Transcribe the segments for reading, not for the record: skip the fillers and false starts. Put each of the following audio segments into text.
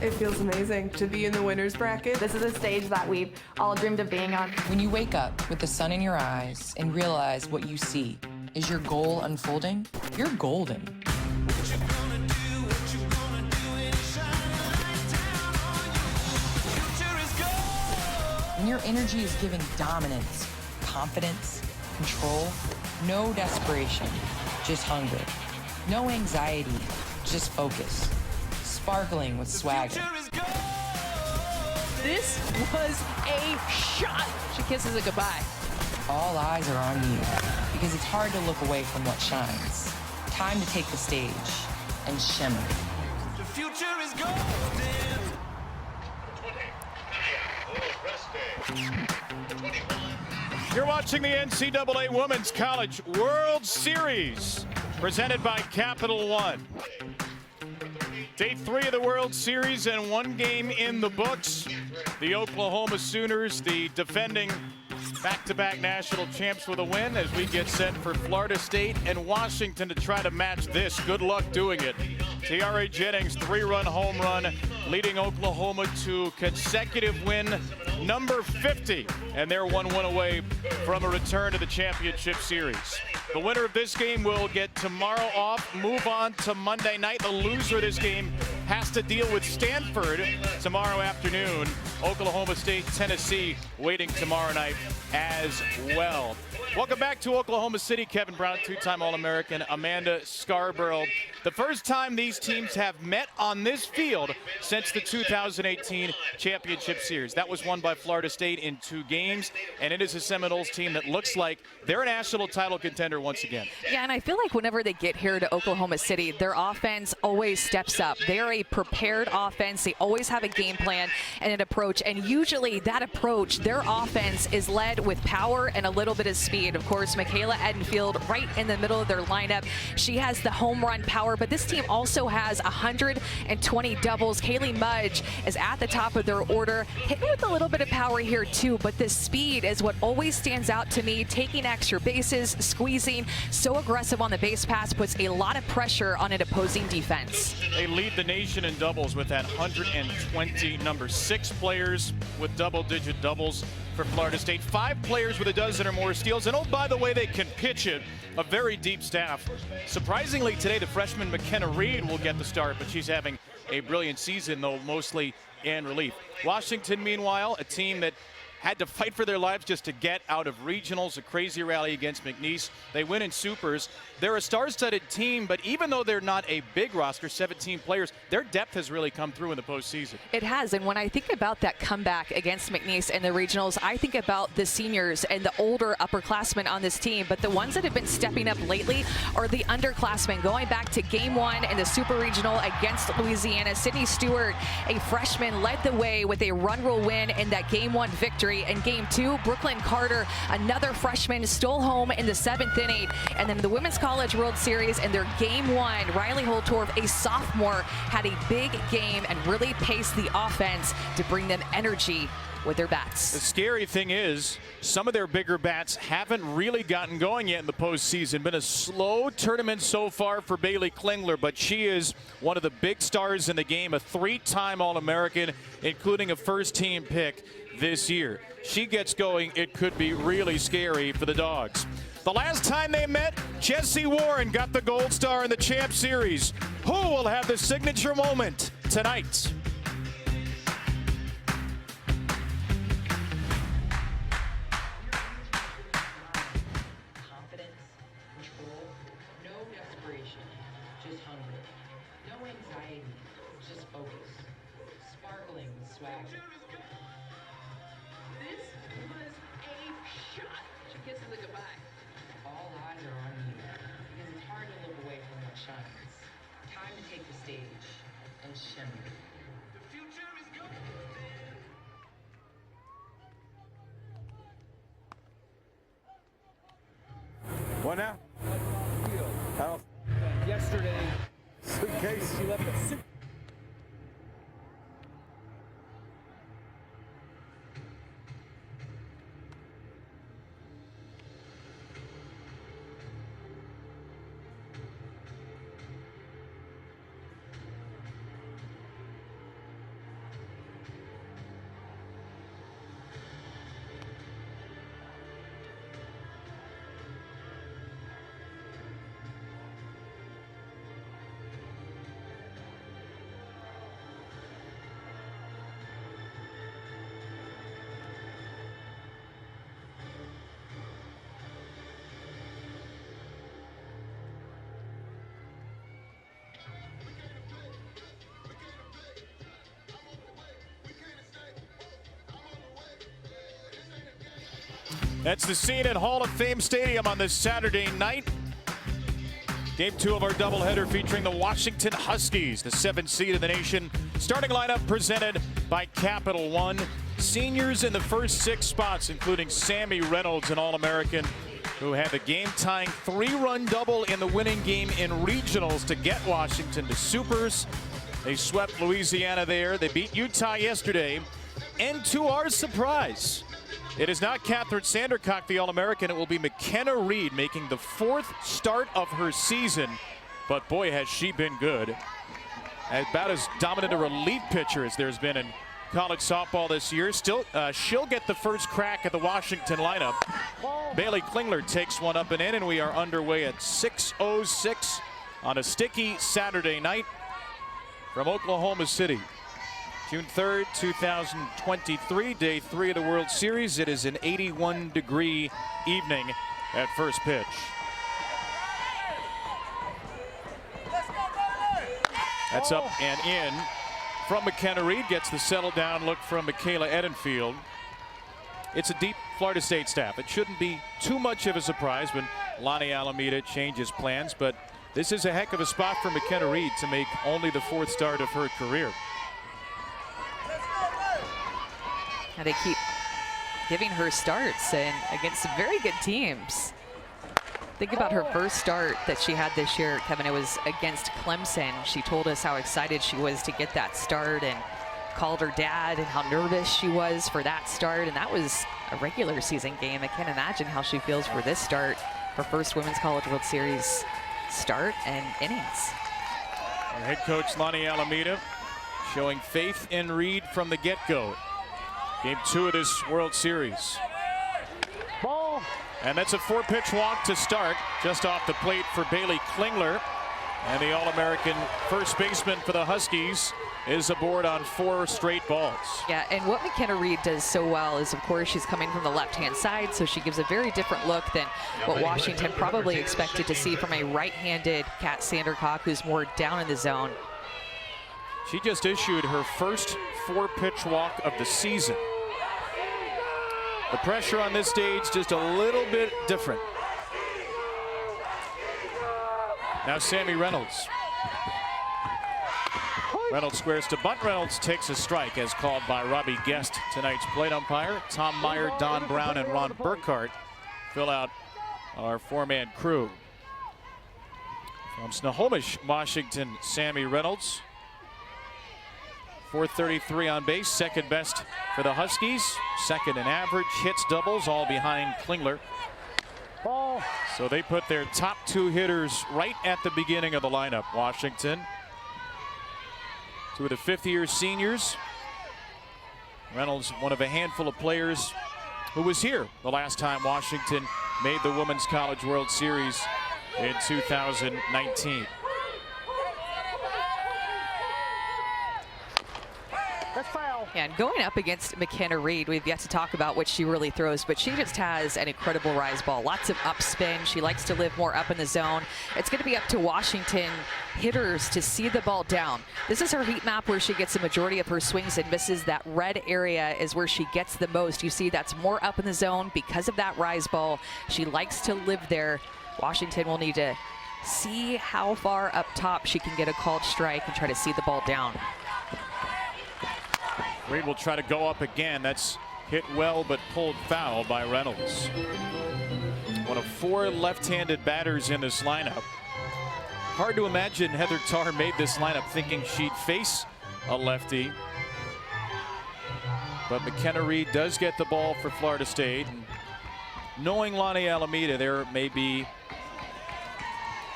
It feels amazing to be in the winner's bracket. This is a stage that we've all dreamed of being on. When you wake up with the sun in your eyes and realize what you see is your goal unfolding, you're golden. When your energy is giving dominance, confidence, control, no desperation, just hunger. No anxiety, just focus. Sparkling with swagger. This was a shot. She kisses it goodbye. All eyes are on you because it's hard to look away from what shines. Time to take the stage and shimmer. The future is golden. You're watching the NCAA Women's College World Series, presented by Capital One. Day 3 of the World Series and one game in the books. The Oklahoma Sooners, the defending back-to-back national champs, with a win as we get set for Florida State and Washington to try to match this. Good luck doing it. Tiare Jennings, 3-run home run, leading Oklahoma to consecutive win number 50, and they're 1-1 away from a return to the championship series. The winner of this game will get tomorrow off, move on to Monday night. The loser of this game has to deal with Stanford tomorrow afternoon. Oklahoma State, Tennessee waiting tomorrow night as well. Welcome back to Oklahoma City. Kevin Brown, two-time All-American, Amanda Scarborough. The first time these teams have met on this field since the 2018 championship series. That was won by Florida State in 2 games, and it is a Seminoles team that looks like they're a national title contender once again. Yeah, and I feel like whenever they get here to Oklahoma City, their offense always steps up. They are a prepared offense. They always have a game plan and an approach, and usually that approach, their offense is led with power and a little bit of speed. Of course, Michaela Edenfield right in the middle of their lineup. She has the home run power, but this team also has 120 doubles. Kaylee Mudge is at the top of their order, hitting with a little bit of power here too, but the speed is what always stands out to me. Taking extra bases, squeezing, so aggressive on the base pass, puts a lot of pressure on an opposing defense. They lead the nation in doubles with that 120 number. 6 players with double-digit doubles for Florida State. 5 players with a dozen or more steals. And oh, by the way, they can pitch it. A very deep staff. Surprisingly today, the freshman McKenna Reed will get the start, but she's having a brilliant season, though mostly in relief. Washington, meanwhile, a team that had to fight for their lives just to get out of regionals, a crazy rally against McNeese. They win in supers. They're a star-studded team, but even though they're not a big roster, 17 players, their depth has really come through in the postseason. It has, and when I think about that comeback against McNeese in the regionals, I think about the seniors and the older upperclassmen on this team, but the ones that have been stepping up lately are the underclassmen. Going back to game 1 in the super regional against Louisiana, Sydney Stewart, a freshman, led the way with a run rule win in that game 1 victory. In game 2, Brooklyn Carter, another freshman, stole home in the 7th inning. And then the Women's College World Series in their game 1, Riley Holtorf, a sophomore, had a big game and really paced the offense to bring them energy with their bats. The scary thing is, some of their bigger bats haven't really gotten going yet in the postseason. Been a slow tournament so far for Bailey Klingler, but she is one of the big stars in the game, a 3-time All-American, including a first-team pick this year. She gets going, it could be really scary for the Dogs. The last time they met, Jesse Warren got the gold star in the Champ Series. Who will have the signature moment tonight? Confidence, control, no desperation, just hunger. No anxiety, just focus. Sparkling with swagger. This was a shot. She kisses it goodbye. All eyes are on you because it's hard to look away from what shines. Time to take the stage and shimmer. The future is golden. What now? How? Yesterday, Suitcase. she left a suit. That's the scene at Hall of Fame Stadium on this Saturday night. Game 2 of our doubleheader featuring the Washington Huskies, the 7th seed in the nation. Starting lineup presented by Capital One. Seniors in the first 6 spots, including Sammy Reynolds, an All-American, who had the game-tying 3-run double in the winning game in regionals to get Washington to supers. They swept Louisiana there. They beat Utah yesterday. And to our surprise, it is not Catherine Sandercock, the All-American. It will be McKenna Reed making the 4th start of her season. But boy, has she been good. About as dominant a relief pitcher as there's been in college softball this year. Still, she'll get the first crack at the Washington lineup. Bailey Klingler takes one up and in, and we are underway at 6:06 on a sticky Saturday night from Oklahoma City. June 3rd, 2023, day 3 of the World Series. It is an 81-degree evening at first pitch. That's up and in from McKenna Reed. Gets the settle down look from Michaela Edenfield. It's a deep Florida State staff. It shouldn't be too much of a surprise when Lonnie Alameda changes plans, but this is a heck of a spot for McKenna Reed to make only the 4th start of her career. And they keep giving her starts and against some very good teams. Think about her first start that she had this year, Kevin. It was against Clemson. She told us how excited she was to get that start and called her dad and how nervous she was for that start. And that was a regular season game. I can't imagine how she feels for this start, her first Women's College World Series start and innings. Our head coach Lonnie Alameda showing faith in Reed from the get-go. Game 2 of this World Series. Ball. And that's a 4-pitch walk to start, just off the plate for Bailey Klingler. And the All-American first baseman for the Huskies is aboard on 4 straight balls. Yeah, and what McKenna Reed does so well is, of course, she's coming from the left-hand side, so she gives a very different look than what Washington probably expected to see from a right-handed Kat Sandercock, who's more down in the zone. She just issued her first 4-pitch walk of the season. The pressure on this stage just a little bit different. Now Sammy Reynolds. Reynolds squares to bunt. Reynolds takes a strike as called by Robbie Guest, tonight's plate umpire. Tom Meyer, Don Brown, and Ron Burkhart fill out our 4-man crew. From Snohomish, Washington, Sammy Reynolds. 433 on base, second best for the Huskies. Second in average, hits, doubles, all behind Klingler. Ball. So they put their top 2 hitters right at the beginning of the lineup. Washington, 2 of the 5th-year seniors. Reynolds, one of a handful of players who was here the last time Washington made the Women's College World Series in 2019. That's foul. And going up against McKenna Reed, we've yet to talk about what she really throws, but she just has an incredible rise ball. Lots of upspin. She likes to live more up in the zone. It's going to be up to Washington hitters to see the ball down. This is her heat map where she gets the majority of her swings and misses. That red area is where she gets the most. You see that's more up in the zone because of that rise ball. She likes to live there. Washington will need to see how far up top she can get a called strike and try to see the ball down. Reed will try to go up again. That's hit well but pulled foul by Reynolds. One of 4 left-handed batters in this lineup. Hard to imagine Heather Tarr made this lineup thinking she'd face a lefty. But McKenna Reed does get the ball for Florida State. And knowing Lonnie Alameda, there may be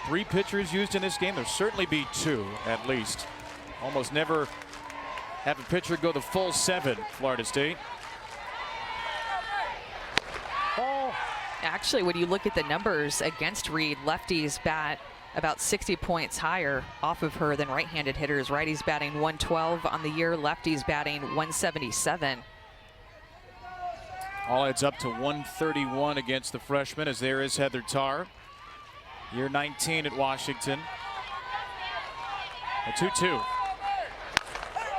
3 pitchers used in this game. There'll certainly be 2 at least. Almost never have a pitcher go the full 7, Florida State. Actually, when you look at the numbers against Reed, lefties bat about 60 points higher off of her than right-handed hitters. Righties batting 112 on the year, lefties batting 177. All adds up to 131 against the freshman, as there is Heather Tarr. Year 19 at Washington. A 2-2.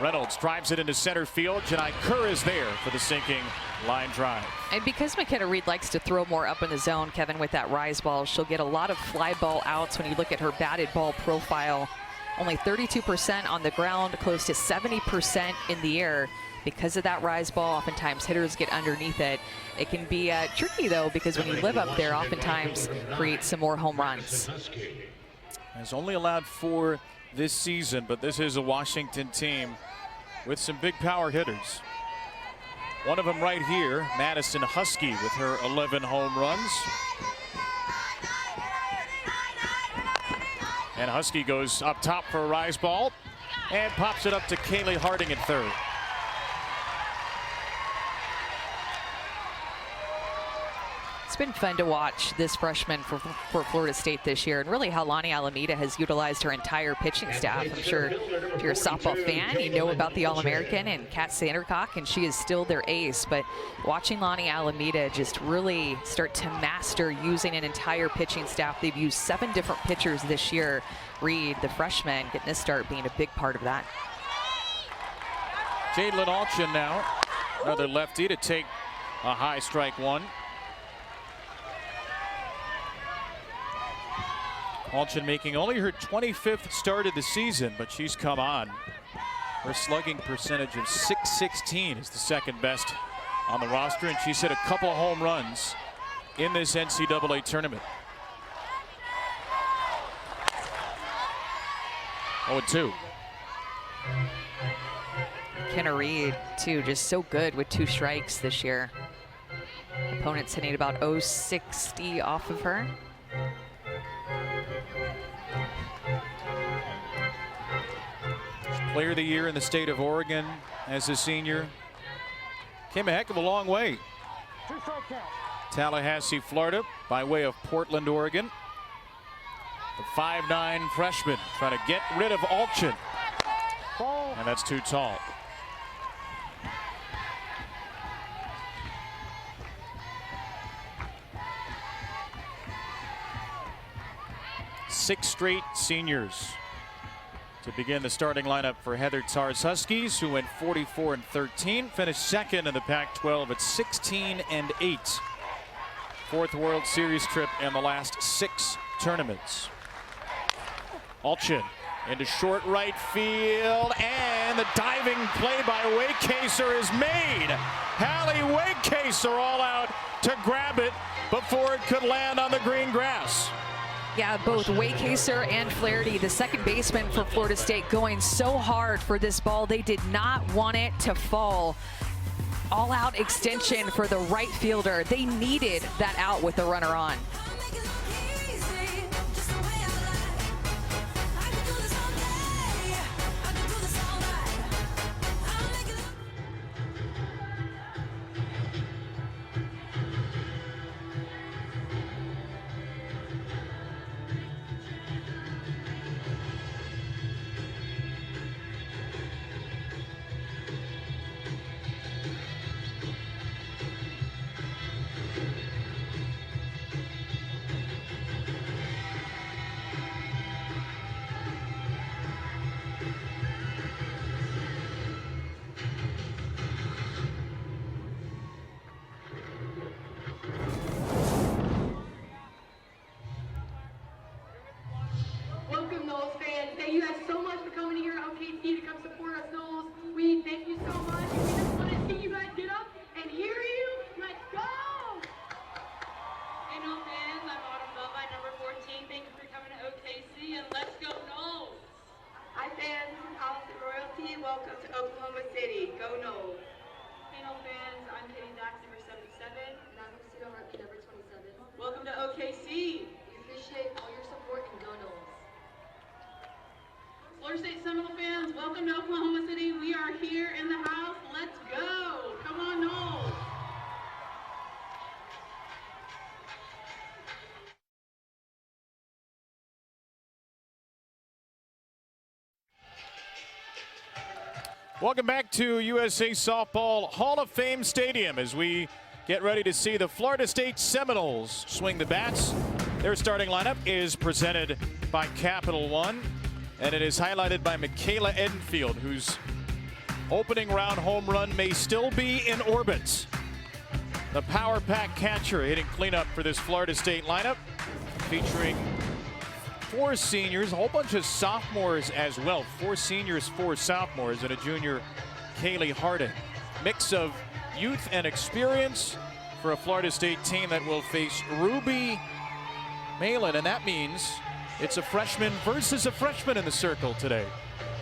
Reynolds drives it into center field. Janai Kerr is there for the sinking line drive. And because McKenna Reed likes to throw more up in the zone, Kevin, with that rise ball, she'll get a lot of fly ball outs when you look at her batted ball profile. Only 32% on the ground, close to 70% in the air. Because of that rise ball, oftentimes hitters get underneath it. It can be tricky, though, because when you live up there, oftentimes creates some more home runs. Has only allowed 4 this season, but this is a Washington team with some big power hitters. One of them right here, Madison Husky, with her 11 home runs. And Husky goes up top for a rise ball and pops it up to Kaylee Harding at third. It's been fun to watch this freshman for Florida State this year, and really how Lonnie Alameda has utilized her entire pitching staff. I'm sure if you're a softball fan, you know about the All-American and Kat Sandercock, and she is still their ace. But watching Lonnie Alameda just really start to master using an entire pitching staff. They've used 7 different pitchers this year. Reed, the freshman, getting this start, being a big part of that. Jadlyn Alchin now, another lefty to take a high strike one. Alchin making only her 25th start of the season, but she's come on. Her slugging percentage of .616 is the second best on the roster, and she's hit a couple of home runs in this NCAA tournament. 0-2. McKenna Reed, too, just so good with 2 strikes this year. Opponents hitting about .060 off of her. Player of the Year in the state of Oregon as a senior. Came a heck of a long way. 2-strike count. Tallahassee, Florida, by way of Portland, Oregon. The 5'9" freshman trying to get rid of Alchin. Ball. And that's too tall. Six straight seniors to begin the starting lineup for Heather Tarr's Huskies, who went 44-13, finished second in the Pac-12 at 16-8. 4th World Series trip in the last 6 tournaments. Alchin into short right field, and the diving play by Waycaser is made. Hallie Waycaser all out to grab it before it could land on the green grass. Yeah, both Waycaser and Flaherty, the second baseman for Florida State, going so hard for this ball. They did not want it to fall. All-out extension for the right fielder. They needed that out with the runner on. Welcome, Knowles fans. Thank you guys so much for coming here to OKC to come support us, Knowles. We thank you so much. We just want to see you guys get up and hear you. Let's go! Hey, Knowles fans, I'm Autumn Belvine, number 14. Thank you for coming to OKC, and let's go Knowles! Hi, fans. This is Allison Royalty. Welcome to Oklahoma City. Go Knowles. Hey, Knowles fans, I'm Katie Dax, number 77. And I'm Lucido Murphy, number 27. Welcome to OKC! We appreciate all your support and go Knowles. Florida State Seminole fans, welcome to Oklahoma City. We are here in the house. Let's go! Come on, Knowles! Welcome back to USA Softball Hall of Fame Stadium as we get ready to see the Florida State Seminoles swing the bats. Their starting lineup is presented by Capital One, and it is highlighted by Michaela Edenfield, whose opening round home run may still be in orbit. The power pack catcher hitting cleanup for this Florida State lineup, featuring 4 seniors, a whole bunch of sophomores as well. 4 seniors, 4 sophomores, and a junior, Kaylee Harding. Mix of youth and experience for a Florida State team that will face Ruby Malin, and that means it's a freshman versus a freshman in the circle today.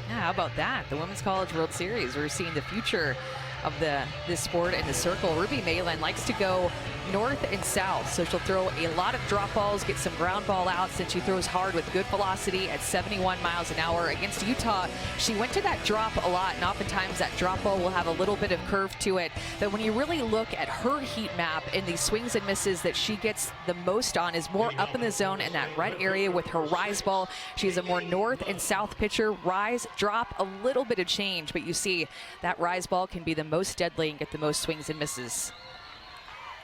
Yeah, how about that? The Women's College World Series. We're seeing the future of this sport in the circle. Ruby Malin likes to go north and south, so she'll throw a lot of drop balls, get some ground ball outs, and she throws hard with good velocity at 71 miles an hour. Against Utah, she went to that drop a lot, and oftentimes that drop ball will have a little bit of curve to it. But when you really look at her heat map and the swings and misses that she gets the most on is more up in the zone in that red area with her rise ball. She's a more north and south pitcher. Rise, drop, a little bit of change, but you see that rise ball can be the most deadly and get the most swings and misses.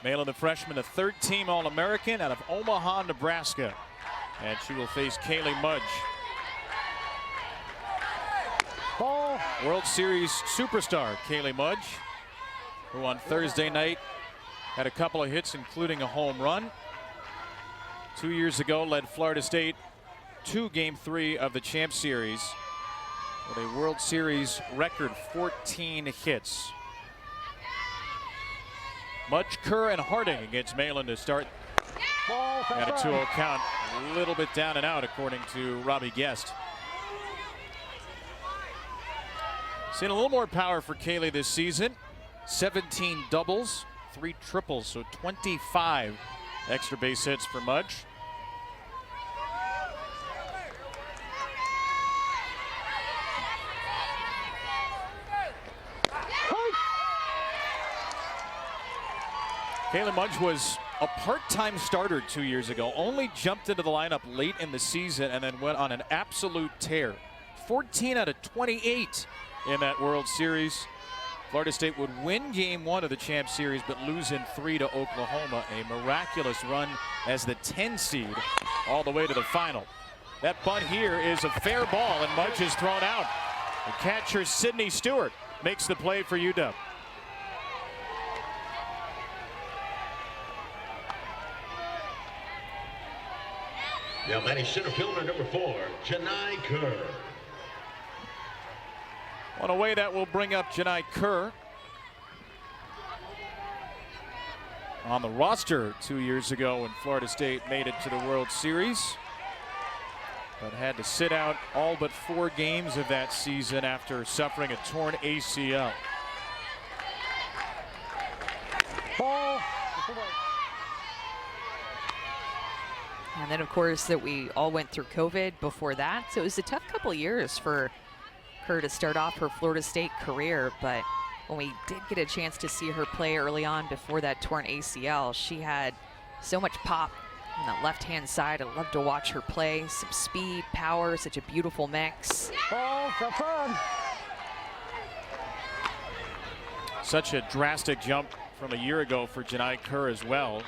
Malin, the freshman, a third-team All-American out of Omaha, Nebraska. And she will face Kaylee Mudge. Ball. World Series superstar Kaylee Mudge, who on Thursday night had a couple of hits, including a home run. 2 years ago, led Florida State to Game 3 of the Champ Series with a World Series record 14 hits. Mudge, Kerr, and Harding against Malin to start. Ball. At a 2-0 count, a little bit down and out, according to Robbie Guest. Seen a little more power for Kaylee this season. 17 doubles, 3 triples, so 25 extra base hits for Mudge. Kaylee Mudge was a part-time starter 2 years ago, only jumped into the lineup late in the season and then went on an absolute tear. 14 out of 28 in that World Series. Florida State would win Game 1 of the Champ Series but lose in 3 to Oklahoma. A miraculous run as the 10 seed all the way to the final. That bunt here is a fair ball and Mudge is thrown out. The catcher Sydney Stewart makes the play for UW. Now batting center fielder number 4, Janai Kerr. On a way that will bring up Janai Kerr. On the roster 2 years ago when Florida State made it to the World Series, but had to sit out all but 4 games of that season after suffering a torn ACL. Ball. And then, of course, that we all went through COVID before that. So it was a tough couple of years for Kerr to start off her Florida State career. But when we did get a chance to see her play early on before that torn ACL, she had so much pop on that left-hand side. I love to watch her play. Some speed, power, such a beautiful mix. Ball. Confirmed. Such a drastic jump from a year ago for Janai Kerr as well.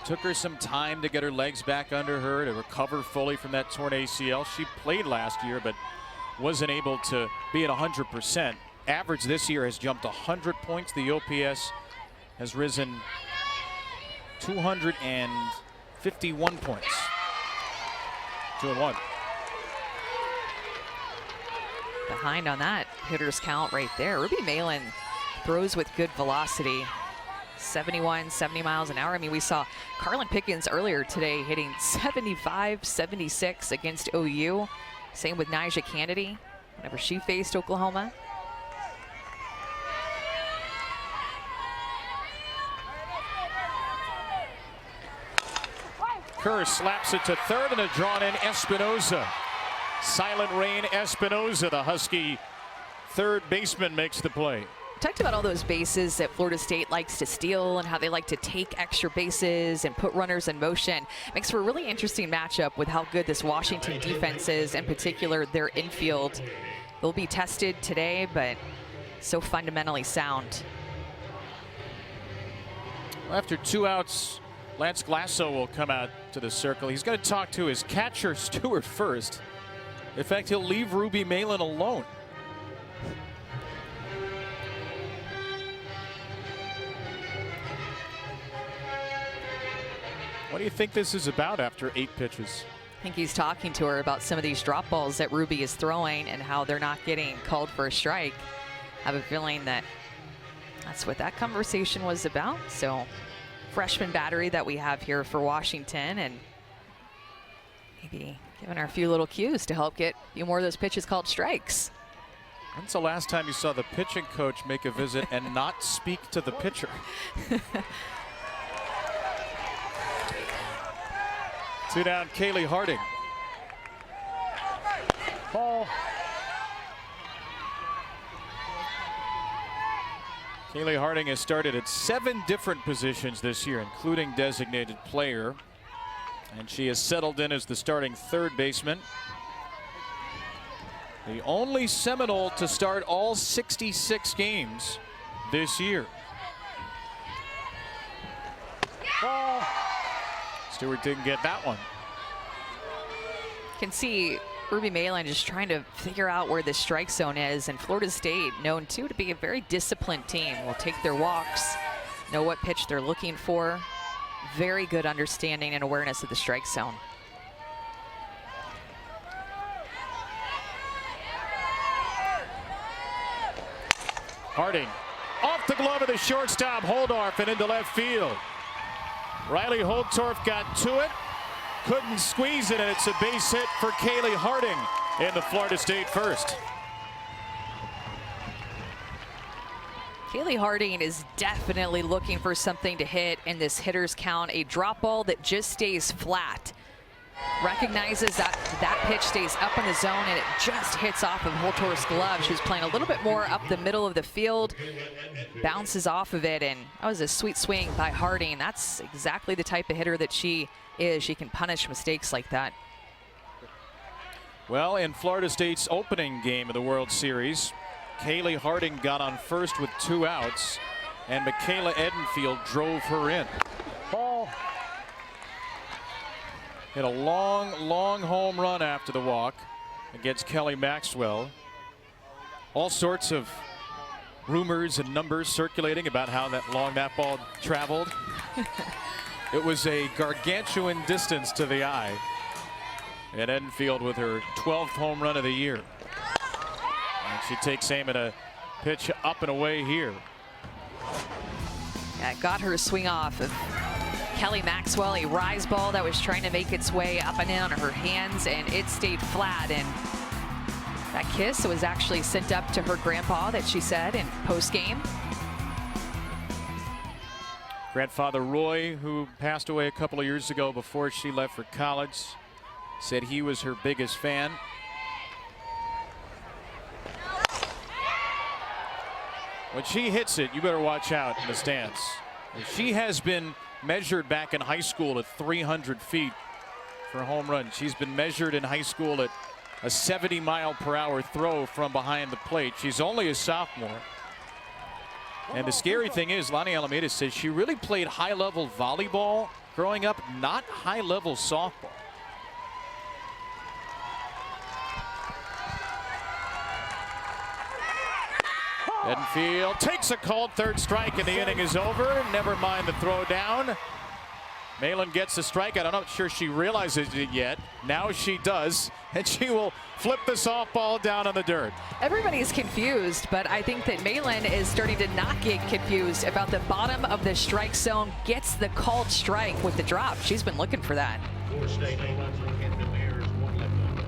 Took her some time to get her legs back under her to recover fully from that torn ACL. She played last year but wasn't able to be at 100%. Average this year has jumped 100 points. The OPS has risen 251 points. 2-1. Behind on that hitter's count right there. Ruby Malin throws with good velocity. 71, 70 miles an hour. I mean, we saw Carlin Pickens earlier today hitting 75, 76 against OU. Same with Nyjah Kennedy whenever she faced Oklahoma. Kerr slaps it to third and a drawn in Espinoza. Silent rain Espinoza, the Husky third baseman, makes the play. Talked about all those bases that Florida State likes to steal and how they like to take extra bases and put runners in motion. Makes for a really interesting matchup with how good this Washington defense is, in particular their infield. They'll be tested today, but so fundamentally sound. After 2 outs, Lance Glasso will come out to the circle. He's going to talk to his catcher, Stewart, first. In fact, he'll leave Ruby Malin alone. What do you think this is about after 8 pitches? I think he's talking to her about some of these drop balls that Ruby is throwing and how they're not getting called for a strike. I have a feeling that that's what that conversation was about. So freshman battery that we have here for Washington, and maybe giving her a few little cues to help get a few more of those pitches called strikes. When's the last time you saw the pitching coach make a visit and not speak to the pitcher? 2 down, Kaylee Harding. Ball. Kaylee Harding has started at 7 different positions this year, including designated player. And she has settled in as the starting third baseman. The only Seminole to start all 66 games this year. Ball. Stewart didn't get that one. Can see Ruby Malin just trying to figure out where the strike zone is, and Florida State, known too to be a very disciplined team, will take their walks, know what pitch they're looking for. Very good understanding and awareness of the strike zone. Harding off the glove of the shortstop Holdorf and into left field. Riley Holtorf got to it, couldn't squeeze it, and it's a base hit for Kaylee Harding in the Florida State first. Kaylee Harding is definitely looking for something to hit in this hitter's count. A drop ball that just stays flat. Recognizes that that pitch stays up in the zone and it just hits off of Holtorf's glove. She was playing a little bit more up the middle of the field. Bounces off of it, and that was a sweet swing by Harding. That's exactly the type of hitter that she is. She can punish mistakes like that. Well, in Florida State's opening game of the World Series, Kaylee Harding got on first with 2 outs, and Michaela Edenfield drove her in. Ball. Hit a long home run after the walk against Kelly Maxwell. All sorts of rumors and numbers circulating about how long that ball traveled. It was a gargantuan distance to the eye. And Edenfield with her 12th home run of the year. And she takes aim at a pitch up and away here. Yeah, got her swing off of Kelly Maxwell, a rise ball that was trying to make its way up and in on her hands, and it stayed flat. And that kiss was actually sent up to her grandpa, that she said in post-game. Grandfather Roy, who passed away a couple of years ago before she left for college, said he was her biggest fan. When she hits it, you better watch out in the stands. She has been measured back in high school at 300 feet for a home run. She's been measured in high school at a 70-mile-per-hour throw from behind the plate. She's only a sophomore. And the scary thing is, Lonnie Alameda says she really played high-level volleyball growing up, not high-level softball. Edenfield takes a called third strike, and the inning is over. Never mind the throw down. Malin gets the strike. I'm not sure she realizes it yet. Now she does, and she will flip the softball down on the dirt. Everybody's confused, but I think that Malin is starting to not get confused about the bottom of the strike zone. Gets the called strike with the drop. She's been looking for that. Florida State, no runs for Kendall Ayers, 1 left on base.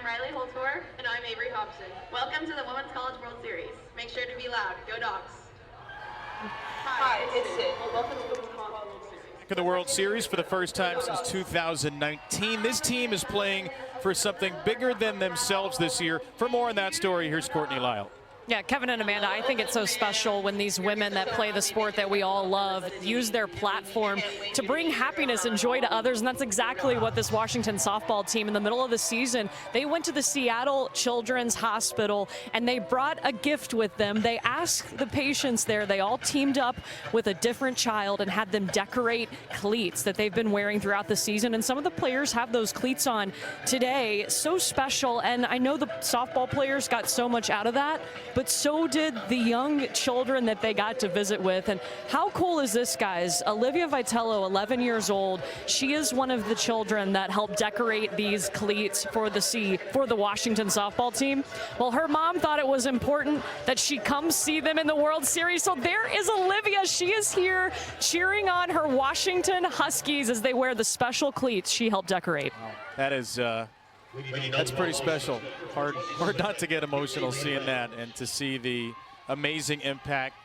I'm Riley Holtor. And I'm Avery Hobson. Welcome to the Women's College World Series. Make sure to be loud. Go Dogs. Hi, it's Sid. Welcome to the Women's College World Series. To the World Series for the first time since 2019. This team is playing for something bigger than themselves this year. For more on that story, here's Courtney Lyle. Yeah, Kevin and Amanda, I think it's so special when these women that play the sport that we all love use their platform to bring happiness and joy to others, and that's exactly what this Washington softball team in the middle of the season, they went to the Seattle Children's Hospital and they brought a gift with them. They asked the patients there, they all teamed up with a different child and had them decorate cleats that they've been wearing throughout the season, and some of the players have those cleats on today. So special, and I know the softball players got so much out of that, but so did the young children that they got to visit with. And how cool is this, guys? Olivia Vitello, 11 years old. She is one of the children that helped decorate these cleats for the Washington softball team. Well, her mom thought it was important that she come see them in the World Series. So there is Olivia. She is here cheering on her Washington Huskies as they wear the special cleats she helped decorate. That is that's pretty special. Hard not to get emotional seeing that, and to see the amazing impact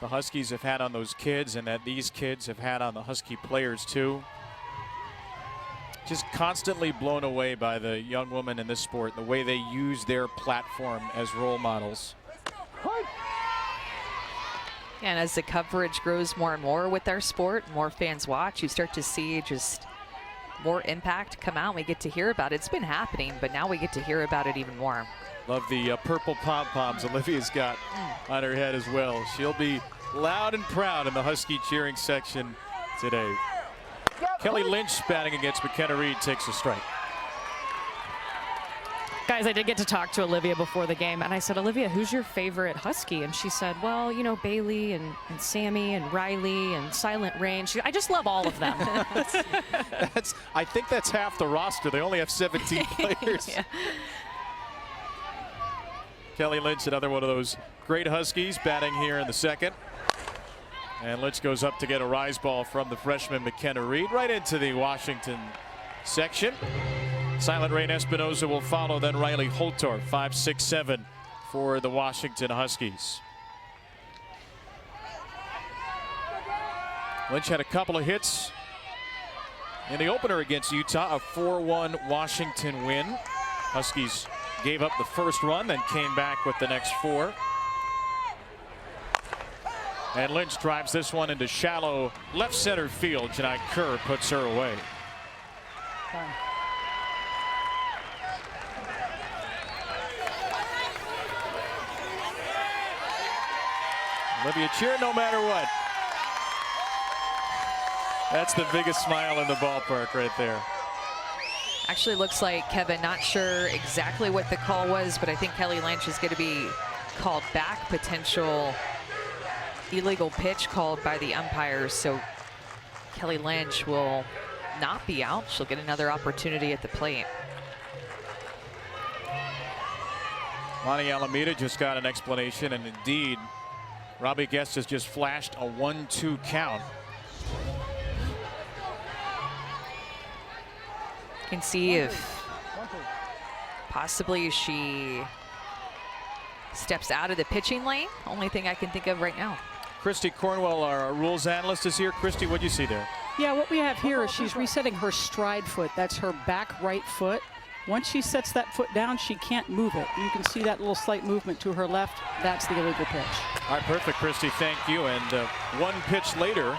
the Huskies have had on those kids, and that these kids have had on the Husky players too. Just constantly blown away by the young women in this sport, the way they use their platform as role models. And as the coverage grows more and more with our sport, more fans watch, you start to see just more impact come out. We get to hear about it. It's been happening, but now we get to hear about it even more. Love the purple pom-poms Olivia's got on her head as well. She'll be loud and proud in the Husky cheering section today. Kelly Lynch batting against McKenna Reed takes a strike. Guys, I did get to talk to Olivia before the game, and I said, Olivia, who's your favorite Husky? And she said, well, you know, Bailey and Sammy and Riley and Silent Rain. I just love all of them. I think that's half the roster. They only have 17 players. Yeah. Kelly Lynch, another one of those great Huskies, batting here in the second. And Lynch goes up to get a rise ball from the freshman McKenna Reed right into the Washington section. Silent Rain Espinoza will follow, then Riley Holtor, 5'6", for the Washington Huskies. Lynch had a couple of hits in the opener against Utah, a 4-1 Washington win. Huskies gave up the first run, then came back with the next 4. And Lynch drives this one into shallow left center field. Janai Kerr puts her away. Olivia cheer no matter what. That's the biggest smile in the ballpark right there. Actually looks like, Kevin, not sure exactly what the call was, but I think Kelly Lynch is going to be called back. Potential illegal pitch called by the umpires. So Kelly Lynch will not be out. She'll get another opportunity at the plate. Lonnie Alameda just got an explanation, and indeed, Robbie Guest has just flashed a 1-2 count. You can see if possibly she steps out of the pitching lane. Only thing I can think of right now. Christy Cornwell, our rules analyst, is here. Christy, what'd you see there? Yeah, what we have here is she's resetting her stride foot. That's her back right foot. Once she sets that foot down, she can't move it. You can see that little slight movement to her left. That's the illegal pitch. All right, perfect, Christy. Thank you. And one pitch later,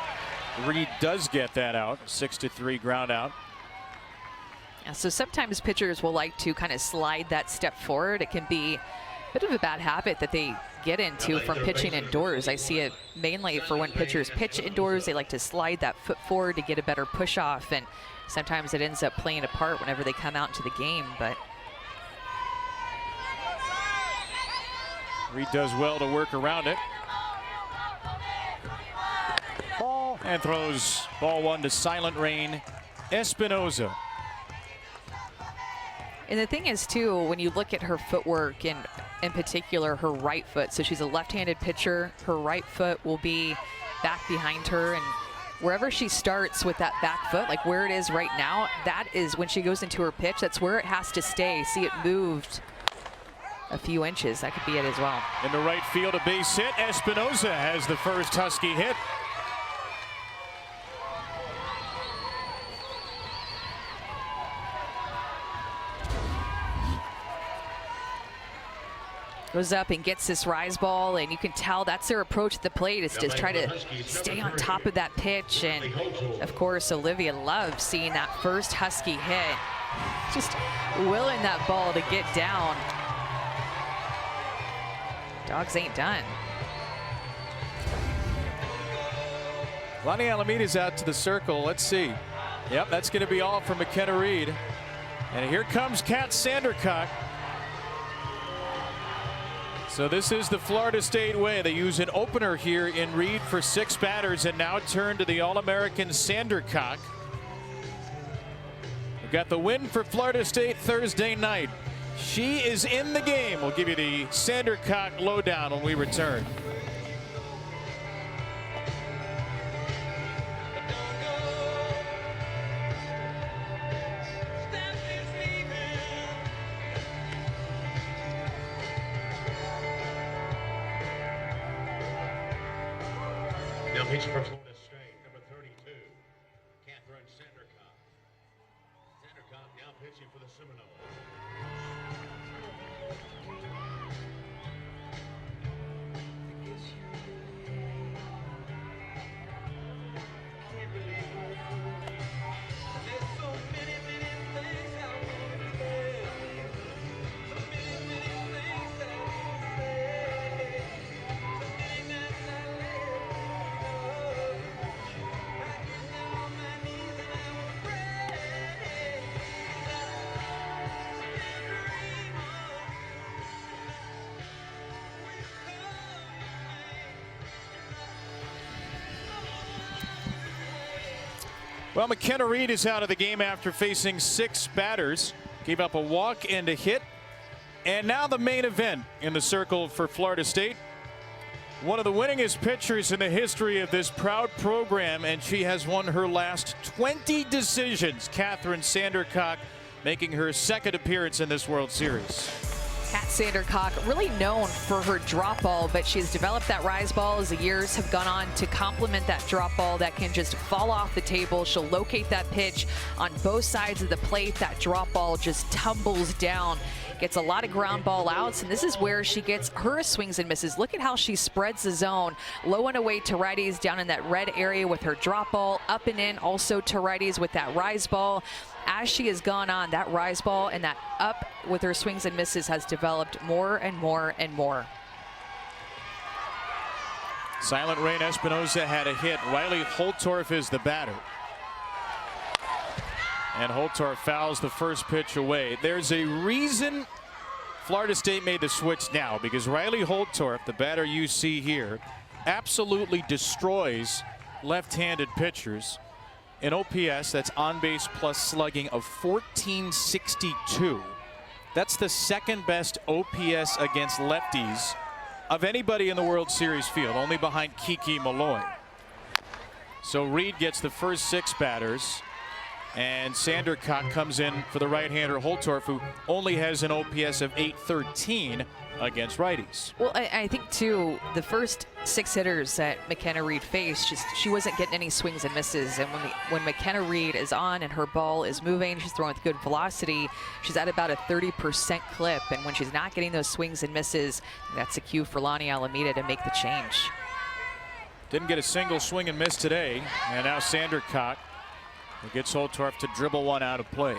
Reed does get that out. 6-3 ground out. Yeah, so sometimes pitchers will like to kind of slide that step forward. It can be a bit of a bad habit that they get into from pitching indoors. I see it mainly for when pitchers pitch indoors. They like to slide that foot forward to get a better push off, and sometimes it ends up playing a part whenever they come out into the game. But Reed does well to work around it. Ball. And throws ball 1 to Silent Rain Espinoza. And the thing is, too, when you look at her footwork, and in particular her right foot, so she's a left-handed pitcher, her right foot will be back behind her, and wherever she starts with that back foot, like where it is right now, that is when she goes into her pitch, that's where it has to stay. See, it moved a few inches. That could be it as well. In the right field, a base hit. Espinoza has the first Husky hit. Goes up and gets this rise ball, and you can tell that's their approach at the plate, is just try to stay on top of that pitch. And of course, Olivia loves seeing that first Husky hit. Just willing that ball to get down. Dogs ain't done. Lonnie Alameda's out to the circle. Let's see. Yep, that's going to be all for McKenna Reed. And here comes Kat Sandercock. So this is the Florida State way. They use an opener here in Reed for 6 batters, and now turn to the All-American Sandercock. We've got the win for Florida State Thursday night. She is in the game. We'll give you the Sandercock lowdown when we return. Now pitching for Florida State, number 32, Catherine Sandercock. Sandercock now pitching for the Seminoles. Well, McKenna Reed is out of the game after facing 6 batters. Gave up a walk and a hit. And now the main event in the circle for Florida State. One of the winningest pitchers in the history of this proud program, and she has won her last 20 decisions. Catherine Sandercock making her 2nd appearance in this World Series. Kat Sandercock, really known for her drop ball, but she's developed that rise ball as the years have gone on to complement that drop ball that can just fall off the table. She'll locate that pitch on both sides of the plate. That drop ball just tumbles down. Gets a lot of ground ball outs, and this is where she gets her swings and misses. Look at how she spreads the zone. Low and away to righties down in that red area with her drop ball. Up and in also to righties with that rise ball. As she has gone on, that rise ball and that up with her swings and misses has developed more and more and more. Silent Rain Espinoza had a hit. Riley Holtorf is the batter. And Holtorf fouls the first pitch away. There's a reason Florida State made the switch now, because Riley Holtorf, the batter you see here, absolutely destroys left-handed pitchers. An OPS, that's on base plus slugging, of 1462. That's the 2nd best OPS against lefties of anybody in the World Series field, only behind Kiki Malloy. So Reed gets the first 6 batters, and Sandercock comes in for the right-hander Holtorf, who only has an OPS of 813 against righties. Well, I think too, the first 6 hitters that McKenna Reed faced, she wasn't getting any swings and misses. And when McKenna Reed is on and her ball is moving, she's throwing with good velocity, she's at about a 30% clip. And when she's not getting those swings and misses, that's a cue for Lonnie Alameda to make the change. Didn't get a single swing and miss today. And now Sandercock gets Holtorf to dribble one out of play.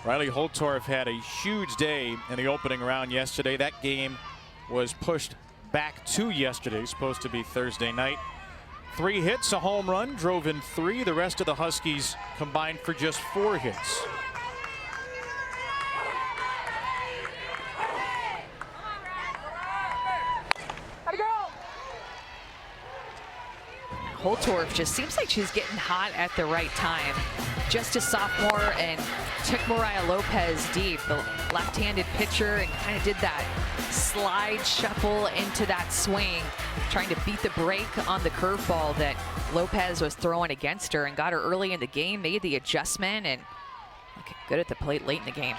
Riley Holtorf had a huge day in the opening round yesterday. That game was pushed back to yesterday, supposed to be Thursday night. 3 hits, a home run, drove in 3. The rest of the Huskies combined for just 4 hits. Holtorf just seems like she's getting hot at the right time. Just a sophomore and took Mariah Lopez deep, the left-handed pitcher, and kind of did that slide shuffle into that swing, trying to beat the break on the curveball that Lopez was throwing against her, and got her early in the game, made the adjustment, and looking good at the plate late in the game.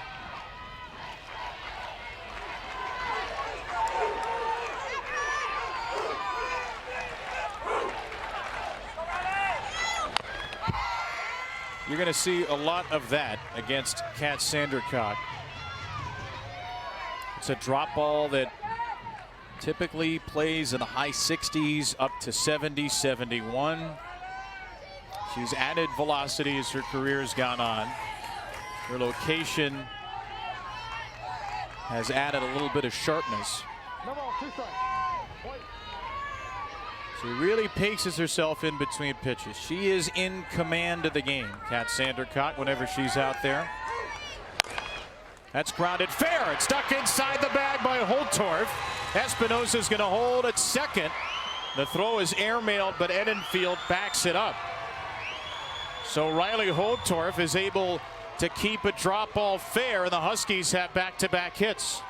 You're going to see a lot of that against Kat Sandercock. It's a drop ball that typically plays in the high 60s up to 70, 71. She's added velocity as her career has gone on. Her location has added a little bit of sharpness. She really paces herself in between pitches. She is in command of the game, Kat Sandercock, whenever she's out there. That's grounded fair. It's stuck inside the bag by Holtorf. Espinosa's going to hold at second. The throw is airmailed, but Edenfield backs it up. So Riley Holtorf is able to keep a drop ball fair, and the Huskies have back-to-back hits.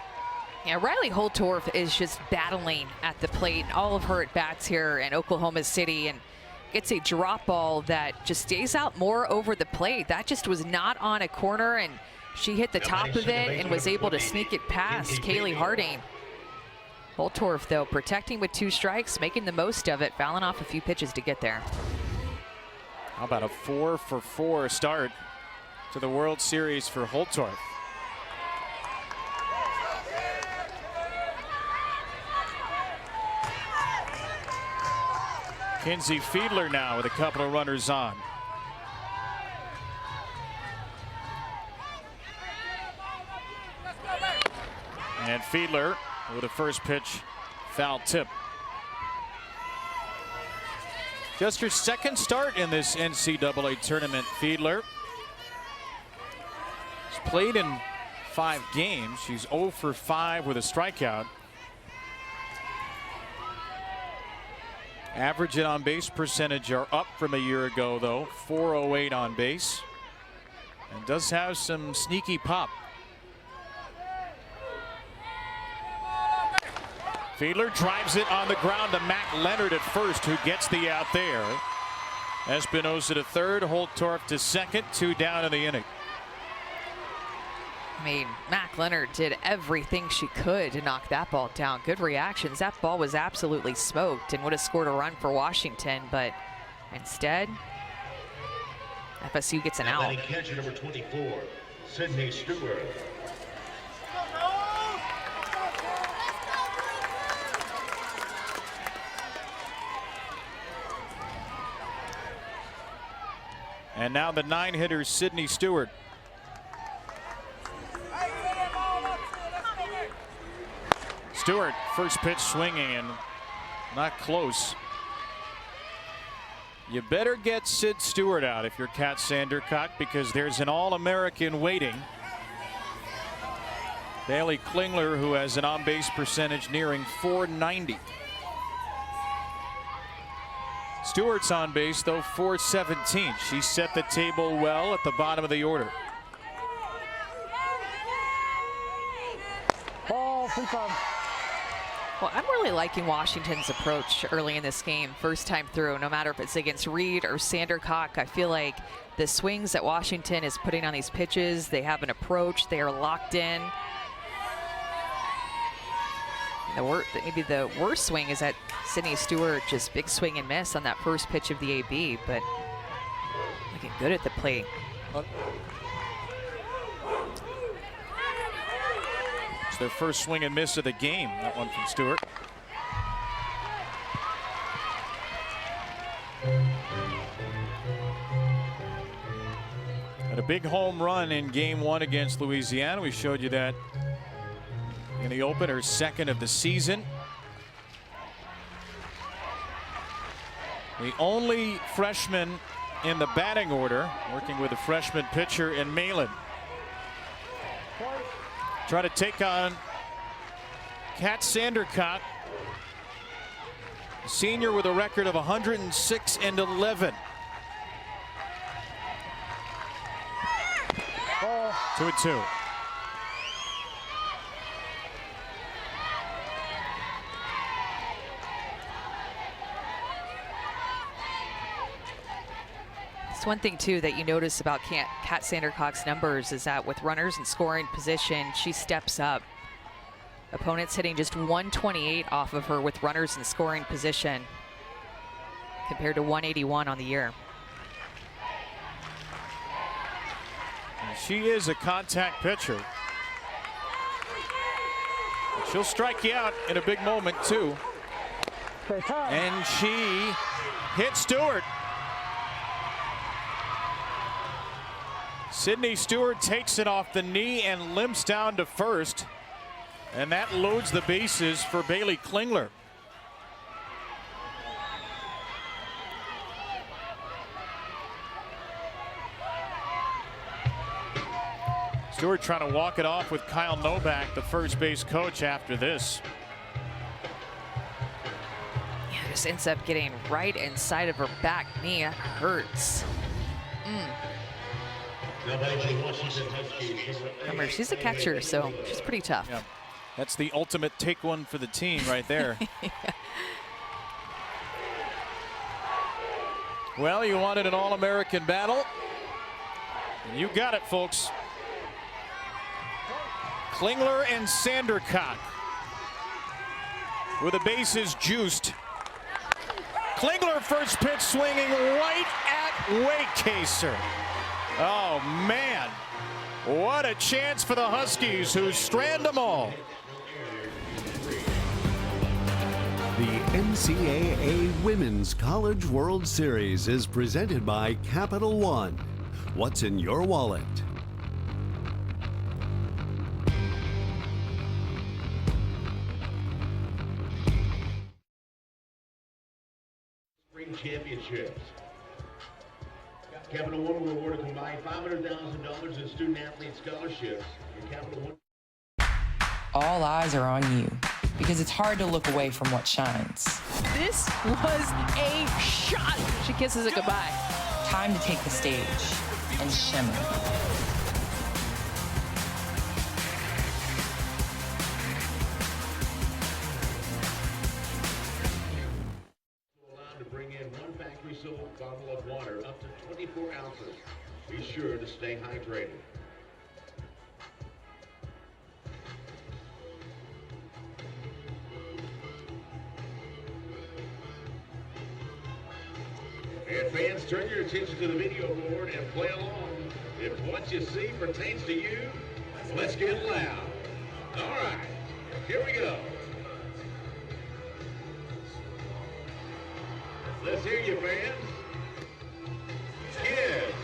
Yeah, Riley Holtorf is just battling at the plate in all of her at-bats here in Oklahoma City, and gets a drop ball that just stays out more over the plate. That just was not on a corner, and she hit the top of it and was able to sneak it past Kaylee Harding. Holtorf, though, protecting with 2 strikes, making the most of it, fouling off a few pitches to get there. How about a 4-for-4 start to the World Series for Holtorf? Kinsey Fiedler now with a couple of runners on. And Fiedler with a first pitch foul tip. Just her second start in this NCAA tournament, Fiedler. She's played in 5 games. She's 0 for 5 with a strikeout. Average and on base percentage are up from a year ago, though. .408 on base. And does have some sneaky pop. Fiedler drives it on the ground to Mac Leonard at first, who gets the out there. Espinosa to third, Holtorf to second, 2 down in the inning. I mean, Mac Leonard did everything she could to knock that ball down. Good reactions. That ball was absolutely smoked and would have scored a run for Washington, but instead, FSU gets an out. Catcher number 24, Sydney Stewart. And now the 9-hitter, Sydney Stewart. Stewart, first pitch swinging and not close. You better get Sid Stewart out if you're Kat Sandercock, because there's an All-American waiting. Bailey Klingler, who has an on-base percentage nearing .490. Stewart's on base, though, .417. She set the table well at the bottom of the order. Ball, Well, I'm really liking Washington's approach early in this game, first time through, no matter if it's against Reed or Sandercock. I feel like the swings that Washington is putting on these pitches, they have an approach, they are locked in. Maybe the worst swing is that Sydney Stewart, just big swing and miss on that first pitch of the AB, but looking good at the plate. It's their first swing and miss of the game, that one from Stewart. Had a big home run in game 1 against Louisiana. We showed you that in the opener, second of the season. The only freshman in the batting order, working with a freshman pitcher in Malin. Try to take on Kat Sandercock. Senior with a record of 106-11. Ball. 2-2. It's one thing, too, that you notice about Kat Sandercock's numbers is that with runners in scoring position, she steps up. Opponents hitting just 128 off of her with runners in scoring position compared to 181 on the year. She is a contact pitcher. She'll strike you out in a big moment, too. And she hits Stewart. Sydney Stewart takes it off the knee and limps down to first. And that loads the bases for Bailey Klingler. Stewart trying to walk it off with Kyle Novak, the first base coach, after this. Yeah, this ends up getting right inside of her back knee. It hurts. Remember, she's a catcher, so she's pretty tough. Yeah. That's the ultimate take one for the team right there. Yeah. Well, you wanted an All-American battle. And you got it, folks. Klingler and Sandercock with the bases juiced. Klingler first pitch swinging right at Waycaser. Oh, man. What a chance for the Huskies, who strand them all. The NCAA Women's College World Series is presented by Capital One. What's in your wallet? Spring championships. Capital One will award a combined $500,000 in student-athlete scholarships. And Capital One. All eyes are on you because it's hard to look away from what shines. This was a shot. She kisses it goodbye. Time to take the stage and shimmer. Allowed to bring in one factory-sold bottle of water up to 24 ounces. Be sure to stay hydrated. And fans, turn your attention to the video board and play along. If what you see pertains to you, let's get loud. All right, here we go. Let's hear you, fans. Kids.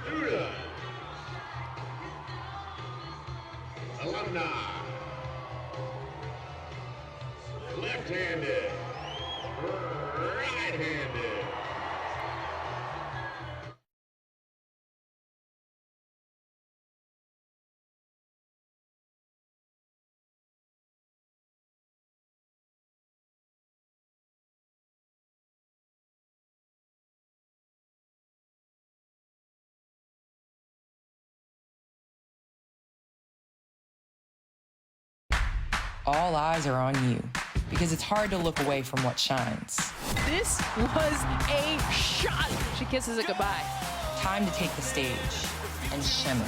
Students. Alumni. Left-handed. Right-handed. All eyes are on you because it's hard to look away from what shines. This was a shot. She kisses it goodbye. Time to take the stage and shimmer.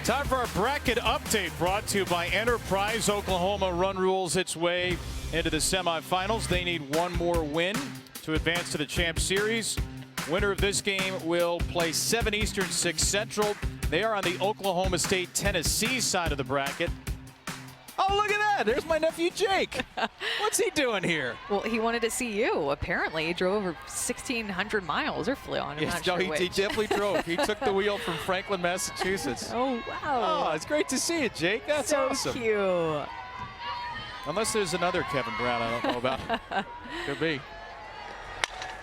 Time for our bracket update, brought to you by Enterprise. Oklahoma run rules its way into the semifinals. They need one more win to advance to the Champ Series. Winner of this game will play 7 Eastern, 6 Central. They are on the Oklahoma State-Tennessee side of the bracket. Oh, look at that. There's my nephew, Jake. What's he doing here? Well, he wanted to see you. Apparently, he drove over 1,600 miles or flew on. I'm not sure he which. definitely drove. He took the wheel from Franklin, Massachusetts. Oh, wow. Oh, it's great to see you, Jake. That's so awesome. Cute. Unless there's another Kevin Brown I don't know about. Could be.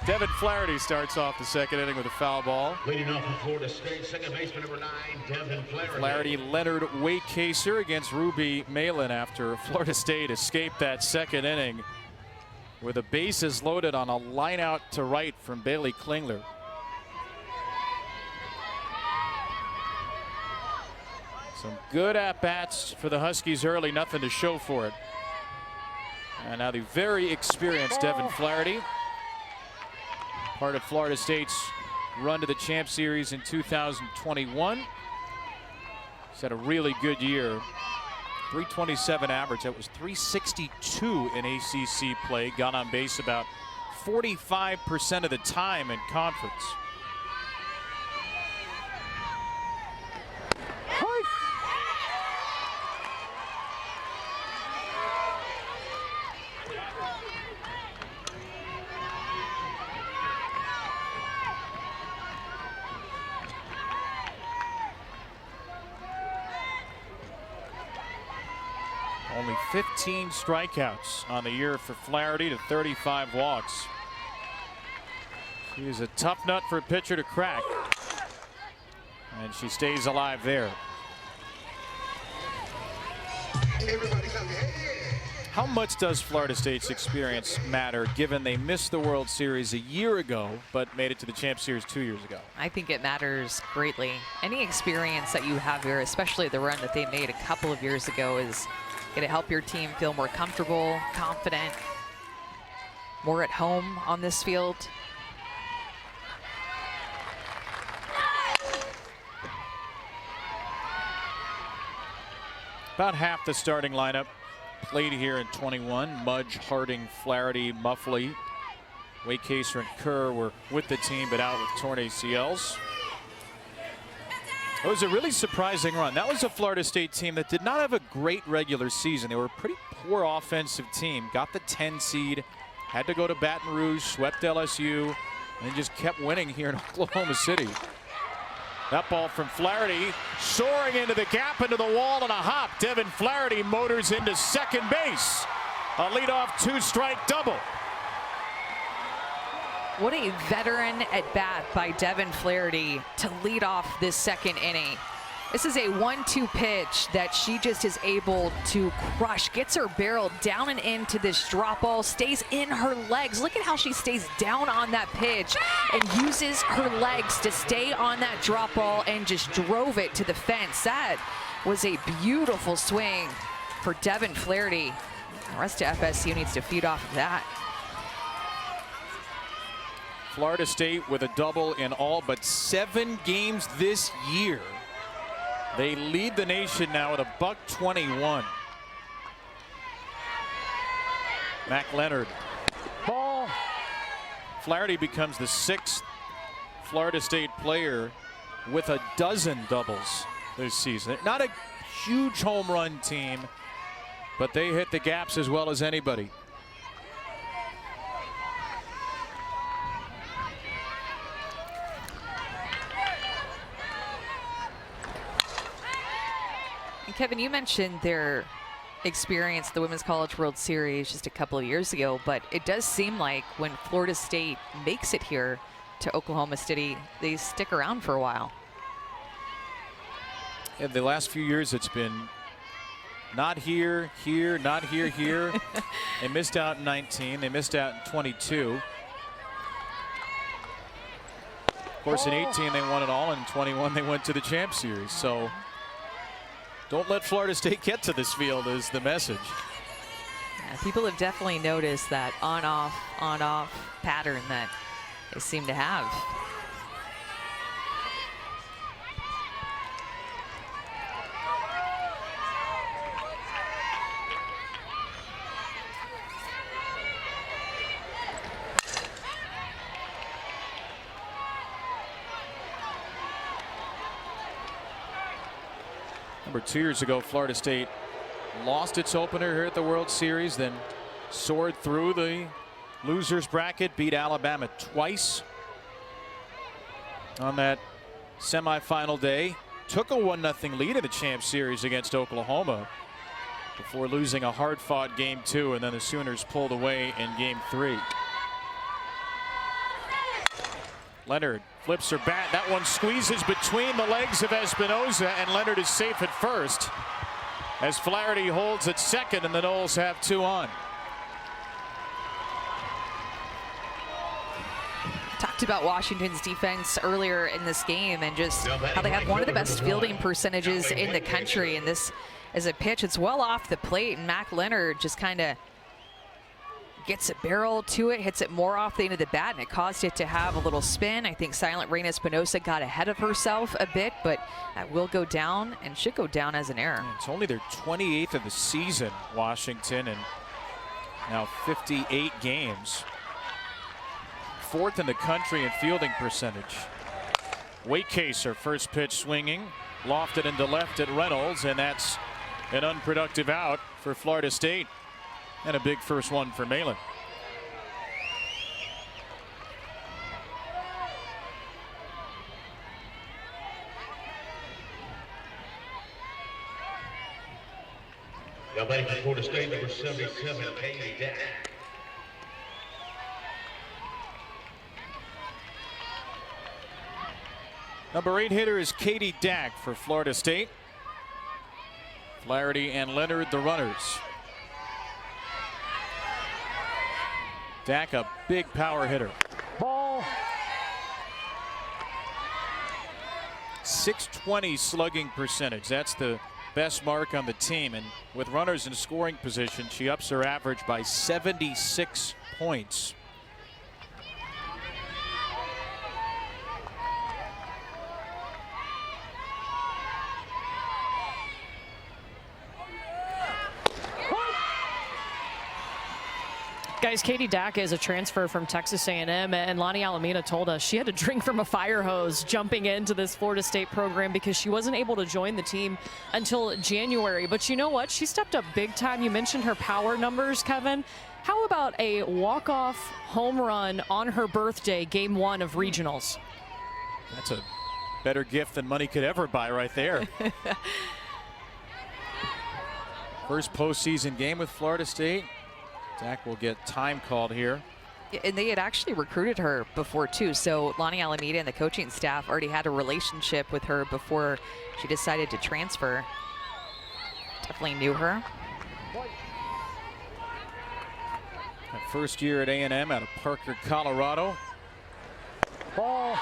Devin Flaherty starts off the second inning with a foul ball. Leading off for Florida State, second baseman number 9, Devin Flaherty. Flaherty, Leonard Wakecaser against Ruby Malin after Florida State escaped that second inning with the bases loaded on a line out to right from Bailey Klingler. Some good at-bats for the Huskies early, nothing to show for it. And now the very experienced Devin Flaherty, part of Florida State's run to the Champ Series in 2021. He's had a really good year. 327 average. That was 362 in ACC play. Got on base about 45% of the time in conference. Only 15 strikeouts on the year for Flaherty to 35 walks. She's a tough nut for a pitcher to crack. And she stays alive there. How much does Florida State's experience matter, given they missed the World Series a year ago but made it to the Champ Series 2 years ago? I think it matters greatly. Any experience that you have here, especially the run that they made a couple of years ago, is going to help your team feel more comfortable, confident, more at home on this field. About half the starting lineup played here in 21. Mudge, Harding, Flaherty, Muffley, Wakecaser, and Kerr were with the team but out with torn ACLs. It was a really surprising run. That was a Florida State team that did not have a great regular season. They were a pretty poor offensive team. Got the 10 seed, had to go to Baton Rouge, swept LSU, and then just kept winning here in Oklahoma City. That ball from Flaherty, soaring into the gap, into the wall, and a hop. Devin Flaherty motors into second base. A leadoff two-strike double. What a veteran at bat by Devin Flaherty to lead off this second inning. This is a 1-2 pitch that she just is able to crush. Gets her barrel down and into this drop ball, stays in her legs. Look at how she stays down on that pitch and uses her legs to stay on that drop ball and just drove it to the fence. That was a beautiful swing for Devin Flaherty. The rest of FSU needs to feed off of that. Florida State with a double in all but 7 games this year. They lead the nation now with a $121. Mac Leonard. Ball. Flaherty becomes the 6th Florida State player with a dozen doubles this season. Not a huge home run team, but they hit the gaps as well as anybody. Kevin, you mentioned their experience at the Women's College World Series just a couple of years ago, but it does seem like when Florida State makes it here to Oklahoma City, they stick around for a while. In the last few years, it's been not here, here, not here, here. They missed out in 19. They missed out in 22. Of course, in 18, they won it all. In 21, they went to the Champ Series. So don't let Florida State get to this field is the message. Yeah, people have definitely noticed that on-off pattern that they seem to have. Remember 2 years ago, Florida State lost its opener here at the World Series, then soared through the losers bracket, beat Alabama twice on that semifinal day. Took a 1-0 lead in the Champ Series against Oklahoma before losing a hard-fought Game 2, and then the Sooners pulled away in Game 3. Leonard flips her bat. That one squeezes between the legs of Espinoza, and Leonard is safe at first as Flaherty holds at second, and the Noles have 2 on. Talked about Washington's defense earlier in this game and just how they have one of the best fielding percentages in the country. And this is a pitch, it's well off the plate, and Mac Leonard just kind of gets a barrel to it, hits it more off the end of the bat, and it caused it to have a little spin. I think Silent Rain Espinosa got ahead of herself a bit, but that will go down and should go down as an error. It's only their 28th of the season, Washington, and now 58 games. 4th in the country in fielding percentage. Wakecaser, first pitch swinging, lofted into left at Reynolds, and that's an unproductive out for Florida State. And a big first one for Malin. Now batting for Florida State, number 77, Katie Dack. Number 8 hitter is Katie Dack for Florida State. Flaherty and Leonard the runners. Dack, a big power hitter. Ball. 620 slugging percentage. That's the best mark on the team. And with runners in scoring position, she ups her average by 76 points. Guys, Katie Dack is a transfer from Texas A&M, and Lonnie Alameda told us she had to drink from a fire hose jumping into this Florida State program because she wasn't able to join the team until January. But you know what? She stepped up big time. You mentioned her power numbers, Kevin. How about a walk-off home run on her birthday, game 1 of regionals? That's a better gift than money could ever buy right there. First postseason game with Florida State. Dack will get time called here. And they had actually recruited her before too, so Lonnie Alameda and the coaching staff already had a relationship with her before she decided to transfer. Definitely knew her. Her first year at A&M out of Parker, Colorado. Ball.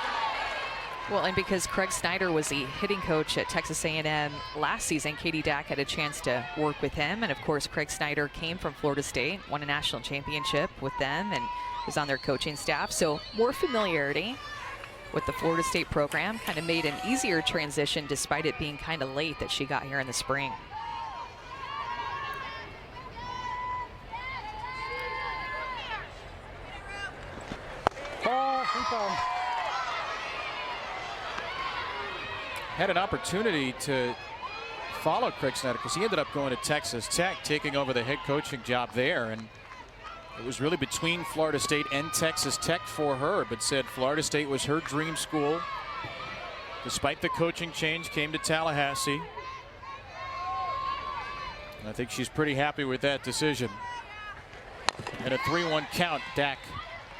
Well, and because Craig Snyder was the hitting coach at Texas A&M last season, Katie Dack had a chance to work with him. And of course, Craig Snyder came from Florida State, won a national championship with them, and was on their coaching staff. So more familiarity with the Florida State program, kind of made an easier transition despite it being kind of late that she got here in the spring. Ball. Had an opportunity to follow Craig Snyder because he ended up going to Texas Tech, taking over the head coaching job there. And it was really between Florida State and Texas Tech for her, but said Florida State was her dream school. Despite the coaching change, came to Tallahassee. And I think she's pretty happy with that decision. And a 3-1 count. Dack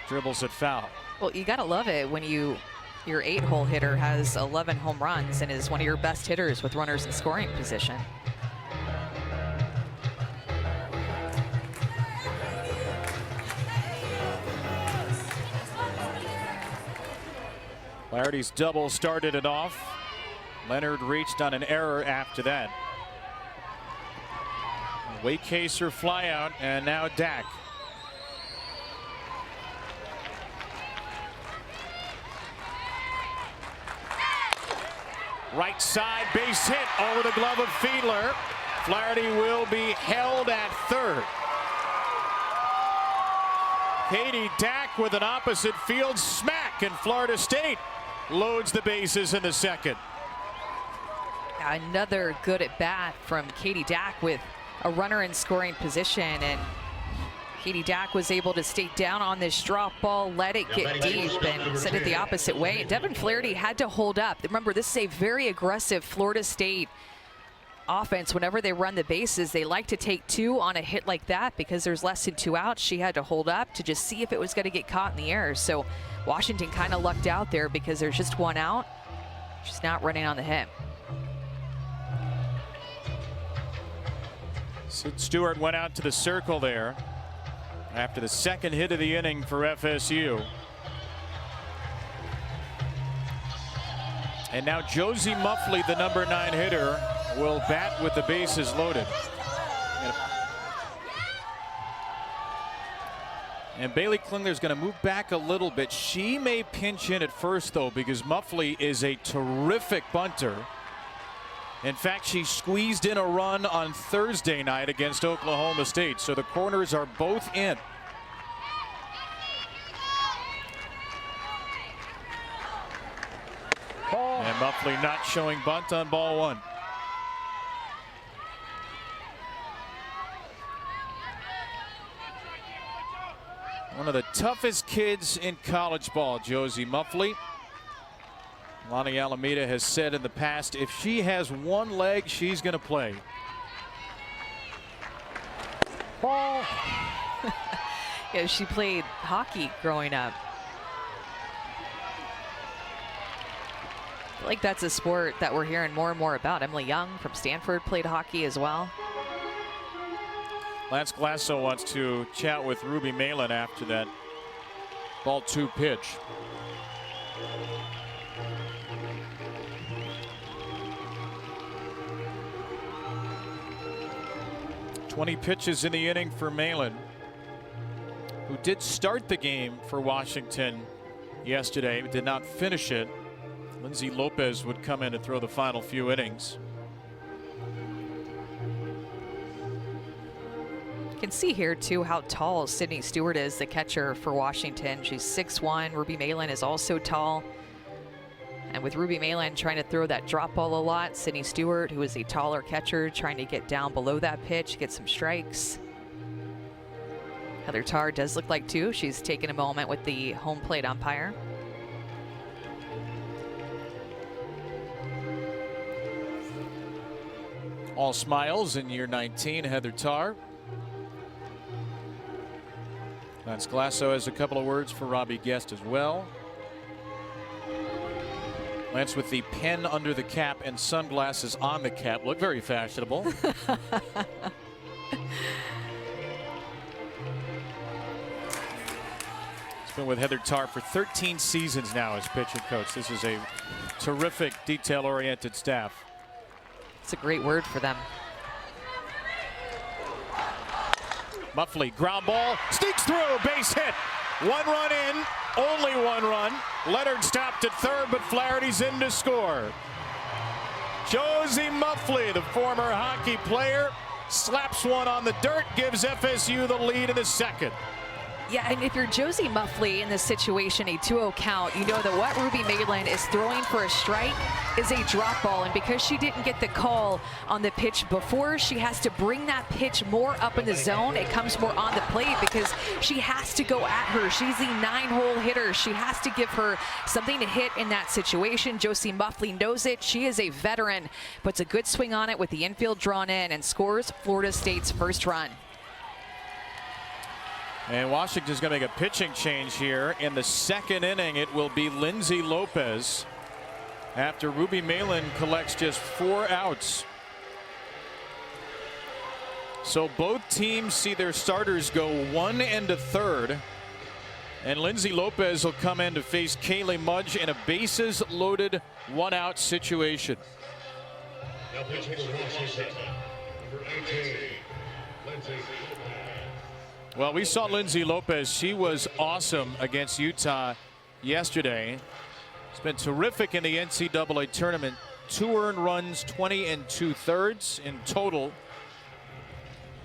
dribbles it foul. Well, you got to love it when your 8-hole hitter has 11 home runs and is one of your best hitters with runners in scoring position. Flaherty's double started it off. Leonard reached on an error after that. Wakecaser fly out, and now Dack. Right side base hit over the glove of Fiedler. Flaherty will be held at third. Katie Dack with an opposite field smack, and Florida State loads the bases in the second. Another good at bat from Katie Dack with a runner in scoring position, and Katie Dack was able to stay down on this drop ball, let it get deep, and send it the opposite way. Devin Flaherty had to hold up. Remember, this is a very aggressive Florida State offense, whenever they run the bases, they like to take 2 on a hit like that because there's less than 2 outs. She had to hold up to just see if it was going to get caught in the air. So Washington kind of lucked out there because there's just 1 out. She's not running on the hit. Sid Stewart went out to the circle there after the second hit of the inning for FSU. And now Josie Muffley, the number 9 hitter, will bat with the bases loaded. And Bailey Klingler's going to move back a little bit. She may pinch in at first, though, because Muffley is a terrific bunter. In fact, she squeezed in a run on Thursday night against Oklahoma State. So the corners are both in. And Muffley not showing bunt on ball 1. One of the toughest kids in college ball, Josie Muffley. Lonnie Alameda has said in the past, if she has one leg, she's going to play. Ball. Yeah, she played hockey growing up. I feel like that's a sport that we're hearing more and more about. Emily Young from Stanford played hockey as well. Lance Glasso wants to chat with Ruby Malin after that ball 2 pitch. "20 pitches in the inning for Malin, who did start the game for Washington yesterday, but did not finish it. Lindsay Lopez would come in to throw the final few innings. You can see here too how tall Sydney Stewart is, the catcher for Washington. She's 6'1". Ruby Malin is also tall. And with Ruby Malin trying to throw that drop ball a lot, Sydney Stewart, who is a taller catcher, trying to get down below that pitch, get some strikes. Heather Tarr does look like too. She's taken a moment with the home plate umpire. All smiles in year 19, Heather Tarr. Lance Glasso has a couple of words for Robbie Guest as well. Lance with the pen under the cap and sunglasses on the cap. Look very fashionable. He's been with Heather Tarr for 13 seasons now as pitching coach. This is a terrific, detail-oriented staff. It's a great word for them. Muffley, ground ball, sneaks through, base hit. 1 run in, only 1 run. Leonard stopped at third, but Flaherty's in to score. Josie Muffley, the former hockey player, slaps one on the dirt, gives FSU the lead in the second. Yeah, and if you're Josie Muffley in this situation, a 2-0 count, you know that what Ruby Malin is throwing for a strike is a drop ball. And because she didn't get the call on the pitch before, she has to bring that pitch more up in the zone. It comes more on the plate because she has to go at her. She's the 9-hole hitter. She has to give her something to hit in that situation. Josie Muffley knows it. She is a veteran, puts a good swing on it with the infield drawn in and scores Florida State's first run. And Washington's going to make a pitching change here. In the second inning, it will be Lindsay Lopez after Ruby Malin collects just 4 outs. So both teams see their starters go 1 and a third. And Lindsay Lopez will come in to face Kaylee Mudge in a bases loaded 1-out situation. Now pitching for Washington, number 18, Lindsay Lopez. Well, we saw Lindsay Lopez. She was awesome against Utah yesterday. It's been terrific in the NCAA tournament. 2 earned runs, 20 2/3 in total.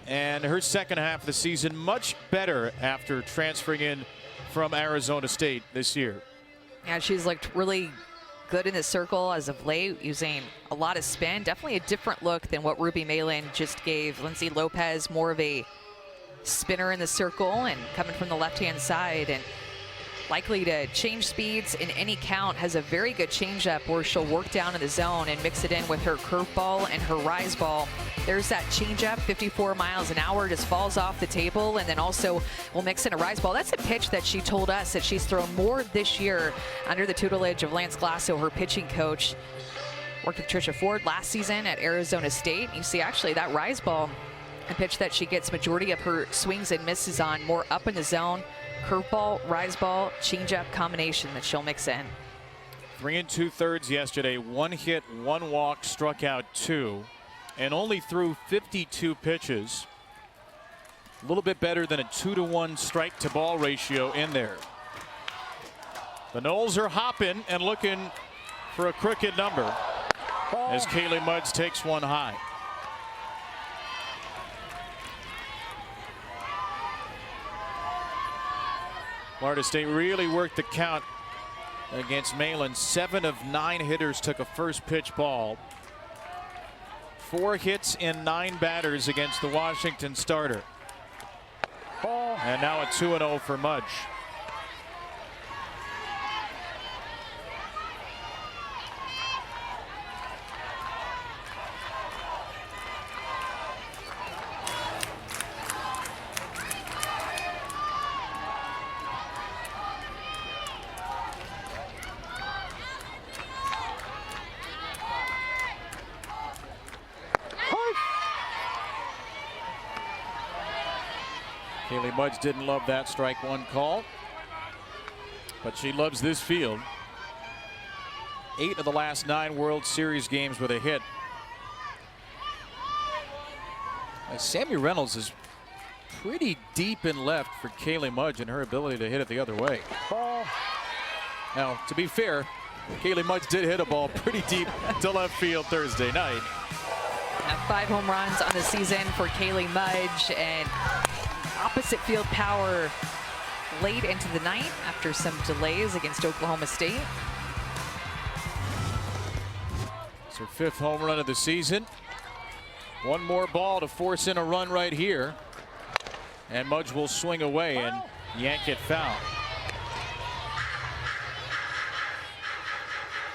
And her second half of the season much better after transferring in from Arizona State this year. Yeah, she's looked really good in the circle as of late, using a lot of spin. Definitely a different look than what Ruby Malin just gave Lindsay Lopez, more of a spinner in the circle and coming from the left-hand side. And likely to change speeds in any count, has a very good changeup where she'll work down in the zone and mix it in with her curveball and her rise ball. There's that changeup, 54 miles an hour, just falls off the table, and then also will mix in a rise ball. That's a pitch that she told us that she's thrown more this year under the tutelage of Lance Glasso, her pitching coach. Worked with Tricia Ford last season at Arizona State. You see actually that rise ball, a pitch that she gets majority of her swings and misses on, more up in the zone. Curveball, rise ball, changeup combination that she'll mix in. 3 2/3 yesterday, 1 hit, 1 walk, struck out 2, and only threw 52 pitches. A little bit better than a 2-to-1 strike to ball ratio in there. The Noles are hopping and looking for a crooked number as Kaylee Mudge takes one high. Florida State really worked the count against Malin. 7 of 9 hitters took a first pitch ball. 4 hits in 9 batters against the Washington starter. And now a 2-0 for Mudge. Kaylee Mudge didn't love that strike one call, but she loves this field. 8 of the last 9 World Series games with a hit. Sammy Reynolds is pretty deep in left for Kaylee Mudge and her ability to hit it the other way. Now, to be fair, Kaylee Mudge did hit a ball pretty deep to left field Thursday night. 5 home runs on the season for Kaylee Mudge, and opposite field power late into the night after some delays against Oklahoma State. It's her 5th home run of the season. 1 more ball to force in a run right here, and Mudge will swing away and yank it foul.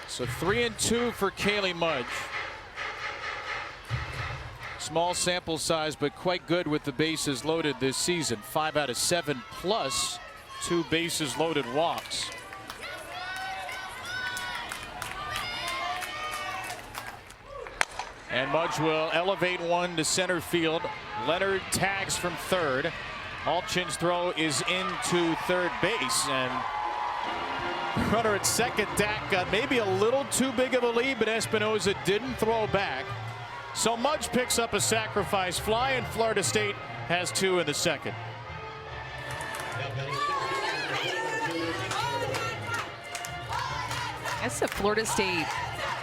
So 3-2 for Kaylee Mudge. Small sample size, but quite good with the bases loaded this season. 5 out of 7 plus 2 bases loaded walks. And Mudge will elevate one to center field. Leonard tags from third. Alchin's throw is into third base, and runner at second, Dak, got maybe a little too big of a lead, but Espinoza didn't throw back. So Mudge picks up a sacrifice fly, and Florida State has 2 in the second. It's a Florida State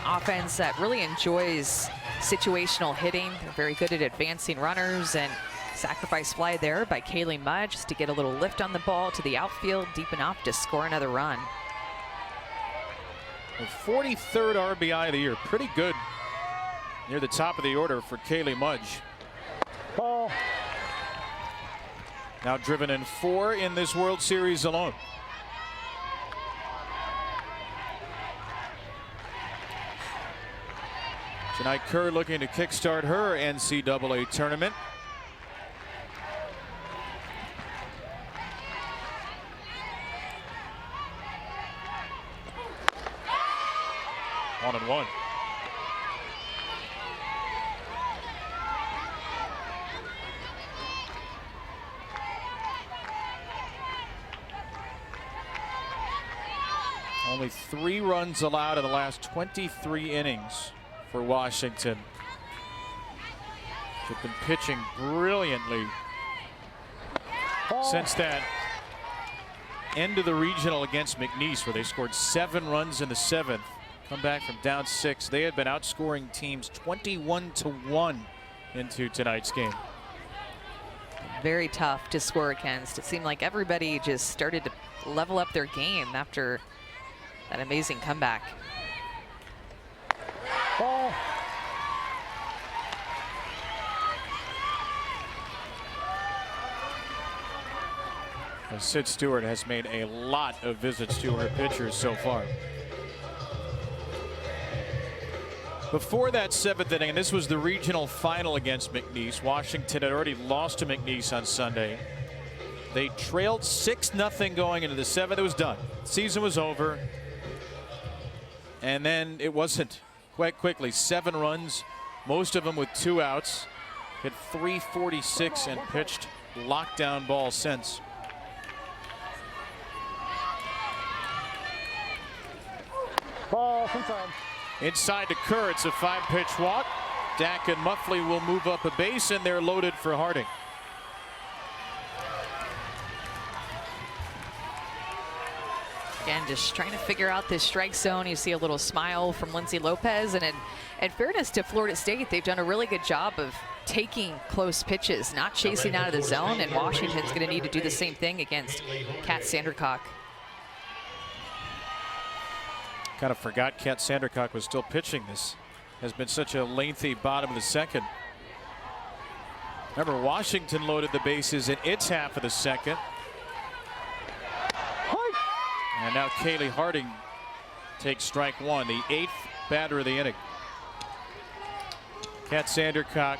offense that really enjoys situational hitting. They're very good at advancing runners, and sacrifice fly there by Kaylee Mudge just to get a little lift on the ball to the outfield deep enough to score another run. The 43rd RBI of the year. Pretty good near the top of the order for Kaylee Mudge. Now driven in 4 in this World Series alone. Tonight, Kerr looking to kickstart her NCAA tournament. One and one. Only 3 runs allowed in the last 23 innings for Washington. They've been pitching brilliantly since that end of the regional against McNeese, where they scored 7 runs in the 7th. Come back from down 6. They had been outscoring teams 21-1 into tonight's game. Very tough to score against. It seemed like everybody just started to level up their game after that amazing comeback. Sid Stewart has made a lot of visits to her pitchers so far. Before that 7th inning, and this was the regional final against McNeese, Washington had already lost to McNeese on Sunday. They trailed 6-0 going into the 7th. It was done. Season was over. And then it wasn't. Quite quickly, 7 runs, most of them with 2 outs. Hit .346 and pitched lockdown ball since. Ball, inside. Inside to Kerr, it's a 5-pitch walk. Dak and Muffley will move up a base, and they're loaded for Harding. Again, just trying to figure out this strike zone. You see a little smile from Lindsay Lopez, and in fairness to Florida State, they've done a really good job of taking close pitches, not chasing out of the zone, and Washington's going to need to do the same thing against Kat Sandercock. Kind of forgot Kat Sandercock was still pitching. This has been such a lengthy bottom of the 2nd. Remember, Washington loaded the bases in its half of the 2nd. And now Kaylee Harding takes strike 1, the 8th batter of the inning. Kat Sandercock,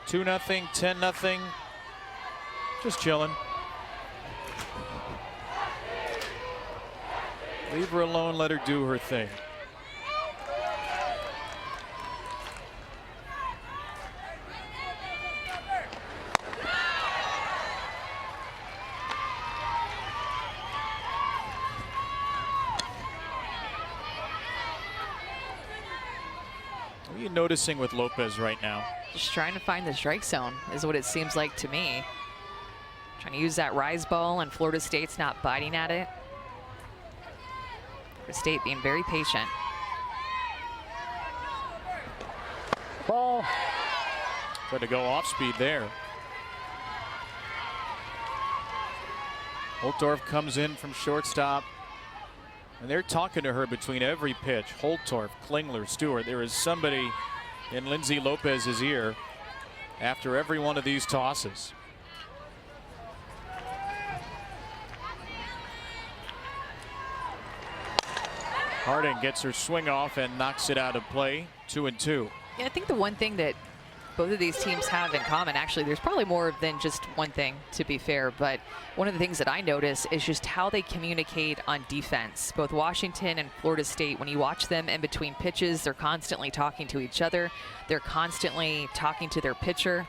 2-0, 10-0, just chilling. Leave her alone, let her do her thing. What are you noticing with Lopez right now? Just trying to find the strike zone is what it seems like to me. Trying to use that rise ball, and Florida State's not biting at it. State being very patient. Ball. Tried to go off speed there. Holtorf comes in from shortstop, and they're talking to her between every pitch. Holtorf, Klingler, Stewart. There is somebody in Lindsay Lopez's ear after every one of these tosses. Harding gets her swing off and knocks it out of play. 2-2. Yeah, I think the one thing that both of these teams have in common, actually, there's probably more than just one thing, to be fair, but one of the things that I notice is just how they communicate on defense. Both Washington and Florida State, when you watch them in between pitches, they're constantly talking to each other. They're constantly talking to their pitcher.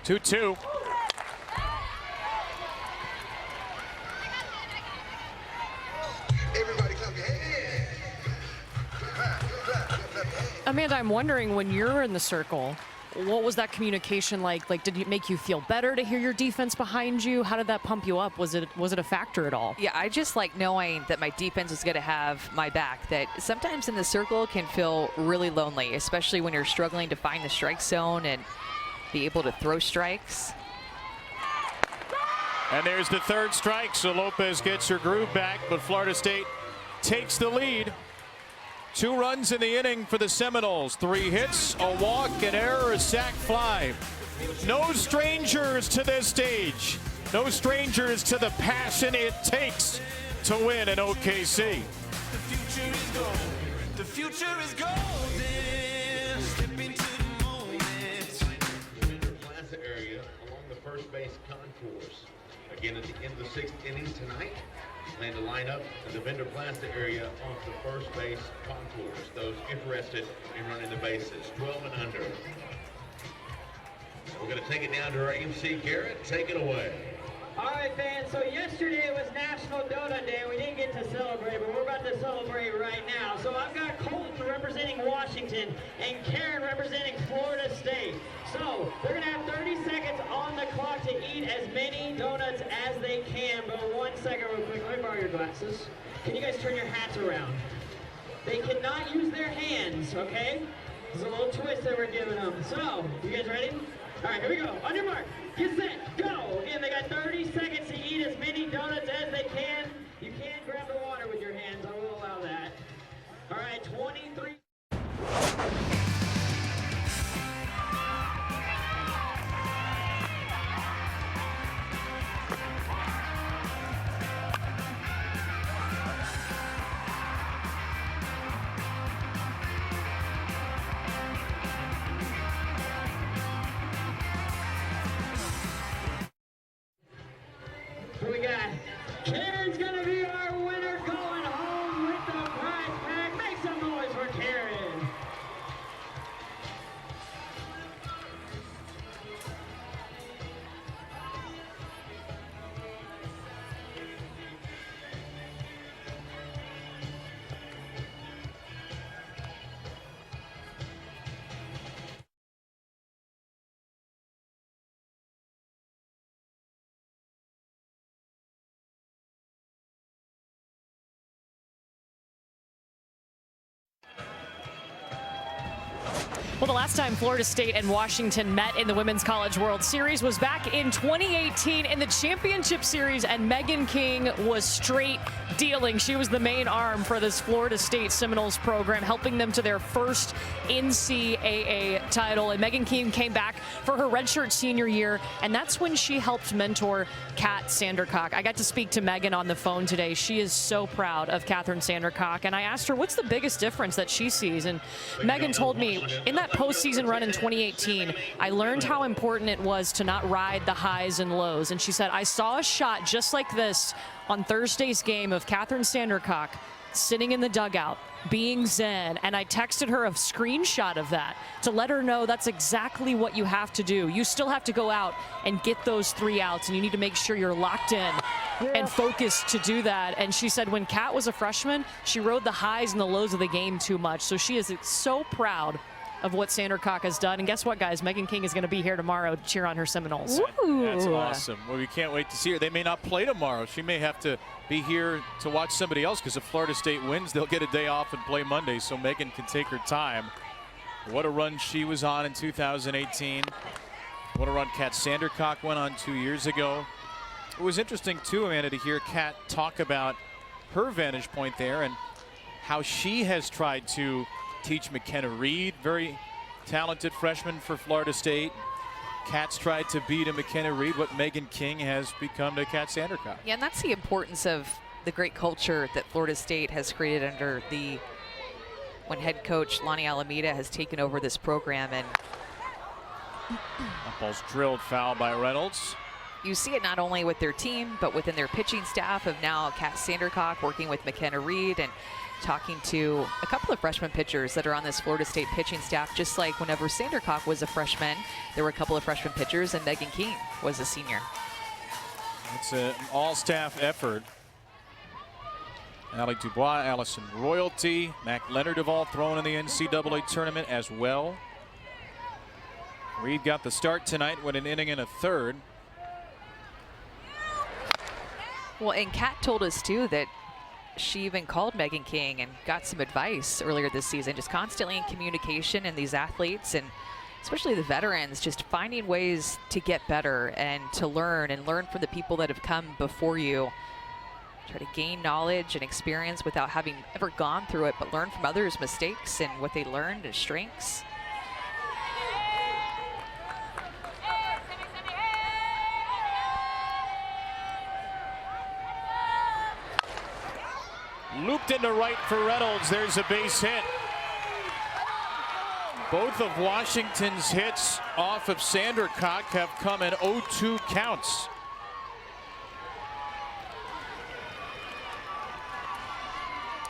Two. Amanda, I'm wondering, when you're in the circle, what was that communication like? Like, did it make you feel better to hear your defense behind you? How did that pump you up? Was it a factor at all? Yeah, I just like knowing that my defense is going to have my back. That sometimes in the circle can feel really lonely, especially when you're struggling to find the strike zone and be able to throw strikes. And there's the 3rd strike, so Lopez gets her groove back, but Florida State takes the lead. 2 runs in the inning for the Seminoles. 3 hits, a walk, an error, a sac fly. No strangers to this stage. No strangers to the passion it takes to win in OKC. The future is gold. The future is golden. Step into the moment. The Vendor Plaza area along the first base concourse. Again, at the end of the 6th inning tonight, plan to line up in the Vendor Plaza area off the first base concourse. Those interested in running the bases, 12 and under. We're going to take it down to our MC Garrett. Take it away. All right, fans, so yesterday was National Donut Day. We didn't get to celebrate, but we're about to celebrate right now. So I've got Colton representing Washington and Karen representing Florida State. So they're going to have 30 seconds on the clock to eat as many donuts as they can. But 1 second real quick, let me borrow your glasses. Can you guys turn your hats around? They cannot use their hands, okay? There's a little twist that we're giving them. So, you guys ready? All right, here we go. On your mark, get set, go. Again, they got 30 seconds to eat as many donuts as they can. You can grab the water with your hands. I will allow that. All right, 23. Well, the last time Florida State and Washington met in the Women's College World Series was back in 2018 in the Championship Series, and Megan King was straight dealing. She was the main arm for this Florida State Seminoles program, helping them to their first NCAA title. And Megan King came back for her redshirt senior year, and that's when she helped mentor Kat Sandercock. I got to speak to Megan on the phone today. She is so proud of Catherine Sandercock, and I asked her what's the biggest difference that she sees, and Megan told me in that postseason run in 2018, I learned how important it was to not ride the highs and lows. And she said, I saw a shot just like this on Thursday's game of Catherine Sandercock sitting in the dugout, being zen, and I texted her a screenshot of that to let her know that's exactly what you have to do. You still have to go out and get those 3 outs, and you need to make sure you're locked in and focused to do that. And she said when Kat was a freshman, she rode the highs and the lows of the game too much. So she is so proud of what Sandercock has done. And guess what, guys? Megan King is going to be here tomorrow to cheer on her Seminoles. That's awesome. Well, we can't wait to see her. They may not play tomorrow. She may have to be here to watch somebody else, because if Florida State wins, they'll get a day off and play Monday, so Megan can take her time. What a run she was on in 2018. What a run Kat Sandercock went on 2 years ago. It was interesting, too, Amanda, to hear Kat talk about her vantage point there and how she has tried to teach McKenna Reed, very talented freshman for Florida State. Kat's tried to be to McKenna Reed what Megan King has become to Kat Sandercock. Yeah, and that's the importance of the great culture that Florida State has created under when head coach Lonnie Alameda has taken over this program. And that ball's drilled, foul by Reynolds. You see it not only with their team, but within their pitching staff of now Kat Sandercock working with McKenna Reed and talking to a couple of freshman pitchers that are on this Florida State pitching staff. Just like whenever Sandercock was a freshman, there were a couple of freshman pitchers, and Megan King was a senior. It's an all-staff effort. Allie Dubois, Allison Royalty, Mac Leonard have all thrown in the NCAA tournament as well. Reed got the start tonight with an inning and a third. Well, and Kat told us too that she even called Megan King and got some advice earlier this season, just constantly in communication, and these athletes and especially the veterans just finding ways to get better and to learn from the people that have come before you. Try to gain knowledge and experience without having ever gone through it, but learn from others' mistakes and what they learned and strengths. Looped into right for Reynolds. There's a base hit. Both of Washington's hits off of Sandercock have come in 0-2 counts.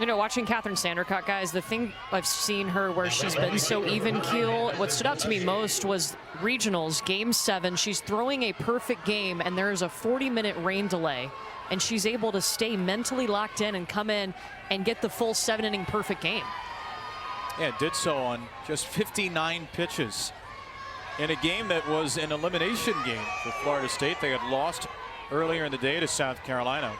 You know, watching Catherine Sandercock, guys, the thing I've seen her where she's been so even keel, what stood out to me most was regionals, game 7. She's throwing a perfect game, and there's a 40-minute rain delay, and she's able to stay mentally locked in and come in and get the full 7-inning perfect game. Yeah, did so on just 59 pitches in a game that was an elimination game for Florida State. They had lost earlier in the day to South Carolina.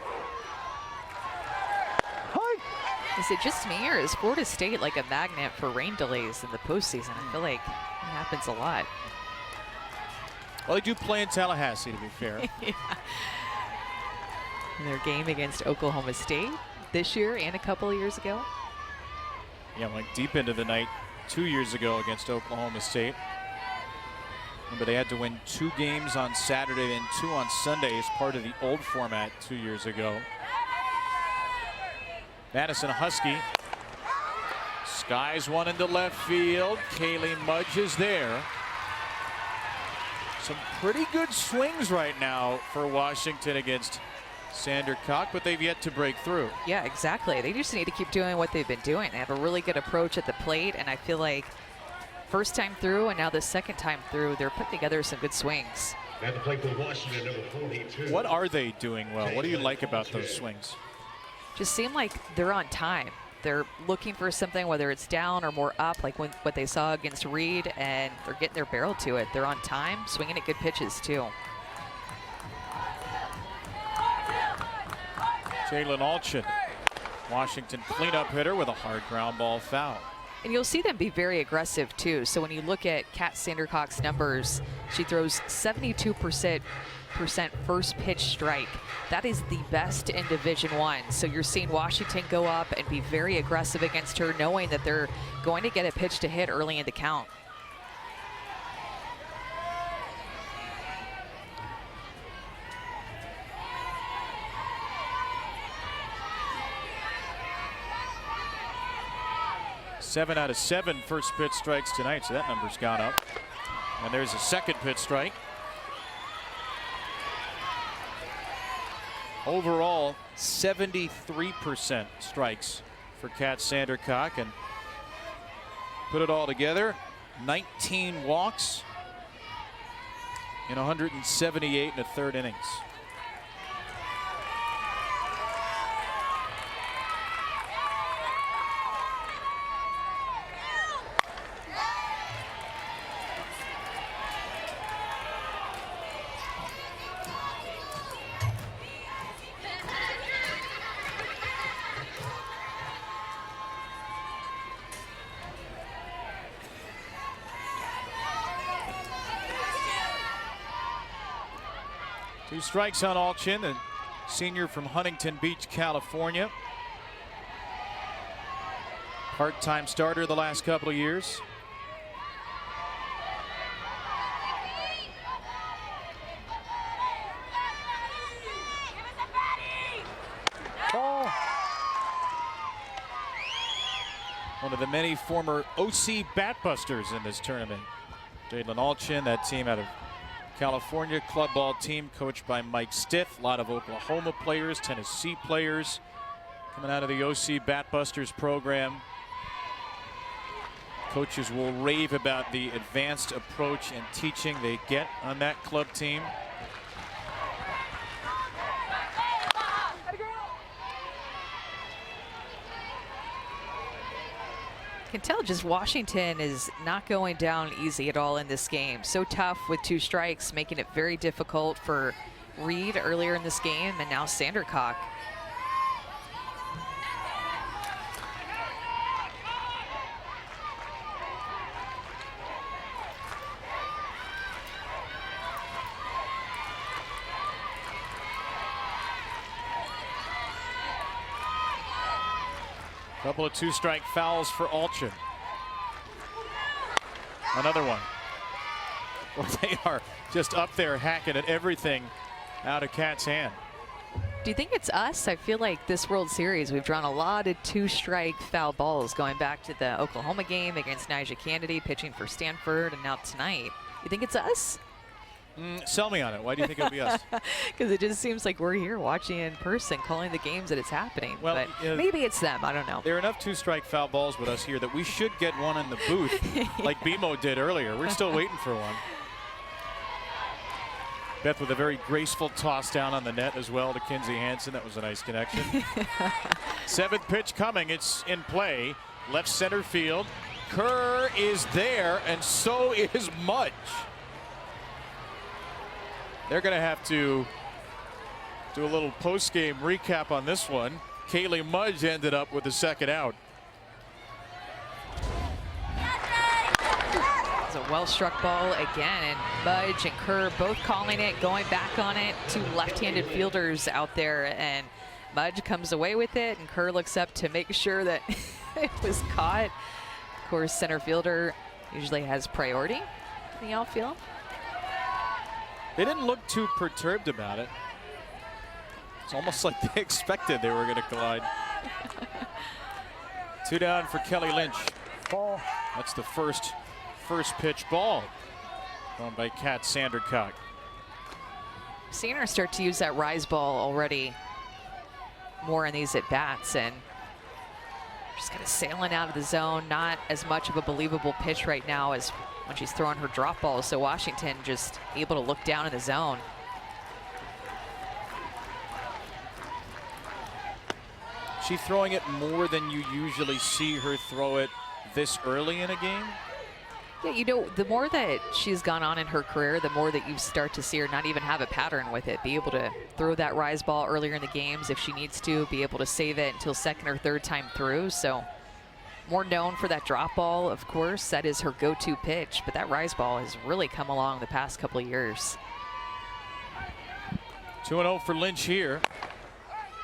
Is it just me, or is Florida State like a magnet for rain delays in the postseason? I feel like it happens a lot. Well, they do play in Tallahassee, to be fair. Yeah. In their game against Oklahoma State this year and a couple of years ago. Yeah, went deep into the night 2 years ago against Oklahoma State. Remember, they had to win 2 games on Saturday and 2 on Sunday as part of the old format 2 years ago. Madison Husky skies one into left field. Kaylee Mudge is there. Some pretty good swings right now for Washington against Sandercock, but they've yet to break through. Yeah, exactly. They just need to keep doing what they've been doing. They have a really good approach at the plate, and I feel like first time through and now the second time through, they're putting together some good swings. At the plate for Washington, number 42. What are they doing well? What do you like about those swings? Just seem like they're on time. They're looking for something, whether it's down or more up, like what they saw against Reed, and they're getting their barrel to it. They're on time, swinging at good pitches, too. Jalen Alchin, Washington cleanup hitter with a hard ground ball foul. And you'll see them be very aggressive too. So when you look at Kat Sandercock's numbers, she throws 72% first pitch strike. That is the best in Division I. So you're seeing Washington go up and be very aggressive against her, knowing that they're going to get a pitch to hit early in the count. Seven out of 7 first pitch strikes tonight, so that number's gone up. And there's a second pitch strike. Overall, 73% strikes for Kat Sandercock, and put it all together, 19 walks in 178 and a third innings. Two strikes on Alchin, the senior from Huntington Beach, California. Part-time starter the last couple of years. Ball. One of the many former OC Batbusters in this tournament. Jalen Alchin, that team out of California, club ball team coached by Mike Stiff. A lot of Oklahoma players, Tennessee players coming out of the OC Batbusters program. Coaches will rave about the advanced approach and teaching they get on that club team. Can tell just Washington is not going down easy at all in this game. So tough with 2 strikes, making it very difficult for Reed earlier in this game, and now Sandercock. Couple of 2-strike fouls for Alchin. Another one. Well, they are just up there hacking at everything out of Kat's hand. Do you think it's us? I feel like this World Series, we've drawn a lot of 2-strike foul balls going back to the Oklahoma game against Nyjah Kennedy pitching for Stanford, and now tonight. You think it's us? Sell me on it. Why do you think it'll be us? Because it just seems like we're here watching in person, calling the games that it's happening. Well, but maybe it's them. I don't know. There are enough 2-strike foul balls with us here that we should get one in the booth like BMO did earlier. We're still waiting for one. Beth with a very graceful toss down on the net as well to Kinsey Hansen. That was a nice connection. 7th pitch coming. It's in play. Left center field. Kerr is there, and so is Mudge. They're going to have to do a little post-game recap on this one. Kaylee Mudge ended up with the second out. It's a well-struck ball again, and Mudge and Kerr both calling it, going back on it. 2 left-handed fielders out there, and Mudge comes away with it, and Kerr looks up to make sure that it was caught. Of course, center fielder usually has priority in the outfield. They didn't look too perturbed about it. It's almost like they expected they were going to collide. 2 down for Kelly Lynch. Ball. That's the first pitch ball thrown by Kat Sandercock. Seeing her start to use that rise ball already more in these at-bats, and just kind of sailing out of the zone. Not as much of a believable pitch right now as when she's throwing her drop balls. So Washington just able to look down in the zone. She throwing it more than you usually see her throw it this early in a game? Yeah, you know, the more that she's gone on in her career, the more that you start to see her not even have a pattern with it. Be able to throw that rise ball earlier in the games if she needs to, be able to save it until second or third time through. So more known for that drop ball, of course. That is her go-to pitch, but that rise ball has really come along the past couple of years. 2-0 for Lynch here,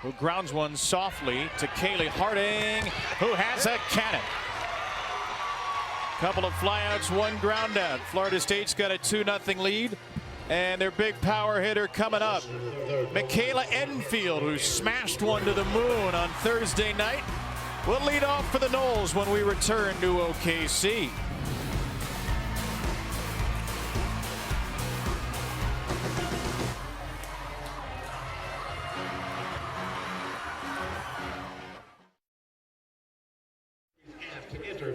who grounds one softly to Kaylee Harding, who has a cannon. Couple of flyouts, one ground out. Florida State's got a 2-0 lead, and their big power hitter coming up, Michaela Edenfield, who smashed one to the moon on Thursday night, will lead off for the Noles when we return to OKC. To enter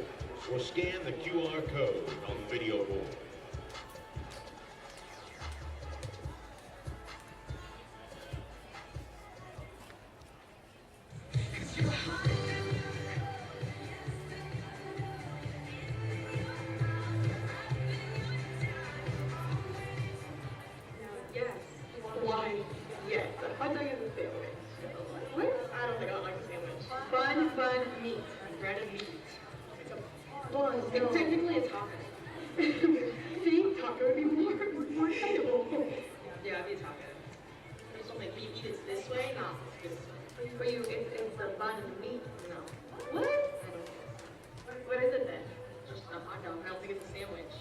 or scan the QR code on the video board. Yes. Why? Yes. A hot dog is a sandwich. What? I don't think I like a sandwich. Bun, meat. Bread and meat. It's a bun. It's technically a taco. See? Taco would be more edible. Yeah, it'd be a taco. It's only, but you eat it this way? No. But it's the bun and meat? No. What? I don't know. What is it then? Just a hot dog. I don't think it's a sandwich.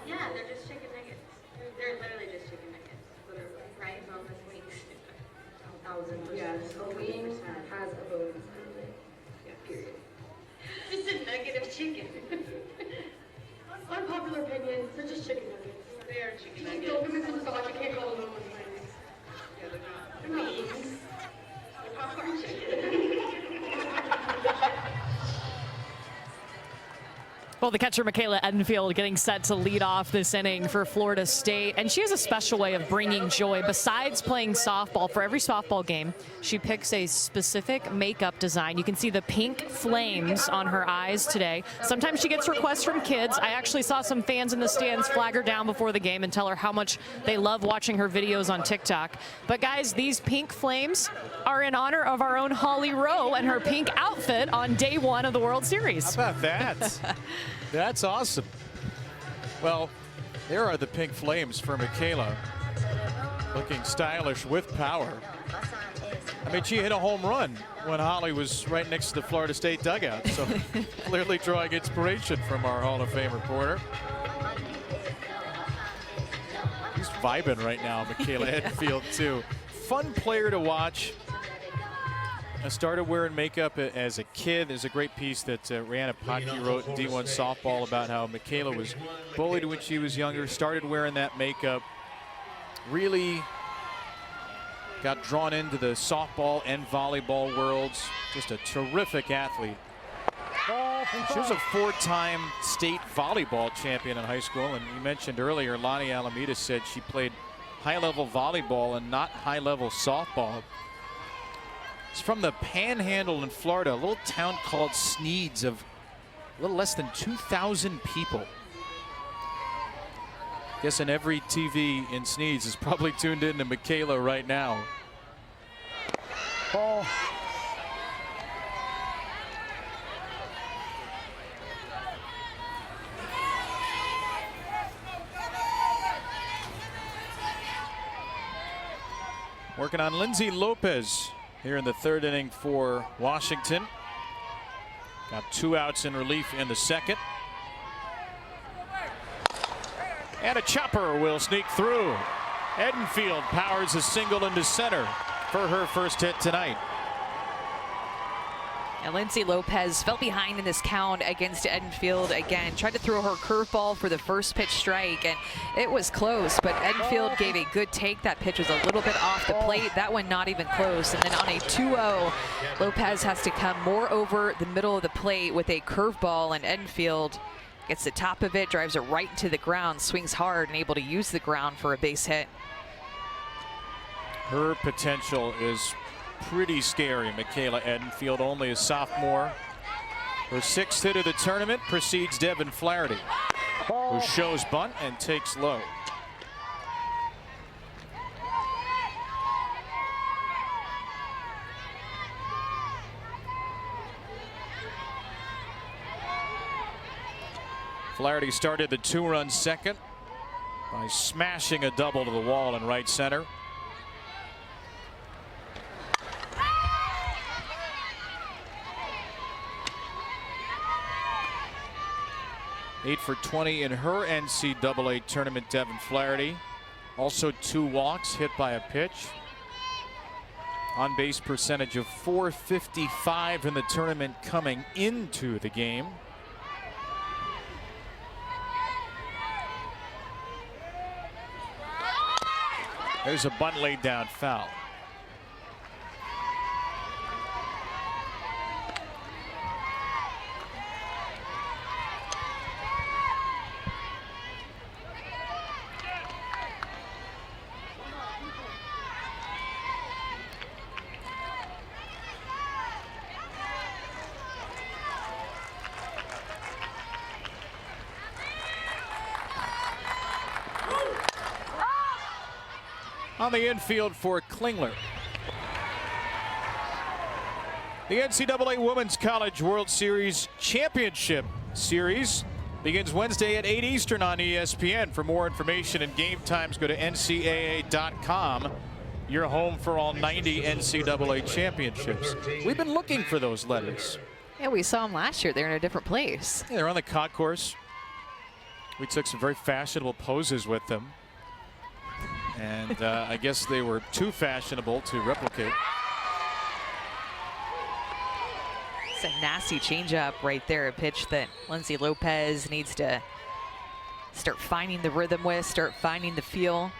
Yeah, they're just chicken nuggets. They're literally just chicken nuggets. Literally, right? Boneless wings. 1,000%. Yes, a wing has a bone inside of it. Yeah, period. Just a nugget of chicken. Unpopular opinion, they're just chicken nuggets. They are chicken nuggets. Don't give me the sauce, I can't call them boneless wings. Yeah, they're not. They're not wings. They're popcorn chicken. Well, the catcher, Michaela Edenfield, getting set to lead off this inning for Florida State. And she has a special way of bringing joy. Besides playing softball, for every softball game, she picks a specific makeup design. You can see the pink flames on her eyes today. Sometimes she gets requests from kids. I actually saw some fans in the stands flag her down before the game and tell her how much they love watching her videos on TikTok. But guys, these pink flames are in honor of our own Holly Rowe and her pink outfit on day one of the World Series. How about that? That's awesome. Well, there are the pink flames for Michaela. Looking stylish with power. I mean, she hit a home run when Holly was right next to the Florida State dugout. So clearly drawing inspiration from our Hall of Fame reporter. He's vibing right now, Michaela Edenfield, too. Fun player to watch. I started wearing makeup as a kid. There's a great piece that Rihanna Potke wrote in D1 Softball about how Michaela was bullied when she was younger, started wearing that makeup, really got drawn into the softball and volleyball worlds. Just a terrific athlete. She was a 4-time state volleyball champion in high school, and you mentioned earlier, Lonnie Alameda said she played high-level volleyball and not high-level softball. It's from the Panhandle in Florida, a little town called Sneads of a little less than 2,000 people. Guessing every TV in Sneads is probably tuned in to Michaela right now. Ball. Working on Lindsay Lopez here in the third inning for Washington. Got 2 outs in relief in the second. And a chopper will sneak through. Edenfield powers a single into center for her first hit tonight. And Lindsay Lopez fell behind in this count against Edenfield again. Tried to throw her curveball for the first pitch strike, and it was close, but Edenfield gave a good take. That pitch was a little bit off the plate. That one not even close. And then on a 2-0, Lopez has to come more over the middle of the plate with a curveball, and Edenfield gets the top of it, drives it right into the ground, swings hard, and able to use the ground for a base hit. Her potential is pretty scary. Michaela Edenfield, only a sophomore. Her 6th hit of the tournament precedes Devin Flaherty, who shows bunt and takes low. Flaherty started the 2-run second by smashing a double to the wall in right center. Eight for 20 in her NCAA tournament, Devin Flaherty. Also 2 walks, hit by a pitch. On base percentage of .455 in the tournament coming into the game. There's a bunt laid down foul. On the infield for Klingler. The NCAA Women's College World Series Championship Series begins Wednesday at 8 Eastern on ESPN. For more information and game times, go to ncaa.com. Your home for all 90 NCAA championships. We've been looking for those letters. Yeah, we saw them last year. They're in a different place. Yeah, they're on the concourse. We took some very fashionable poses with them. And I guess they were too fashionable to replicate. It's a nasty changeup right there, a pitch that Lindsay Lopez needs to start finding the rhythm with, start finding the feel.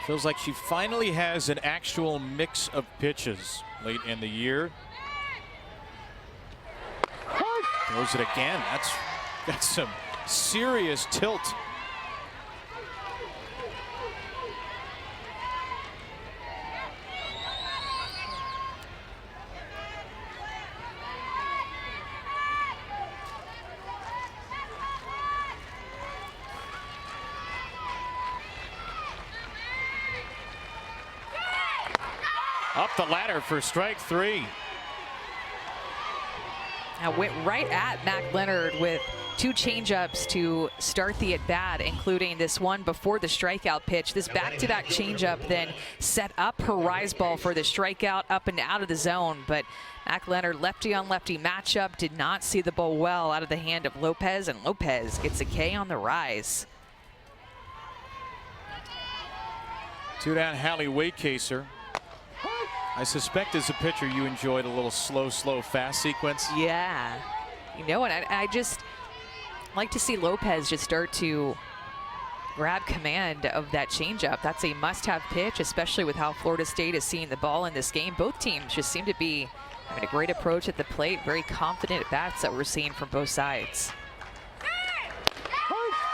Feels like she finally has an actual mix of pitches late in the year. Throws it again. That's some serious tilt. Up the ladder for strike 3. Now went right at Mac Leonard with 2 changeups to start the at-bat, including this one before the strikeout pitch. This back-to-back changeup then set up her rise ball for the strikeout up and out of the zone. But Mac Leonard, lefty-on-lefty matchup, did not see the ball well out of the hand of Lopez, and Lopez gets a K on the rise. 2 down, Hallie Waycaser. I suspect as a pitcher you enjoyed a little slow, fast sequence. Yeah. You know, and I just like to see Lopez just start to grab command of that changeup. That's a must-have pitch, especially with how Florida State is seeing the ball in this game. Both teams just seem to be having a great approach at the plate, very confident at bats that we're seeing from both sides.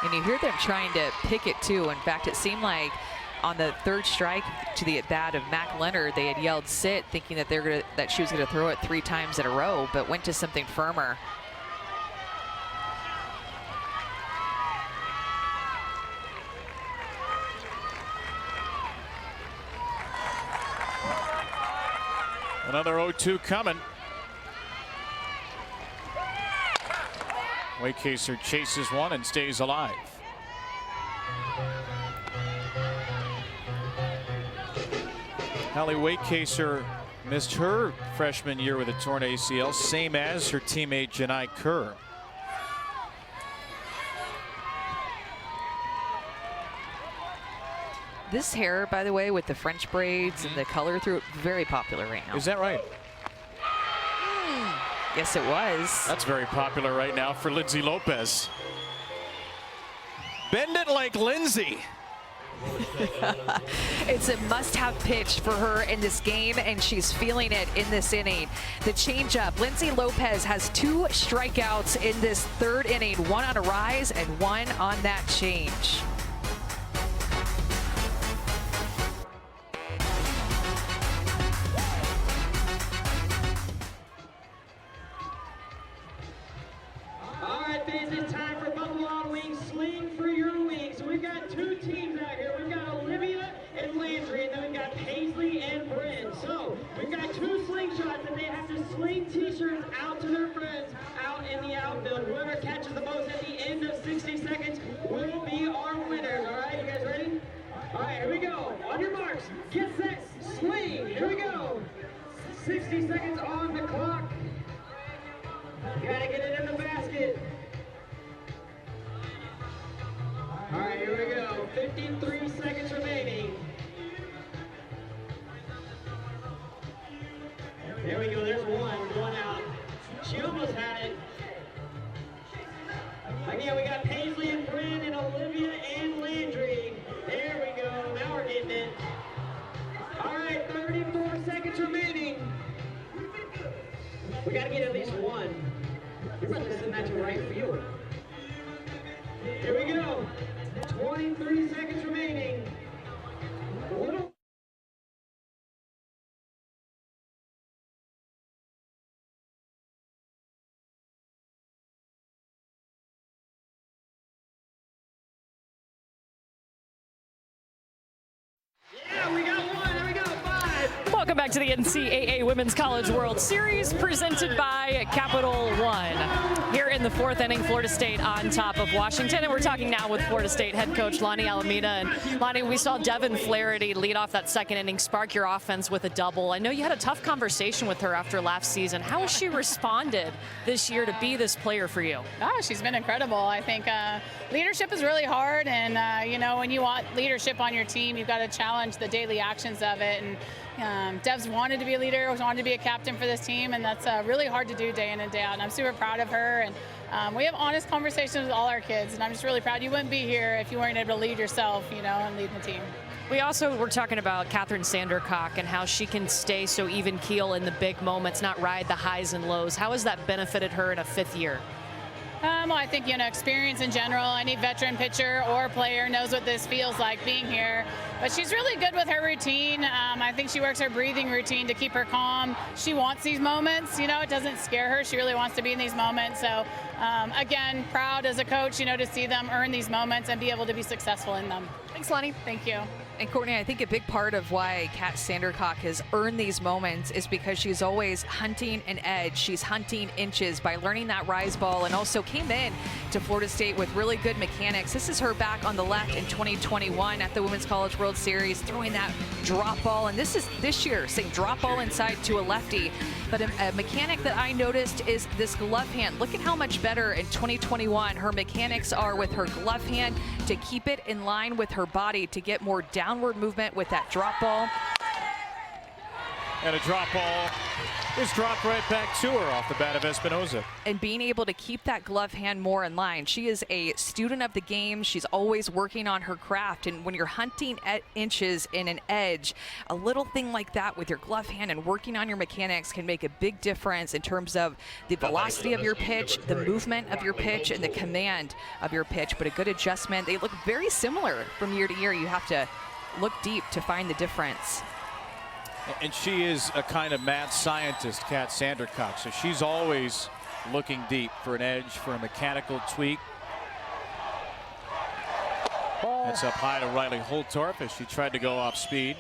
And you hear them trying to pick it too. In fact, it seemed like on the 3rd strike to the at-bat of Mac Leonard, they had yelled sit, thinking that that she was going to throw it 3 times in a row, but went to something firmer. Another 0-2 coming. Waycaser chases one and stays alive. Hallie Waycaser missed her freshman year with a torn ACL, same as her teammate Janai Kerr. This hair, by the way, with the French braids and the color through it, very popular right now. Is that right? Yes, it was. That's very popular right now for Lindsay Lopez. Bend it like Lindsay. It's a must-have pitch for her in this game, and she's feeling it in this inning. The changeup. Lindsay Lopez has 2 strikeouts in this 3rd inning, 1 on a rise and 1 on that change. All right, fans, it's time for Buffalo Wings. Sling for your wings. So we've got 2 teams out here. We've got Olivia and Landry, and then we've got Paisley and Bryn. So we've got 2 slingshots that they have to swing t-shirts out to their friends out in the outfield. Whoever catches the most at the end of 60 seconds will be our winners. All right, you guys ready? All right, here we go. On your marks, get set, swing. Here we go. 60 seconds on the clock. Gotta get it in the basket. All right, here we go. 53 seconds remaining. There we go, there's one out. She almost had it. Again, we got Paisley and Bryn and Olivia and Landry. There we go, now we're getting it. All right, 34 seconds remaining. We gotta get at least one. You're about to send that to right field. Here we go. 23 seconds remaining. A little. Yeah, we got one. There we go. 5. Welcome back to the NCAA Women's College World Series presented by Capital One. Here in the 4th inning, Florida State on top of Washington, and we're talking now with Florida State head coach Lonnie Alameda. And Lonnie, we saw Devin Flaherty lead off that 2nd inning, spark your offense with a double. I know you had a tough conversation with her after last season. How has she responded this year to be this player for you? Oh, she's been incredible. I think leadership is really hard, and you know, when you want leadership on your team, you've got to challenge the daily actions of it. And Dev's wanted to be a leader, wanted to be a captain for this team, and that's really hard to do day in and day out. And I'm super proud of her, and we have honest conversations with all our kids, and I'm just really proud. You wouldn't be here if you weren't able to lead yourself, you know, and lead the team. We also were talking about Catherine Sandercock and how she can stay so even keel in the big moments, not ride the highs and lows. How has that benefited her in a 5th year? Well, I think, you know, experience in general. Any veteran pitcher or player knows what this feels like being here. But she's really good with her routine. I think she works her breathing routine to keep her calm. She wants these moments. You know, it doesn't scare her. She really wants to be in these moments. So, again, proud as a coach, you know, to see them earn these moments and be able to be successful in them. Thanks, Lonnie. Thank you. And Courtney, I think a big part of why Kat Sandercock has earned these moments is because she's always hunting an edge. She's hunting inches by learning that rise ball, and also came in to Florida State with really good mechanics. This is her back on the left in 2021 at the Women's College World Series, throwing that drop ball. And this is this year, saying drop ball inside to a lefty. But a mechanic that I noticed is this glove hand. Look at how much better in 2021 her mechanics are with her glove hand to keep it in line with her body to get more downward movement with that drop ball. And a drop ball is dropped right back to her off the bat of Espinoza. And being able to keep that glove hand more in line. She is a student of the game. She's always working on her craft. And when you're hunting at inches in an edge, a little thing like that with your glove hand and working on your mechanics can make a big difference in terms of the velocity of your pitch, the movement of your pitch, and the command of your pitch. But a good adjustment. They look very similar from year to year. You have to look deep to find the difference. And she is a kind of mad scientist, Kat Sandercock. So she's always looking deep for an edge, for a mechanical tweak. That's up high to Riley Holtorf as she tried to go off speed.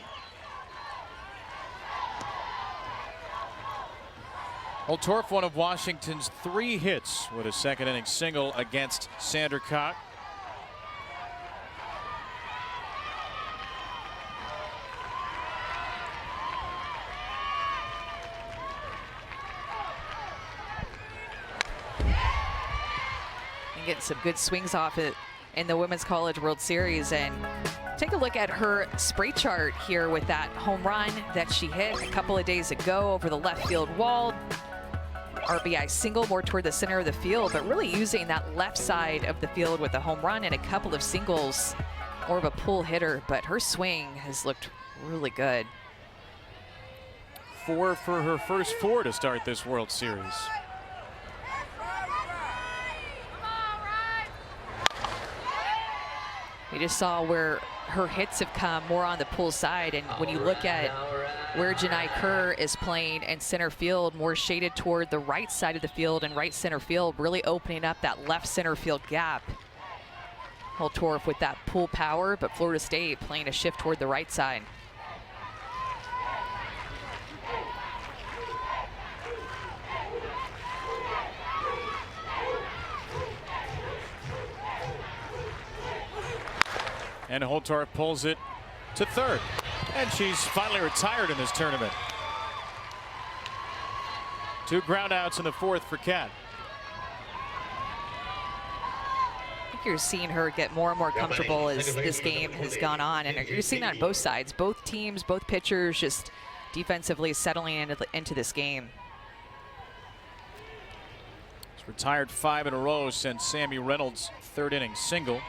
Holtorf, one of Washington's 3 hits with a 2nd inning single against Sandercock. Getting some good swings off it in the Women's College World Series. And take a look at her spray chart here with that home run that she hit a couple of days ago over the left field wall. RBI single more toward the center of the field, but really using that left side of the field with a home run and a couple of singles. More of a pull hitter, but her swing has looked really good. 4 for her first 4 to start this World Series. We just saw where her hits have come more on the pull side, and when you look at where Janai Kerr is playing in center field, more shaded toward the right side of the field and right center field, really opening up that left center field gap. Holtorf with that pull power, but Florida State playing a shift toward the right side. And Holtorf pulls it to third. And she's finally retired in this tournament. 2 groundouts in the 4th for Kat. I think you're seeing her get more and more comfortable as this game has gone on, and you're seeing that on both sides. Both teams, both pitchers just defensively settling into this game. She's retired 5 in a row since Sammy Reynolds' 3rd inning single.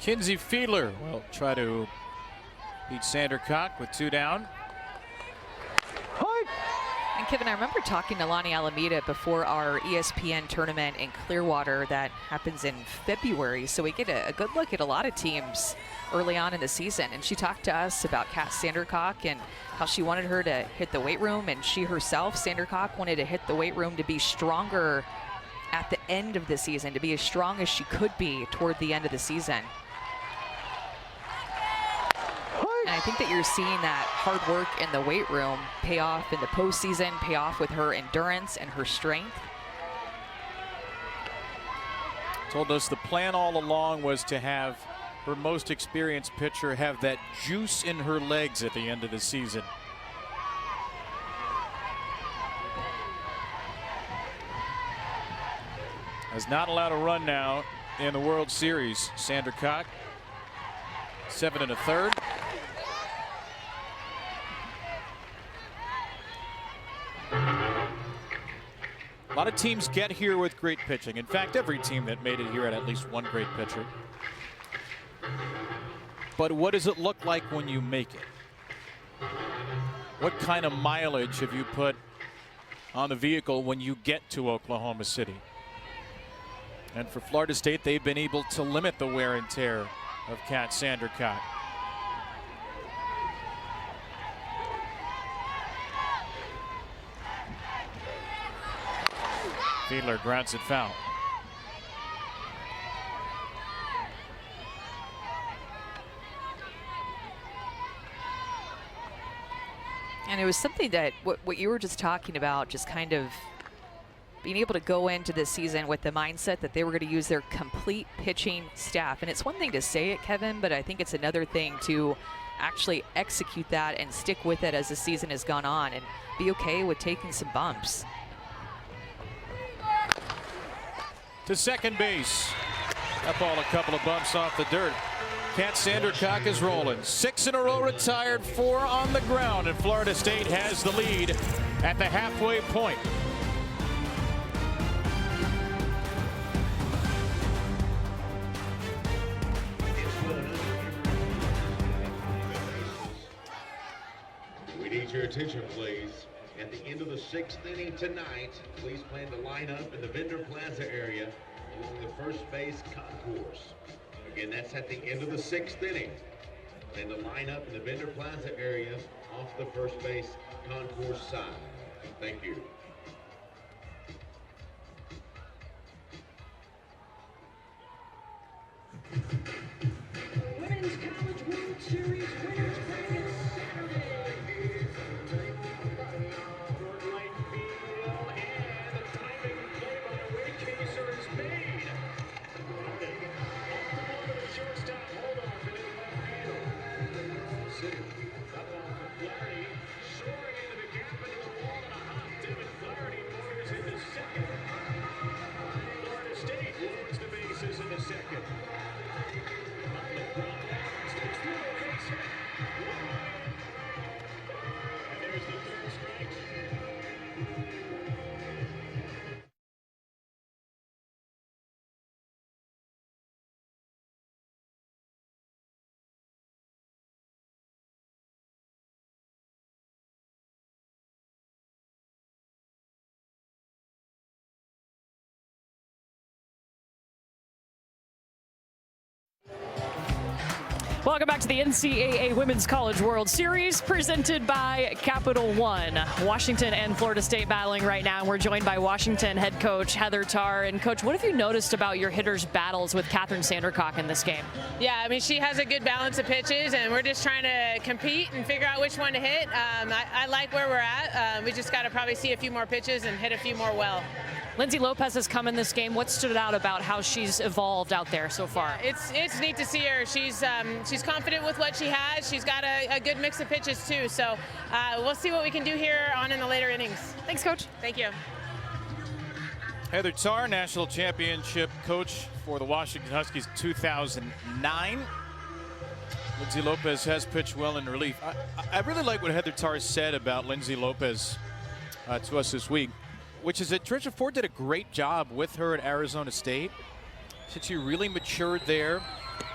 Kinsey Fiedler will try to beat Sandercock with 2 down. And Kevin, I remember talking to Lonnie Alameda before our ESPN tournament in Clearwater that happens in February. So we get a good look at a lot of teams early on in the season. And she talked to us about Kat Sandercock and how she wanted her to hit the weight room. And she herself, Sandercock, wanted to hit the weight room to be stronger at the end of the season, to be as strong as she could be toward the end of the season. And I think that you're seeing that hard work in the weight room pay off in the postseason, pay off with her endurance and her strength. Told us the plan all along was to have her most experienced pitcher have that juice in her legs at the end of the season. Has not allowed a run now in the World Series. Sandercock, 7 1/3. A lot of teams get here with great pitching. In fact, every team that made it here had at least one great pitcher. But what does it look like when you make it? What kind of mileage have you put on the vehicle when you get to Oklahoma City? And for Florida State, they've been able to limit the wear and tear of Kat Sandercock. Fiedler grounds it foul. And it was something that what you were just talking about, just kind of being able to go into this season with the mindset that they were going to use their complete pitching staff. And it's one thing to say it, Kevin, but I think it's another thing to actually execute that and stick with it as the season has gone on and be okay with taking some bumps. To second base. That ball a couple of bumps off the dirt. Kat Sandercock is rolling. 6 in a row retired, 4 on the ground, and Florida State has the lead at the halfway point. We need your attention, please. At the end of the 6th inning tonight, please plan to line up in the Vendor Plaza area along the first base concourse. Again, that's at the end of the 6th inning. Plan to line up in the Vendor Plaza area off the first base concourse side. Thank you. Women's College World Series winners playing Saturday. Welcome back to the NCAA Women's College World Series presented by Capital One. Washington and Florida State battling right now, and we're joined by Washington head coach Heather Tarr. And coach, what have you noticed about your hitters' battles with Catherine Sandercock in this game? Yeah, I mean, she has a good balance of pitches, and we're just trying to compete and figure out which one to hit. I like where we're at. We just got to probably see a few more pitches and hit a few more well. Lindsay Lopez has come in this game. What stood out about how she's evolved out there so far? It's neat to see her. She's confident with what she has. She's got a good mix of pitches too. So we'll see what we can do here on in the later innings. Thanks, coach. Thank you. Heather Tarr, national championship coach for the Washington Huskies 2009. Lindsay Lopez has pitched well in relief. I really like what Heather Tarr said about Lindsay Lopez to us this week, which is that Tricia Ford did a great job with her at Arizona State. Since she really matured there.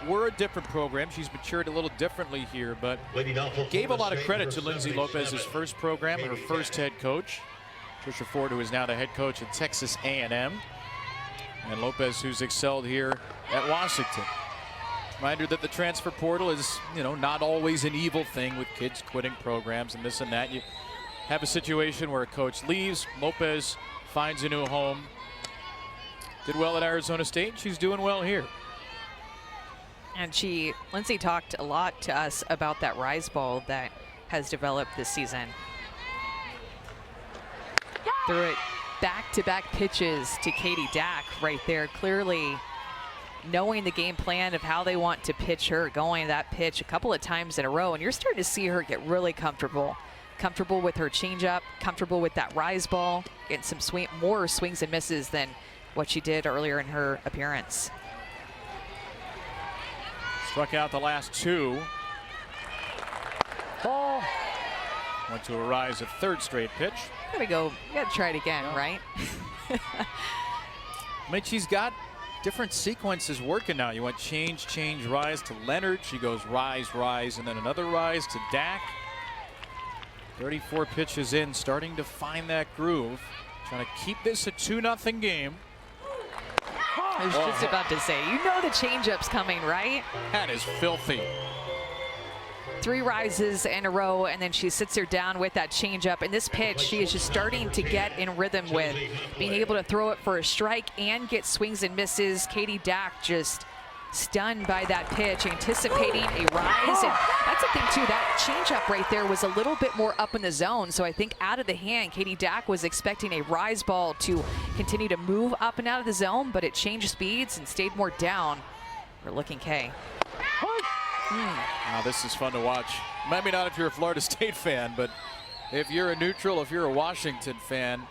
We're a different program. She's matured a little differently here, but gave a lot of credit to Lindsay Lopez's first program, her first head coach. Tricia Ford, who is now the head coach at Texas A&M. And Lopez, who's excelled here at Washington. Reminder that the transfer portal is, not always an evil thing with kids quitting programs and this and that. You have a situation where a coach leaves, Lopez finds a new home. Did well at Arizona State. She's doing well here. And Lindsay talked a lot to us about that rise ball that has developed this season. Threw it back-to-back pitches to Katie Dack right there, clearly knowing the game plan of how they want to pitch her, going that pitch a couple of times in a row, and you're starting to see her get really comfortable with her changeup, comfortable with that rise ball, getting some more swings and misses than what she did earlier in her appearance. Struck out the last two. Ball. Went to a rise at third straight pitch. You gotta try it again, right? I mean, she's got different sequences working now. You went change, rise to Leonard. She goes rise, and then another rise to Dack. 34 pitches in, starting to find that groove. Trying to keep this a 2-0 game. I was just about to say, the changeup's coming, right? That is filthy. 3 rises in a row, and then she sits her down with that changeup. And this pitch, she is just starting to get in rhythm with, being able to throw it for a strike and get swings and misses. Katie Dack just stunned by that pitch, anticipating a rise. And that's the thing too, that changeup right there was a little bit more up in the zone. So I think out of the hand, Katie Dack was expecting a rise ball to continue to move up and out of the zone, but it changed speeds and stayed more down for Looking K. Now this is fun to watch. Maybe not if you're a Florida State fan, but if you're a neutral, if you're a Washington fan,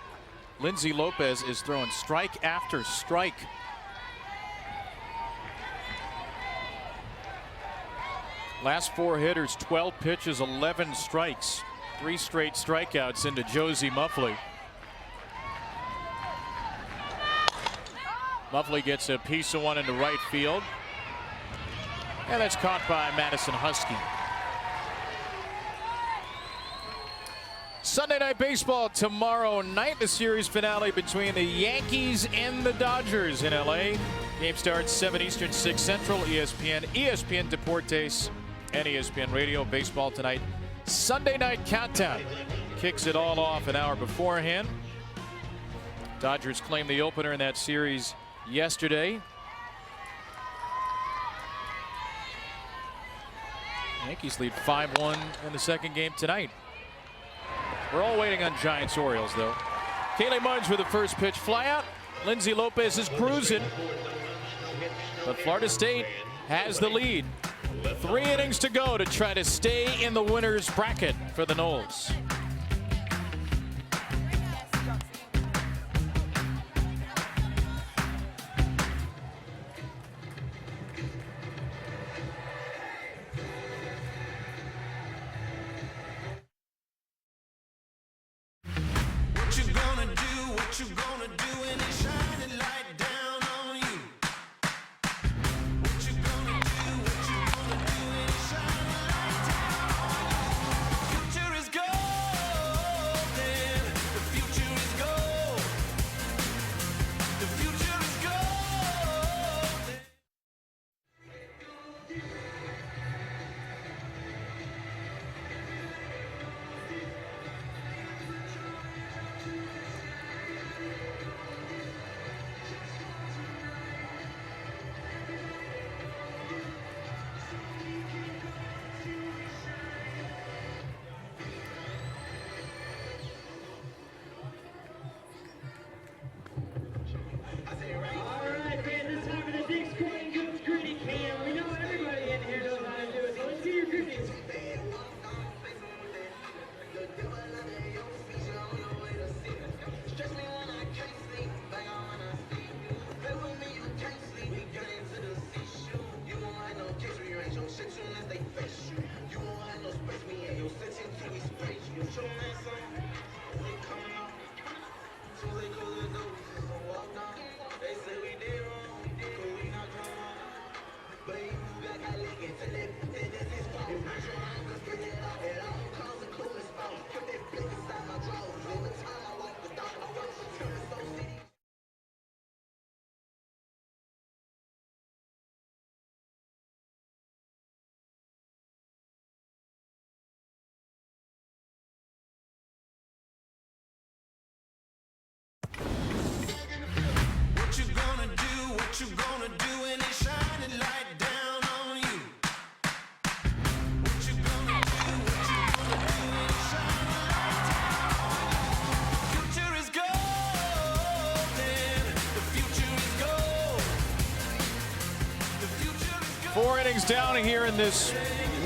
Lindsay Lopez is throwing strike after strike. Last 4 hitters, 12 pitches, 11 strikes. 3 straight strikeouts into Josie Muffley. Muffley gets a piece of one into right field. And that's caught by Madison Husky. Sunday Night Baseball tomorrow night. The series finale between the Yankees and the Dodgers in LA. Game starts 7 Eastern, 6 Central, ESPN, ESPN Deportes, and ESPN Radio. Baseball tonight. Sunday Night Countdown kicks it all off an hour beforehand. Dodgers claimed the opener in that series yesterday. Yankees lead 5-1 in the second game tonight. We're all waiting on Giants-Orioles, though. Kaylee Mudge with the first pitch fly out. Lindsay Lopez is cruising. But Florida State has the lead. 3 innings to go to try to stay in the winner's bracket for the Noles. 4 innings down here in this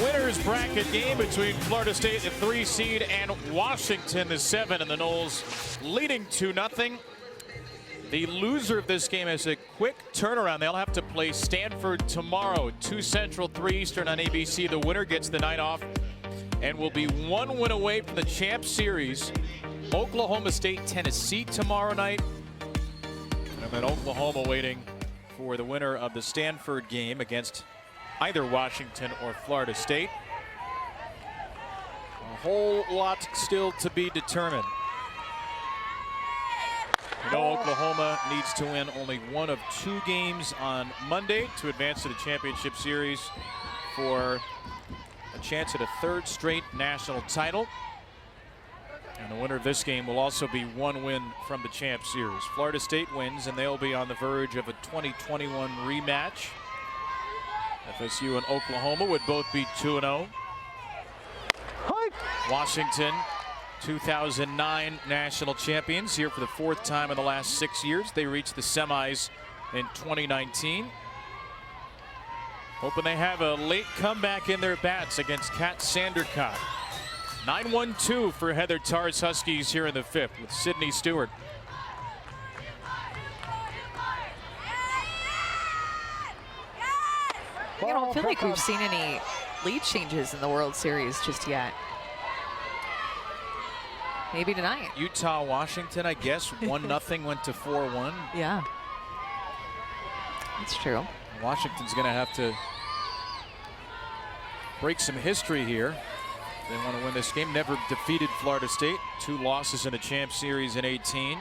winner's bracket game between Florida State, the 3 seed, and Washington, the 7, and the Noles leading 2-0. The loser of this game has a quick turnaround. They'll have to play Stanford tomorrow, 2 Central, 3 Eastern on ABC. The winner gets the night off and will be 1 win away from the Champ Series. Oklahoma State, Tennessee tomorrow night. And then Oklahoma waiting for the winner of the Stanford game against either Washington or Florida State. A whole lot still to be determined. You know, Oklahoma needs to win only 1 of 2 games on Monday to advance to the championship series for a chance at a 3rd straight national title. And the winner of this game will also be 1 win from the Champ Series. Florida State wins, and they'll be on the verge of a 2021 rematch. FSU and Oklahoma would both be 2-0. Washington, 2009 national champions, here for the 4th time in the last 6 years. They reached the semis in 2019. Hoping they have a late comeback in their bats against Kat Sandercock. 9-1-2 for Heather Tarr's Huskies here in the 5th with Sydney Stewart. You don't feel like we've seen any lead changes in the World Series just yet. Maybe tonight. Utah, Washington, I guess 1-0 went to 4-1. Yeah, that's true. Washington's going to have to break some history here. They want to win this game. Never defeated Florida State. 2 losses in a Champ Series in 18.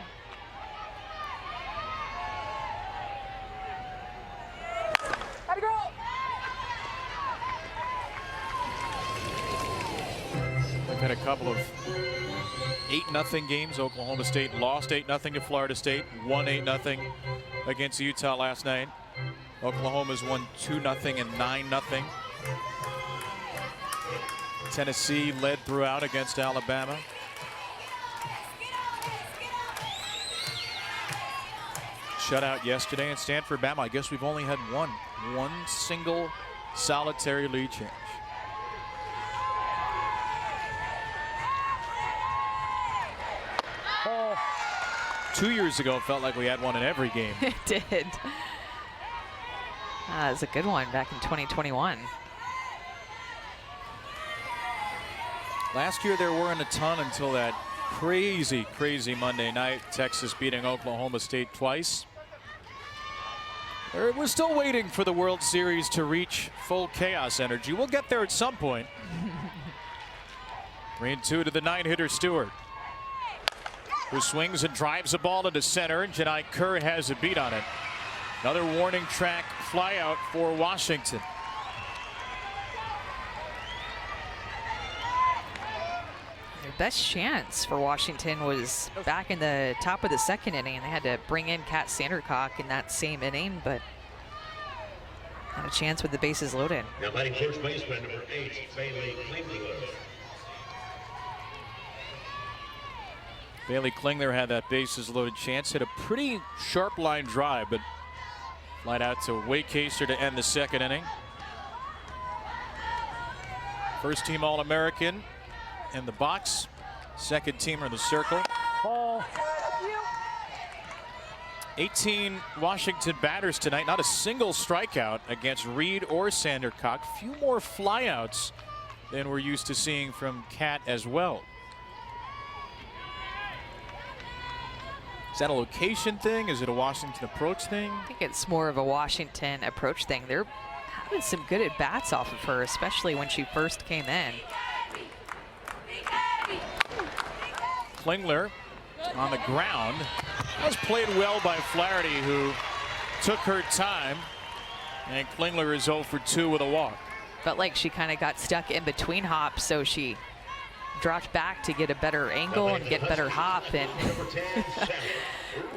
They've had a couple of 8-0 games. Oklahoma State lost 8-0 to Florida State. Won 8-0 against Utah last night. Oklahoma's won 2-0 and 9-0. Tennessee led throughout against Alabama. Shutout yesterday in Stanford, Bama. I guess we've only had one single solitary lead change. Oh. 2 years ago, it felt like we had one in every game. It did. That was a good one back in 2021. Last year there weren't a ton until that crazy Monday night. Texas beating Oklahoma State twice. We're still waiting for the World Series to reach full chaos energy. We'll get there at some point. 3-2 to the 9-hitter Stewart, who swings and drives the ball into center, and Janai Kerr has a beat on it. Another warning track flyout for Washington. Best chance for Washington was back in the top of the 2nd inning. They had to bring in Kat Sandercock in that same inning, but had a chance with the bases loaded. Now batting first baseman number 8, Bailey Klingler. Bailey Klingler had that bases loaded chance. Hit a pretty sharp line drive, but flied out to Waycaster to end the 2nd inning. First team All-American in the box, 2nd teamer in the circle. Ball. 18 Washington batters tonight, not a single strikeout against Reed or Sandercock. Few more flyouts than we're used to seeing from Kat as well. Is that a location thing? Is it a Washington approach thing? I think it's more of a Washington approach thing. They're having some good at-bats off of her, especially when she first came in. Klingler on the ground. That was played well by Flaherty, who took her time. And Klingler is 0 for 2 with a walk. Felt like she kind of got stuck in between hops, so she dropped back to get a better angle and get better hop, and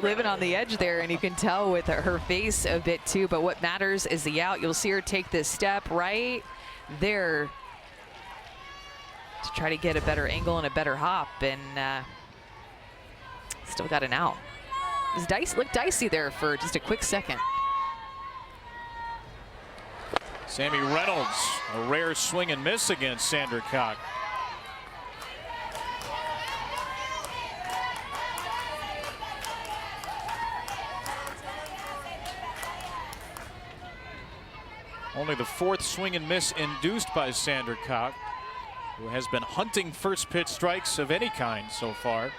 living on the edge there, and you can tell with her face a bit too. But what matters is the out. You'll see her take this step right there to try to get a better angle and a better hop, and still got an out. It was looked dicey there for just a quick second. Sammy Reynolds, a rare swing and miss against Sandra Cock. Only the 4th swing and miss induced by Sandra Cock, who has been hunting first pitch strikes of any kind so far.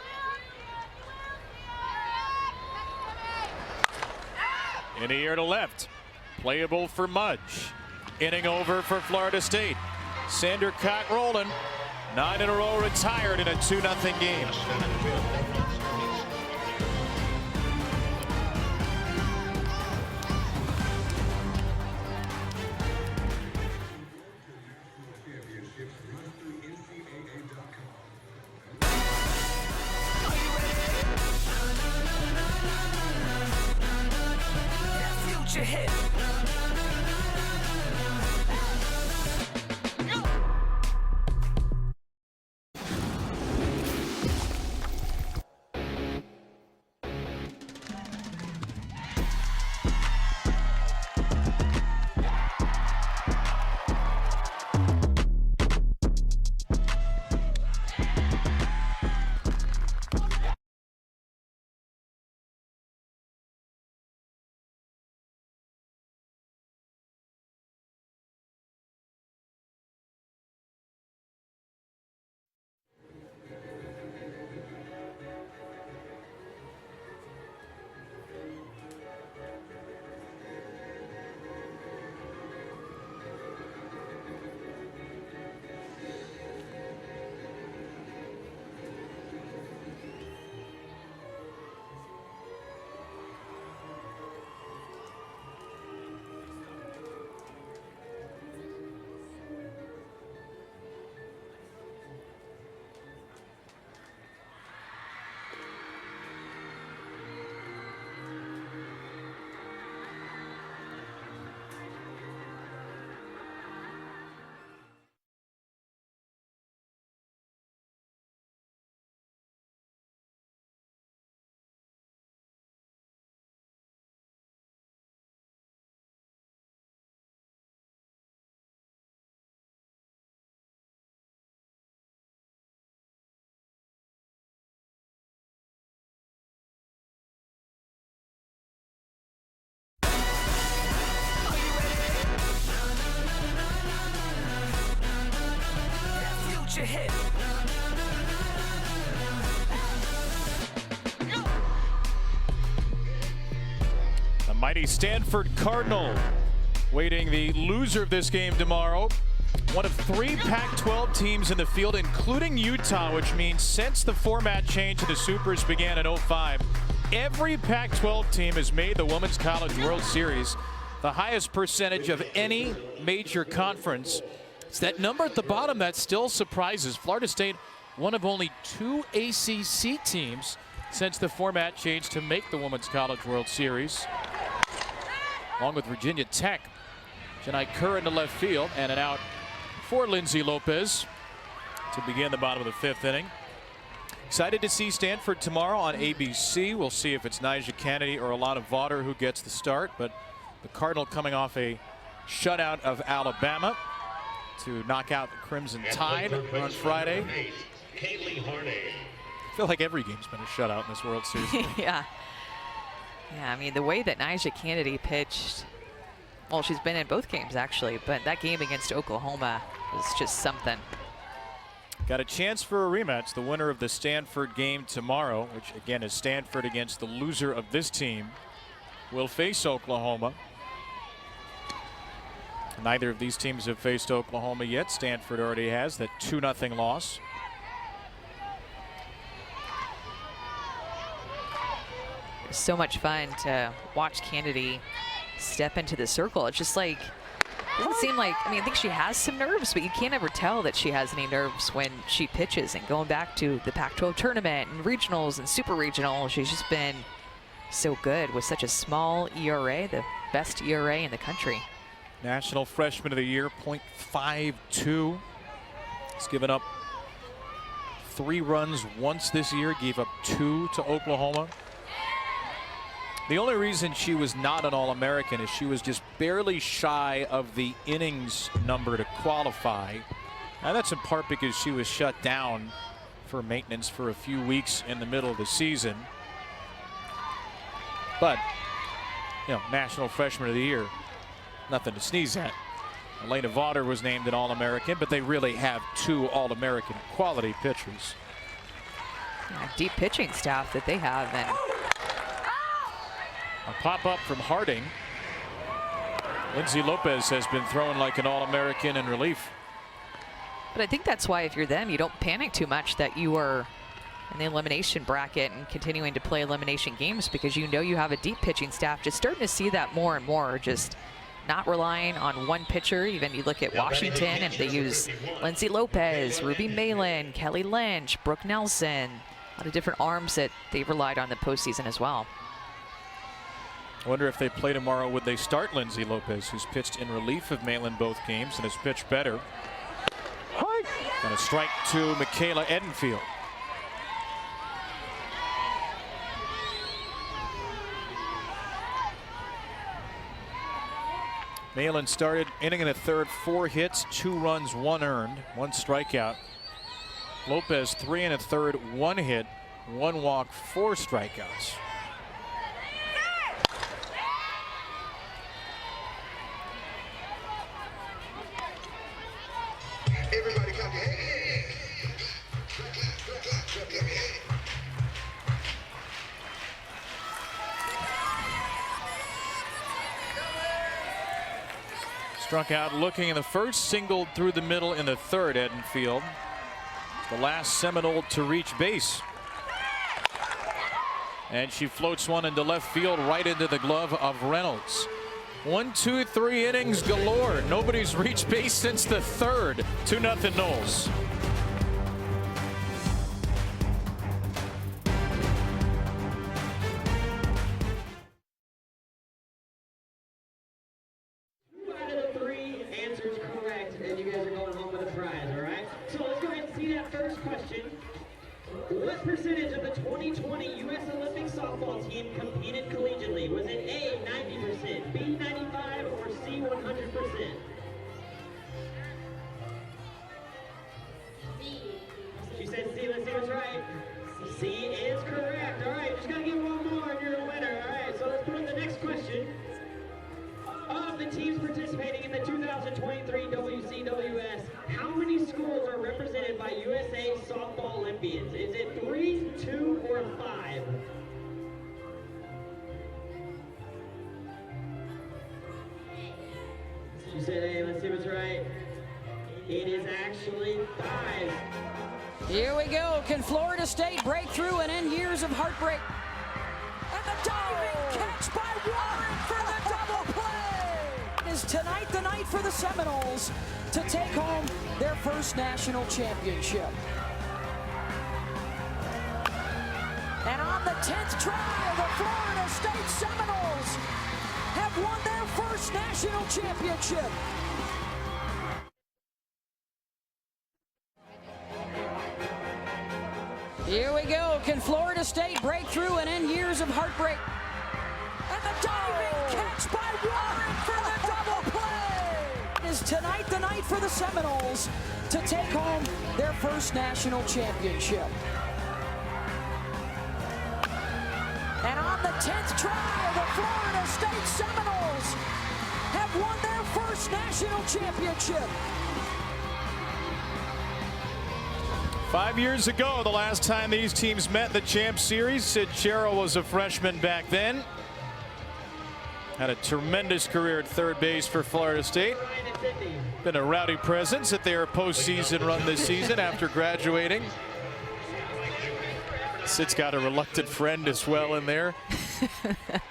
In the air to left. Playable for Mudge. Inning over for Florida State. Sandra Cock rolling. 9 in a row retired in a 2-0 game. Hit. The mighty Stanford Cardinal waiting the loser of this game tomorrow. One of 3 Pac-12 teams in the field, including Utah, which means since the format change to the Supers began in 05, every Pac-12 team has made the Women's College World Series, the highest percentage of any major conference. It's that number at the bottom that still surprises. Florida State, one of only 2 ACC teams since the format changed to make the Women's College World Series. Along with Virginia Tech. Janai Kerr into left field, and an out for Lindsay Lopez to begin the bottom of the 5th inning. Excited to see Stanford tomorrow on ABC. We'll see if it's Nyjah Kennedy or Alana Vaughter who gets the start, but the Cardinal coming off a shutout of Alabama to knock out the Crimson Tide on Friday. I feel like every game's been a shutout in this World Series. Yeah. Yeah, I mean, the way that Nyjah Kennedy pitched, well, she's been in both games, actually, but that game against Oklahoma was just something. Got a chance for a rematch. The winner of the Stanford game tomorrow, which, again, is Stanford against the loser of this team, will face Oklahoma. Neither of these teams have faced Oklahoma yet. Stanford already has that 2-0 loss. It's so much fun to watch Kennedy step into the circle. It's just like, it doesn't seem like, I mean, I think she has some nerves, but you can't ever tell that she has any nerves when she pitches. And going back to the Pac-12 tournament and regionals and super regional, she's just been so good with such a small ERA, the best ERA in the country. National Freshman of the Year, .52. He's given up 3 runs once this year, gave up 2 to Oklahoma. The only reason she was not an All-American is she was just barely shy of the innings number to qualify. And that's in part because she was shut down for maintenance for a few weeks in the middle of the season. But, you know, National Freshman of the Year, nothing to sneeze at. Elena Vaughter was named an All-American, but they really have two All-American quality pitchers. Yeah, deep pitching staff that they have. And a pop-up from Harding. Lindsay Lopez has been thrown like an All-American in relief. But I think that's why if you're them, you don't panic too much that you are in the elimination bracket and continuing to play elimination games, because you know you have a deep pitching staff. Just starting to see that more and more, just not relying on one pitcher. Even you look at Washington and they use Lindsay Lopez, Ruby Malin, Kelly Lynch, Brooke Nelson, a lot of different arms that they've relied on the postseason as well. I wonder if they play tomorrow, would they start Lindsay Lopez, who's pitched in relief of Malin both games and has pitched better. And a strike to Michaela Edenfield. Malin started inning in the third, 4 hits, 2 runs, 1 earned, 1 strikeout. Lopez 3 in the third, 1 hit, 1 walk, 4 strikeouts. Everybody come here. Struck out looking in the first, singled through the middle in the third, Edenfield. The last Seminole to reach base. And she floats one into left field right into the glove of Reynolds. 1, 2, 3 innings galore. Nobody's reached base since the third. 2-0 Noles. What percentage of the 2020 U.S. Olympic softball team competed collegiately? Was it A, 90%, B, 95, or C, 100%? She said C. Let's see what's right. C is correct. All right, just got to get one more and you're a winner. All right, so let's put in the next question. Of the teams participating in the 2023 WCWS, how many schools are represented by USA Softball Olympians? Is it 3, 2, or 5? She said A. Let's see what's right. It is actually 5. Here we go. Can Florida State break through and end years of heartbreak? And the diving catch by Warren for the double play! Is tonight the night for the Seminoles to take home their first national championship? And on the 10th try, the Florida State Seminoles have won their first national championship. Here we go. Can Florida State break through and end years of heartbreak? And the diving catch by Warren for the double play! Is tonight the night for the Seminoles to take home their first national championship? And on the 10th try, the Florida State Seminoles have won their first national championship. 5 years ago, the last time these teams met in the Champ Series. Sid Sherrill was a freshman back then. Had a tremendous career at third base for Florida State. Been a rowdy presence at their postseason run this season after graduating. Sid's got a reluctant friend as well in there.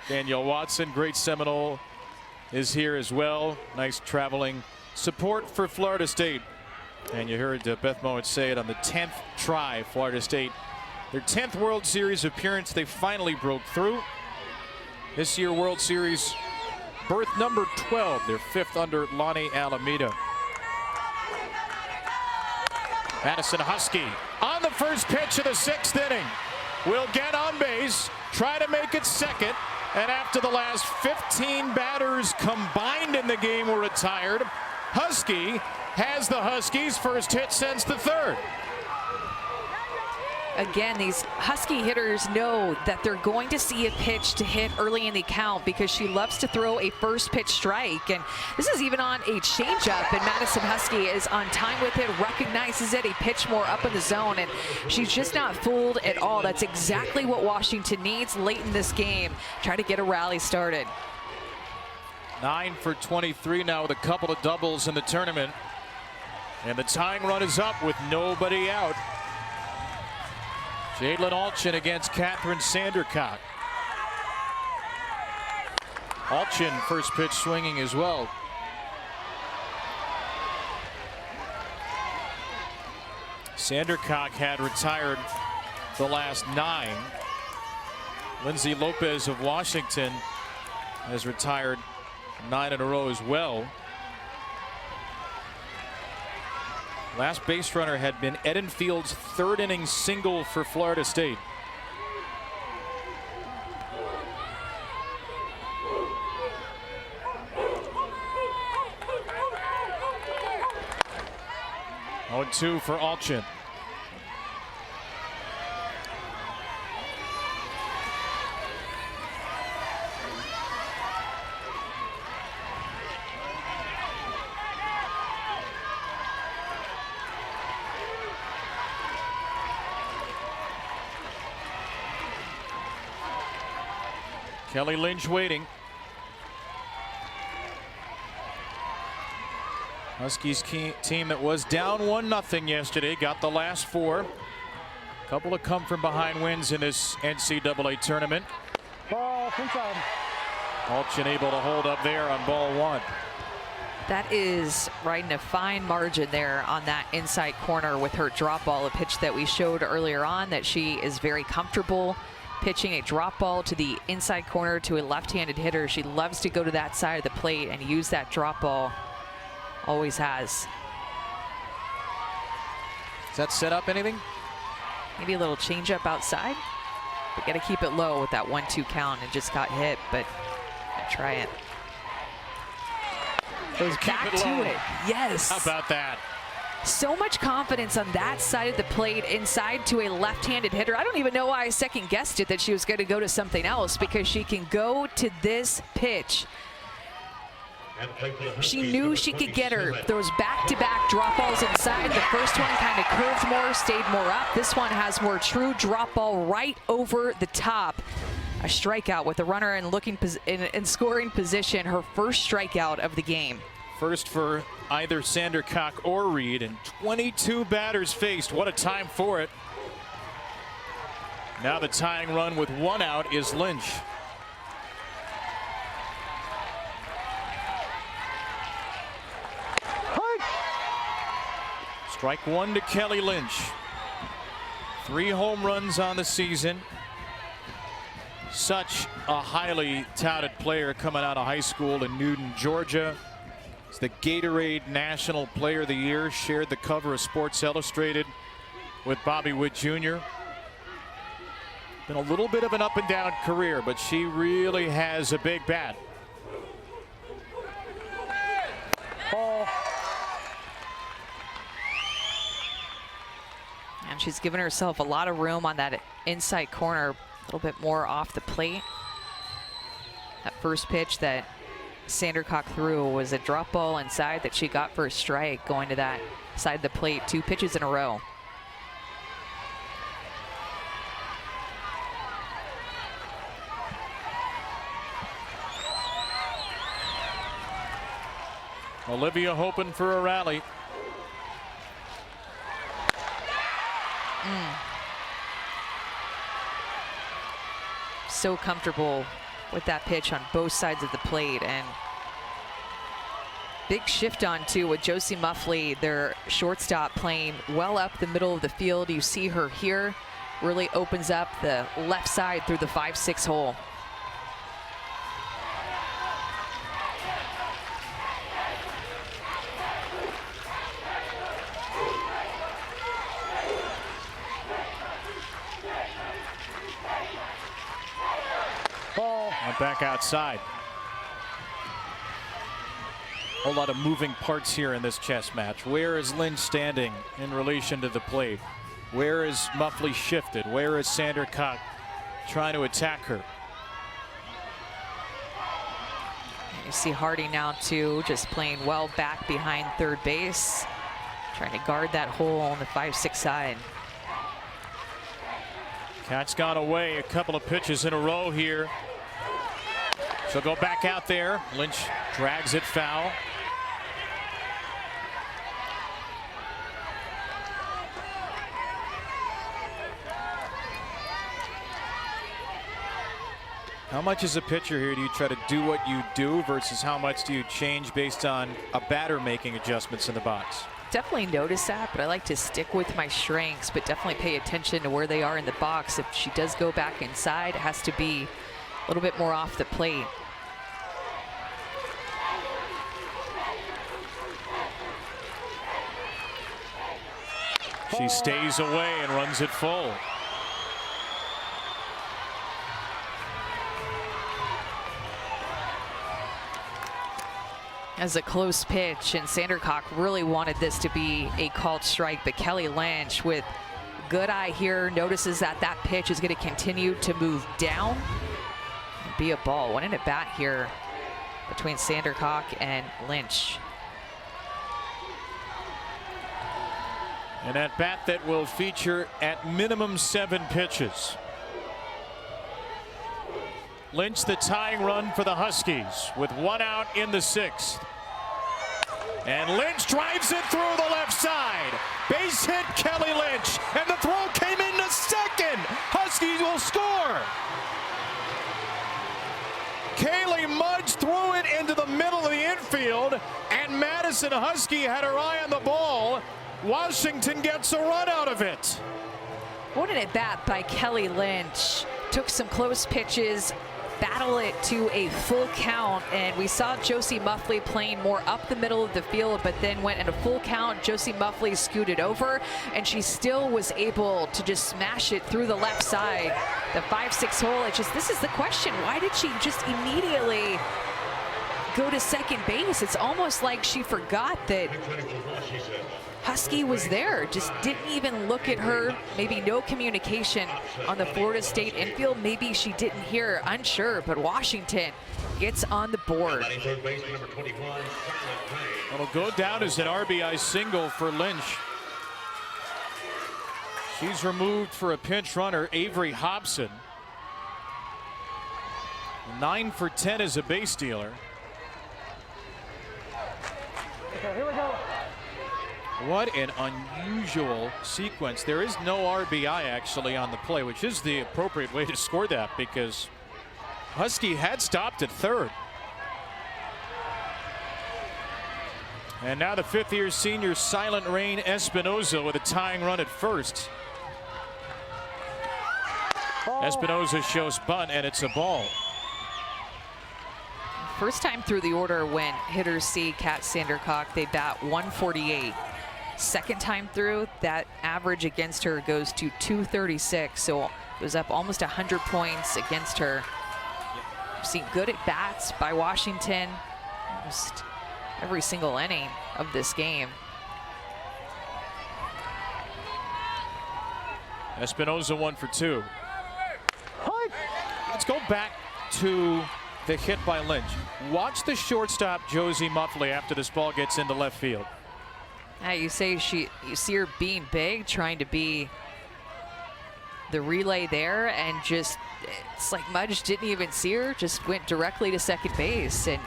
Danielle Watson, great Seminole, is here as well. Nice traveling support for Florida State. And you heard Beth Mowat say it on the 10th try. Florida State, their 10th World Series appearance, they finally broke through. This year World Series berth number 12, their 5th under Lonnie Alameda. Madison Husky on the first pitch of the 6th inning. Will get on base, try to make it second. And after the last 15 batters combined in the game were retired, Husky has the Huskies' first hit since the third. Again, these Husky hitters know that they're going to see a pitch to hit early in the count because she loves to throw a first pitch strike. And this is even on a changeup, and Madison Husky is on time with it, recognizes it, a pitch more up in the zone, and she's just not fooled at all. That's exactly what Washington needs late in this game. Try to get a rally started. 9 for 23 now with a couple of doubles in the tournament. And the tying run is up with nobody out. Jadlyn Alchin against Catherine Sandercock. Alchin first pitch swinging as well. Sandercock had retired the last 9. Lindsay Lopez of Washington has retired 9 in a row as well. Last base runner had been Edenfield's third inning single for Florida State. Oh, 2 for Alchin. Kelly Lynch waiting. Huskies team that was down 1-0 yesterday got the last 4. Couple of come from behind wins in this NCAA tournament. Ball inside. Alchin able to hold up there on ball 1. That is riding a fine margin there on that inside corner with her drop ball, a pitch that we showed earlier on that she is very comfortable pitching a drop ball to the inside corner to a left-handed hitter. She loves to go to that side of the plate and use that drop ball. Always has. Does that set up anything? Maybe a little changeup outside. But got to keep it low with that 1-2 count, and just got hit, but try it. Goes back to it. Yes. How about that? So much confidence on that side of the plate, inside to a left-handed hitter. I don't even know why I second-guessed it that she was going to go to something else, because she can go to this pitch. She knew she could get her. Those back-to-back drop balls inside. The first one kind of curved more, stayed more up. This one has more true drop ball right over the top. A strikeout with the runner in scoring position. Her first strikeout of the game. First for either Sandercock or Reed, and 22 batters faced. What a time for it. Now the tying run with 1 out is Lynch. Strike 1 to Kelly Lynch. 3 home runs on the season. Such a highly touted player coming out of high school in Newton, Georgia. It's the Gatorade National Player of the Year. Shared the cover of Sports Illustrated with Bobby Witt Jr. Been a little bit of an up and down career, but she really has a big bat. Ball. And she's given herself a lot of room on that inside corner, a little bit more off the plate. That first pitch that Sandercock threw was a drop ball inside that she got for a strike, going to that side of the plate 2 pitches in a row. Olivia hoping for a rally. So comfortable with that pitch on both sides of the plate, and big shift on too with Josie Muffley, their shortstop, playing well up the middle of the field. You see her here, really opens up the left side through the 5-6 hole. back outside. A whole lot of moving parts here in this chess match. Where is Lynch standing in relation to the plate? Where is Muffley shifted? Where is Sandercock trying to attack her? You see Hardy now too, just playing well back behind third base, trying to guard that hole on the 5-6 side. Cat's gone away a couple of pitches in a row here. She'll go back out there. Lynch drags it foul. How much as a pitcher here do you try to do what you do versus how much do you change based on a batter making adjustments in the box? Definitely notice that, but I like to stick with my strengths, but definitely pay attention to where they are in the box. If she does go back inside, it has to be a little bit more off the plate. She stays away and runs it full. As a close pitch, and Sandercock really wanted this to be a called strike, but Kelly Lynch with good eye here notices that that pitch is going to continue to move down and be a ball. One in at bat here between Sandercock and Lynch. An at bat that will feature at minimum 7 pitches. Lynch the tying run for the Huskies with 1 out in the 6th. And Lynch drives it through the left side. Base hit Kelly Lynch, and the throw came into second. Huskies will score. Kaylee Mudge threw it into the middle of the infield, and Madison Husky had her eye on the ball. Washington gets a run out of it. What an at bat by Kelly Lynch. Took some close pitches, battle it to a full count, and we saw Josie Muffley playing more up the middle of the field, but then went in a full count. Josie Muffley scooted over, and she still was able to just smash it through the left side. The 5-6 hole, this is the question. Why did she just immediately go to second base? It's almost like she forgot that Husky was there, just didn't even look at her. Maybe no communication on the Florida State infield. Maybe she didn't hear, unsure, but Washington gets on the board. It'll go down as an RBI single for Lynch. She's removed for a pinch runner, Avery Hobson. 9 for 10 as a base stealer. Okay, here we go. What an unusual sequence. There is no RBI actually on the play, which is the appropriate way to score that because Husky had stopped at third. And now the 5th-year senior Silent Rain Espinoza with a tying run at first. Espinoza shows bunt, and it's a ball. First time through the order when hitters see Kat Sandercock, they bat 148. Second time through, that average against her goes to 236, so it was up almost 100 points against her. We've seen good at bats by Washington almost every single inning of this game. Espinoza 1 for 2. Let's go back to the hit by Lynch. Watch the shortstop Josie Muffley after this ball gets into left field. You say you see her being big, trying to be the relay there, and just it's like Mudge didn't even see her, just went directly to second base. And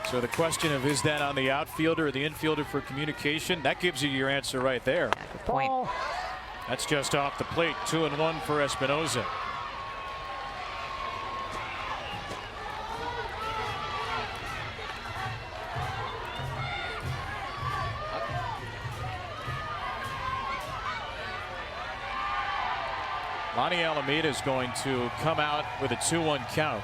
so the question of is that on the outfielder or the infielder for communication? That gives you your answer right there. Good point. That's just off the plate. 2-1 for Espinoza. Lonnie Alameda is going to come out with a 2-1 count.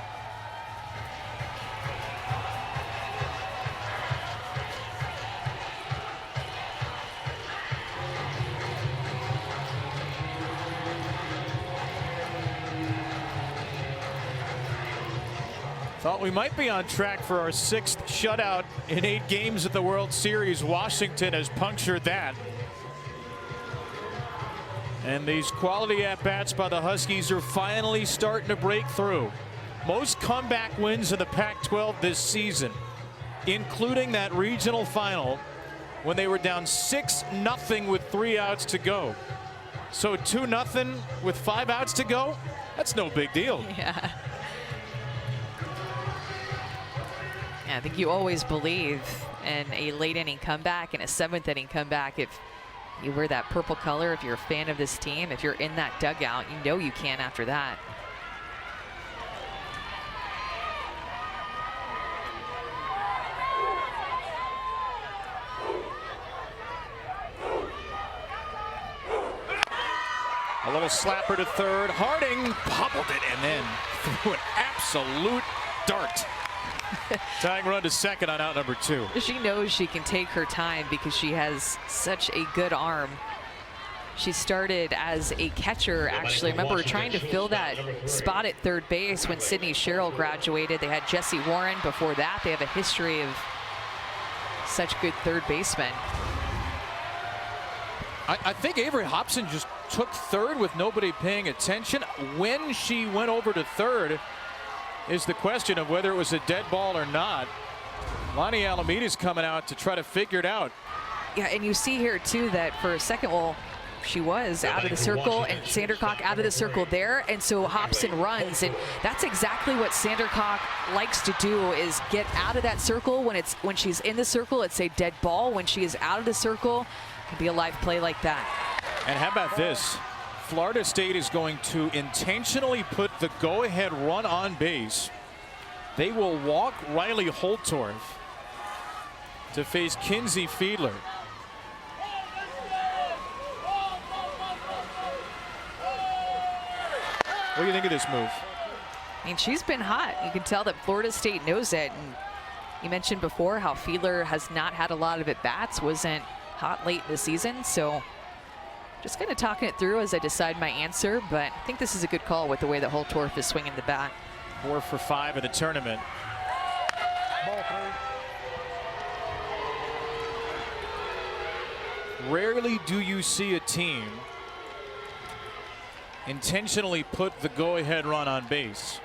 Thought we might be on track for our 6th shutout in 8 games at the World Series. Washington has punctured that. And these quality at-bats by the Huskies are finally starting to break through. Most comeback wins in the Pac-12 this season, including that regional final when they were down 6-0 with 3 outs to go. So 2-0 with 5 outs to go, that's no big deal. Yeah. I think you always believe in a late inning comeback and a 7th inning comeback. If you wear that purple color, if you're a fan of this team, if you're in that dugout, you know you can after that. A little slapper to third. Harding bobbled it and then threw an absolute dart. Tying run to second on out number 2. She knows she can take her time because she has such a good arm. She started as a catcher, actually. Remember trying to fill that spot at third base when Sydney Sherrill graduated. They had Jesse Warren before that. They have a history of such good third basemen. I think Avery Hobson just took third with nobody paying attention. When she went over to third is the question of whether it was a dead ball or not. Lonnie Alameda's coming out to try to figure it out. Yeah, and you see here too that for a second, well, she was out of the circle and Sandercock out of the circle there, and so Hobson runs, and that's exactly what Sandercock likes to do, is get out of that circle. When she's in the circle, it's a dead ball. When she is out of the circle, it can be a live play like that. And how about this? Florida State is going to intentionally put the go-ahead run on base. They will walk Riley Holtorf to face Kinsey Fiedler. What do you think of this move? I mean, she's been hot. You can tell that Florida State knows it. And you mentioned before how Fiedler has not had a lot of at-bats, wasn't hot late in the season. So just kind of talking it through as I decide my answer, but I think this is a good call with the way that Holtorf is swinging the bat. 4 for 5 in the tournament. Rarely do you see a team intentionally put the go-ahead run on base.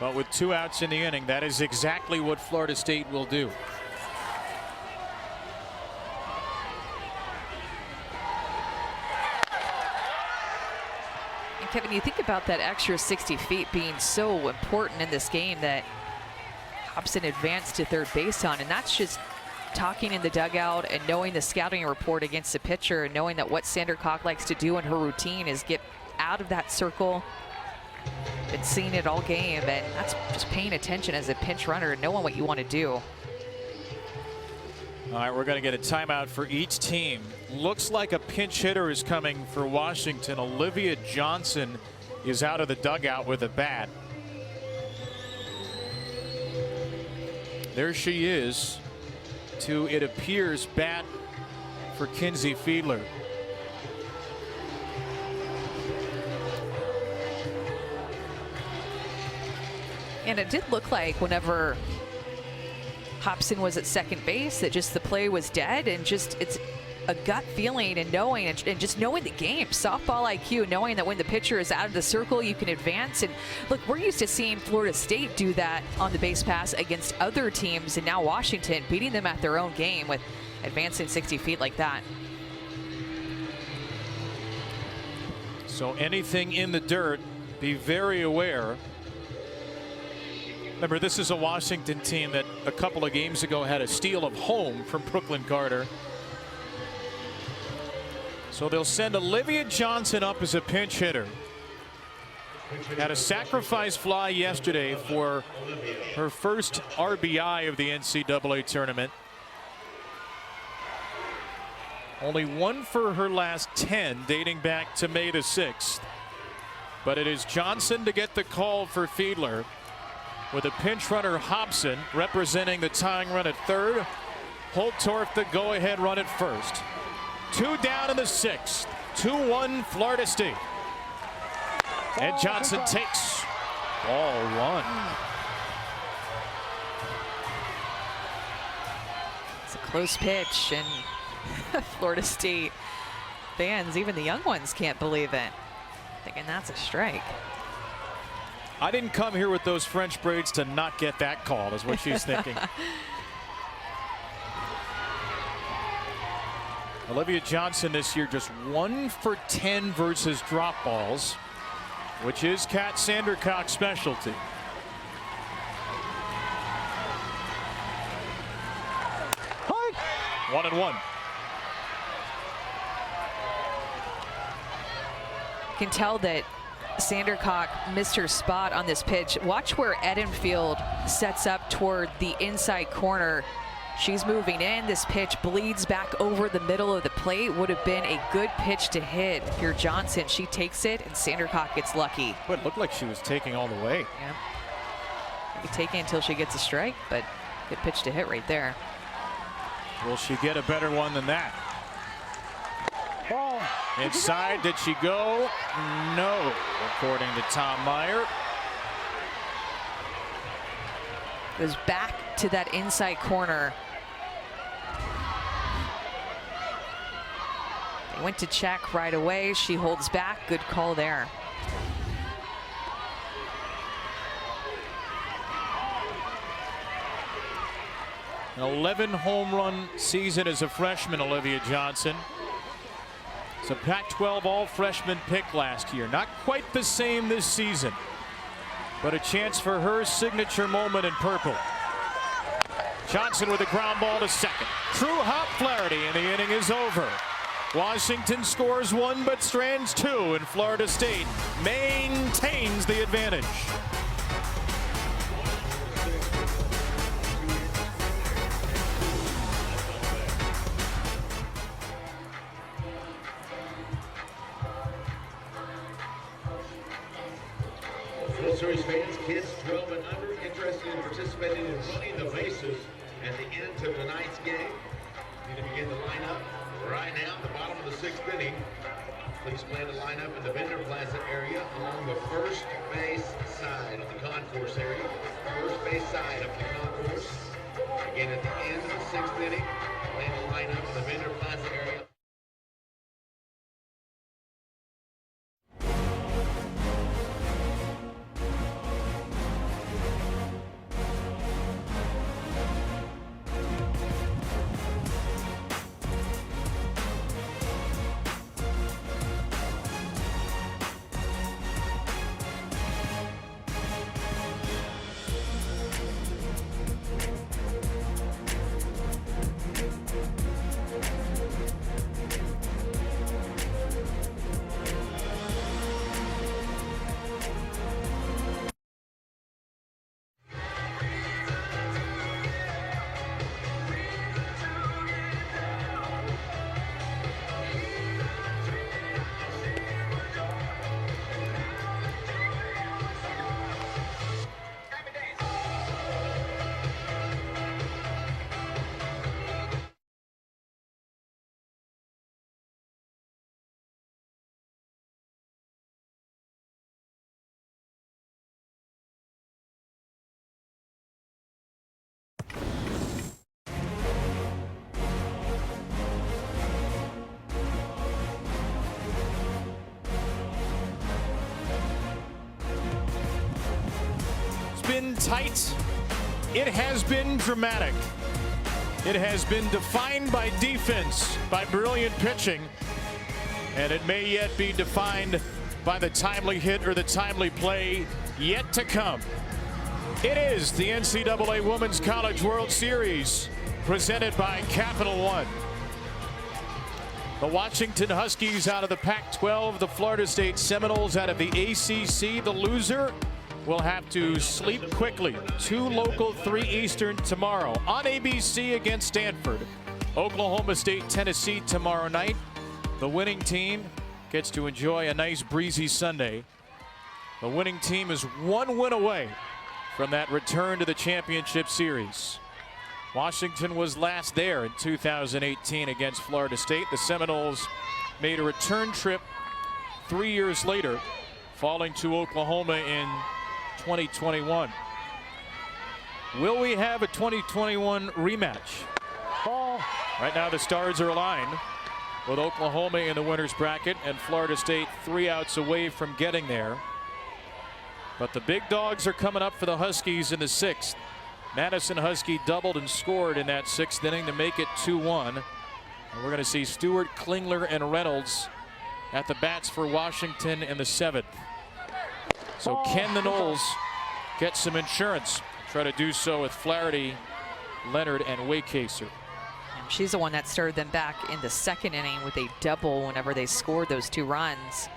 But with 2 outs in the inning, that is exactly what Florida State will do. And Kevin, you think about that extra 60 feet being so important in this game that Hobson advanced to third base on, and that's just talking in the dugout and knowing the scouting report against the pitcher and knowing that what Sandercock likes to do in her routine is get out of that circle. Been seeing it all game, and that's just paying attention as a pinch runner and knowing what you want to do. All right, we're going to get a timeout for each team. Looks like a pinch hitter is coming for Washington. Olivia Johnson is out of the dugout with a bat. There she is. To, it appears, bat for Kinsey Fiedler. And it did look like whenever Hobson was at second base that just the play was dead, and just it's a gut feeling and knowing and just knowing the game, softball IQ, knowing that when the pitcher is out of the circle you can advance. And look, we're used to seeing Florida State do that on the base pass against other teams, and now Washington beating them at their own game with advancing 60 feet like that. So anything in the dirt, be very aware. Remember, this is a Washington team that a couple of games ago had a steal of home from Brooklyn Carter. So they'll send Olivia Johnson up as a pinch hitter. Had a sacrifice fly yesterday for her first RBI of the NCAA tournament. Only 1 for her last 10 dating back to May the 6th. But it is Johnson to get the call for Fiedler, with a pinch runner Hobson representing the tying run at third. Holtorf the go-ahead run at first. 2 down in the 6th. 2-1 Florida State. And Johnson takes Ball one. It's a close pitch, and Florida State fans, even the young ones, can't believe it. Thinking that's a strike. I didn't come here with those French braids to not get that call, is what she's thinking. Olivia Johnson this year just 1 for 10 versus drop balls, which is Kat Sandercock's specialty. Hi. 1-1. You can tell that Sandercock missed her spot on this pitch. Watch where Edenfield sets up toward the inside corner. She's moving in. This pitch bleeds back over the middle of the plate. Would have been a good pitch to hit. Here Johnson, she takes it, and Sandercock gets lucky. But it looked like she was taking all the way. Yeah. You can take it until she gets a strike, but good pitch to hit right there. Will she get a better one than that? Inside, did she go? No, according to Tom Meyer. Goes back to that inside corner. They went to check right away. She holds back. Good call there. An 11 home run season as a freshman, Olivia Johnson. It's a Pac-12 all-freshman pick last year. Not quite the same this season, but a chance for her signature moment in purple. Johnson with a ground ball to second. True hop Flaherty, and the inning is over. Washington scores 1 but strands 2, and Florida State maintains the advantage. World Series fans, kids 12 and under, interested in participating in running the bases at the end of tonight's game. Need to begin the lineup right now at the bottom of the 6th inning. Please plan to line up in the Vendor Plaza area along the first base side of the concourse area. First base side of the concourse. Again at the end of the 6th inning. Plan to line up in the Vendor Plaza area. Been tight. It has been dramatic. It has been defined by defense, by brilliant pitching, and it may yet be defined by the timely hit or the timely play yet to come. It is the NCAA Women's College World Series presented by Capital One. The Washington Huskies out of the Pac-12, the Florida State Seminoles out of the ACC. The loser will have to sleep quickly. 2 local, 3 Eastern tomorrow on ABC against Stanford. Oklahoma State, Tennessee tomorrow night. The winning team gets to enjoy a nice breezy Sunday. The winning team is 1 win away from that return to the championship series. Washington was last there in 2018 against Florida State. The Seminoles made a return trip 3 years later, falling to Oklahoma in 2021. Will we have a 2021 rematch? Ball. Right now the Stars are aligned with Oklahoma in the winner's bracket and Florida State 3 outs away from getting there. But the big dogs are coming up for the Huskies in the 6th. Madison Husky doubled and scored in that 6th inning to make it 2-1. And we're going to see Stewart, Klingler, and Reynolds at the bats for Washington in the 7th. So can the Noles get some insurance? Try to do so with Flaherty, Leonard, and Waycaser. She's the one that started them back in the 2nd inning with a double whenever they scored those 2 runs.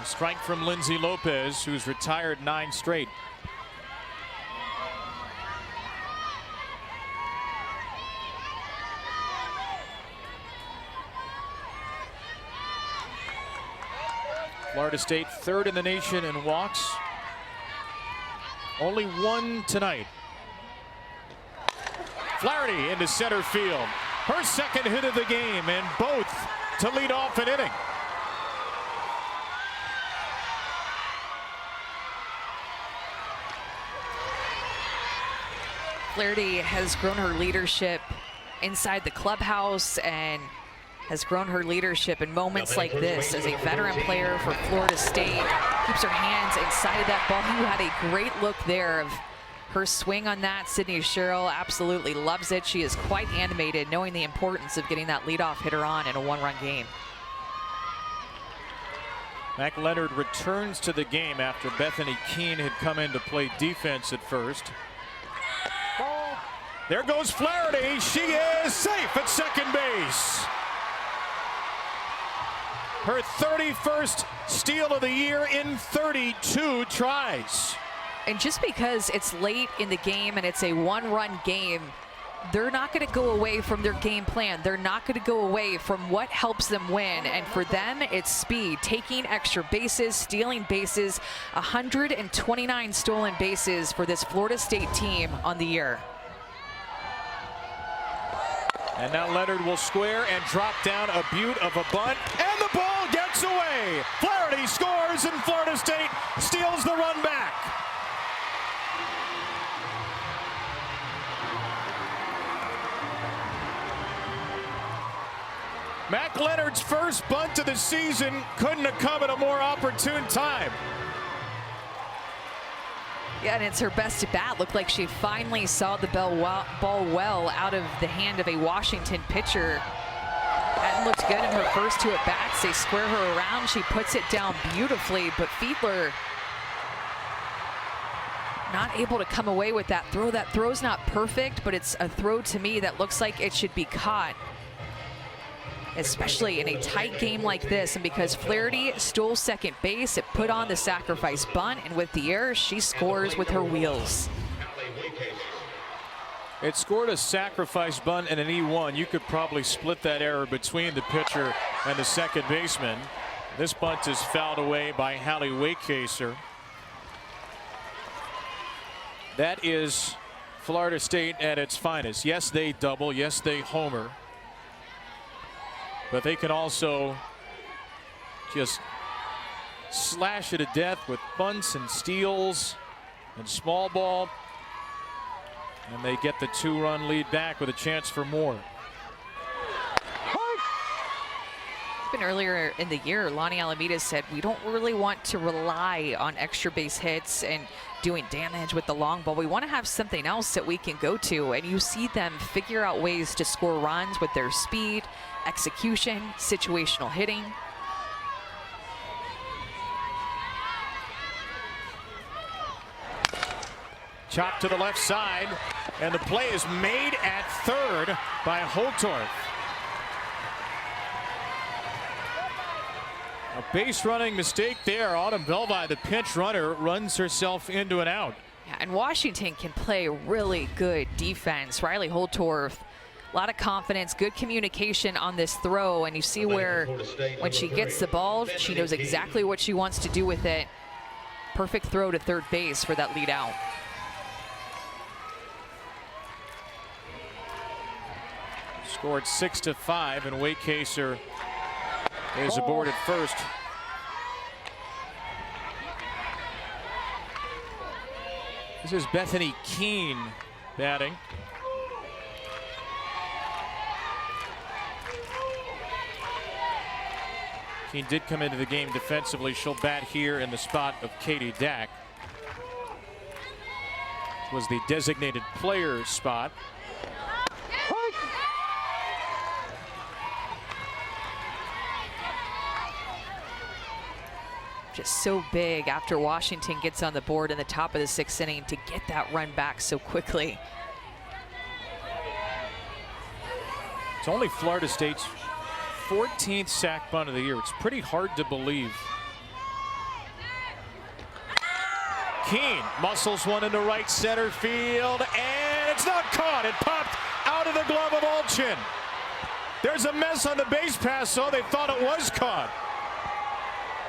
A strike from Lindsay Lopez, who's retired 9 straight. Florida State 3rd in the nation in walks. Only 1 tonight. Flaherty into center field. Her 2nd hit of the game, and both to lead off an inning. Flaherty has grown her leadership inside the clubhouse and has grown her leadership in moments like this as a veteran player for Florida State. Keeps her hands inside of that ball. You had a great look there of her swing on that. Sydney Sherrill absolutely loves it. She is quite animated, knowing the importance of getting that leadoff hitter on in a 1-run game. Mac Leonard returns to the game after Bethany Keene had come in to play defense at first. There goes Flaherty. She is safe at second base. Her 31st steal of the year in 32 tries. And just because it's late in the game and it's a 1-run game, they're not going to go away from their game plan. They're not going to go away from what helps them win. And for them, it's speed, taking extra bases, stealing bases, 129 stolen bases for this Florida State team on the year. And now Leonard will square and drop down a beaut of a bunt, and the ball gets away. Flaherty scores, and Florida State steals the run back. Mac Leonard's first bunt of the season couldn't have come at a more opportune time. Yeah, and it's her best at bat. Looked like she finally saw the ball well out of the hand of a Washington pitcher. Hadn't looked good in her first 2 at bats. They square her around. She puts it down beautifully, but Fiedler not able to come away with that throw. That throw's not perfect, but it's a throw to me that looks like it should be caught, especially in a tight game like this. And because Flaherty stole second base, it put on the sacrifice bunt, and with the error, she scores with her wheels. It scored a sacrifice bunt and an E1. You could probably split that error between the pitcher and the second baseman. This bunt is fouled away by Hallie Waycaser. That is Florida State at its finest. Yes, they double. Yes, they homer. But they can also just slash it to death with bunts and steals and small ball. And they get the 2-run lead back with a chance for more. Even earlier in the year, Lonnie Alameda said, we don't really want to rely on extra base hits and doing damage with the long ball. We want to have something else that we can go to. And you see them figure out ways to score runs with their speed, execution, situational hitting. Chop to the left side, and the play is made at third by Holtorf. A base running mistake there. Autumn Belvi, the pinch runner, runs herself into an out. Yeah, and Washington can play really good defense. Riley Holtorf, a lot of confidence, good communication on this throw, and you see where when she gets the ball, she knows exactly what she wants to do with it. Perfect throw to third base for that lead out. Scored 6-5, and Waycaser is aboard at first. This is Bethany Keene batting. Keene did come into the game defensively. She'll bat here in the spot of Katie Dack. Was the designated player spot. Just so big after Washington gets on the board in the top of the 6th inning to get that run back so quickly. It's only Florida State's 14th sack bunt of the year. It's pretty hard to believe. Keene muscles one into right center field, and it's not caught. It popped out of the glove of Alchin. There's a mess on the base pass, so they thought it was caught.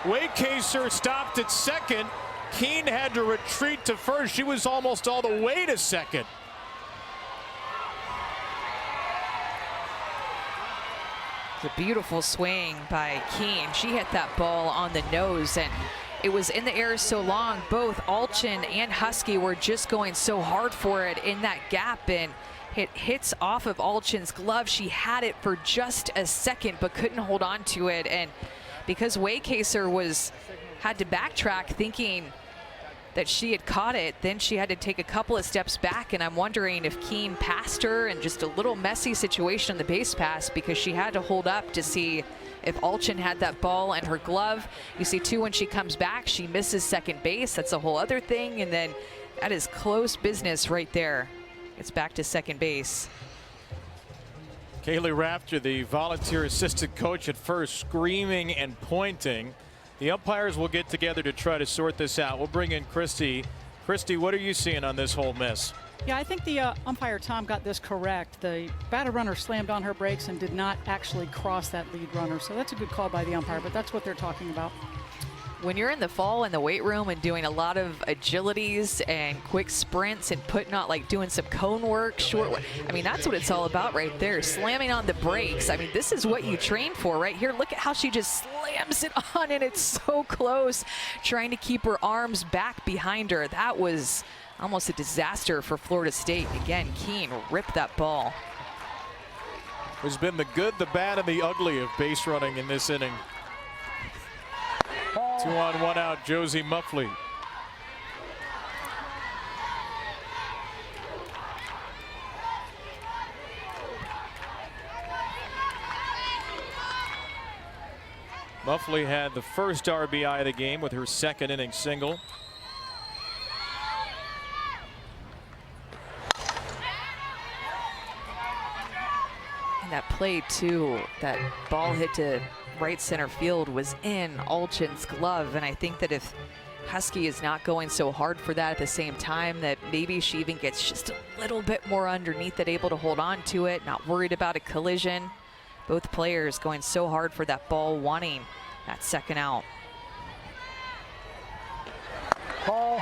Waycaser stopped at second. Keene had to retreat to first. She was almost all the way to second. It's a beautiful swing by Keene. She hit that ball on the nose, and it was in the air so long. Both Alchin and Husky were just going so hard for it in that gap, and it hits off of Alchin's glove. She had it for just a second, but couldn't hold on to it. And because Waycaser had to backtrack thinking that she had caught it, then she had to take a couple of steps back, and I'm wondering if Keene passed her and just a little messy situation on the base pass because she had to hold up to see if Alchin had that ball in her glove. You see too, when she comes back, she misses second base. That's a whole other thing, and then that is close business right there. It's back to second base. Kaylee Rafter, the volunteer assistant coach at first, screaming and pointing. The umpires will get together to try to sort this out. We'll bring in Christy. Christy, what are you seeing on this whole mess? Yeah, I think the umpire, Tom, got this correct. The batter runner slammed on her brakes and did not actually cross that lead runner. So that's a good call by the umpire, but that's what they're talking about. When you're in the fall in the weight room and doing a lot of agilities and quick sprints and putting on, like doing some cone work, short work, I mean, that's what it's all about right there, slamming on the brakes. I mean, this is what you train for right here. Look at how she just slams it on, and it's so close, trying to keep her arms back behind her. That was almost a disaster for Florida State. Again, Keene ripped that ball. There's been the good, the bad, and the ugly of base running in this inning. 2 on, 1 out, Josie Muffley. Muffley had the first RBI of the game with her second inning single. And that play too, that ball hit to right center field was in Alchin's glove, and I think that if Husky is not going so hard for that at the same time, that maybe she even gets just a little bit more underneath it, able to hold on to it, not worried about a collision. Both players going so hard for that ball, wanting that second out. Ball.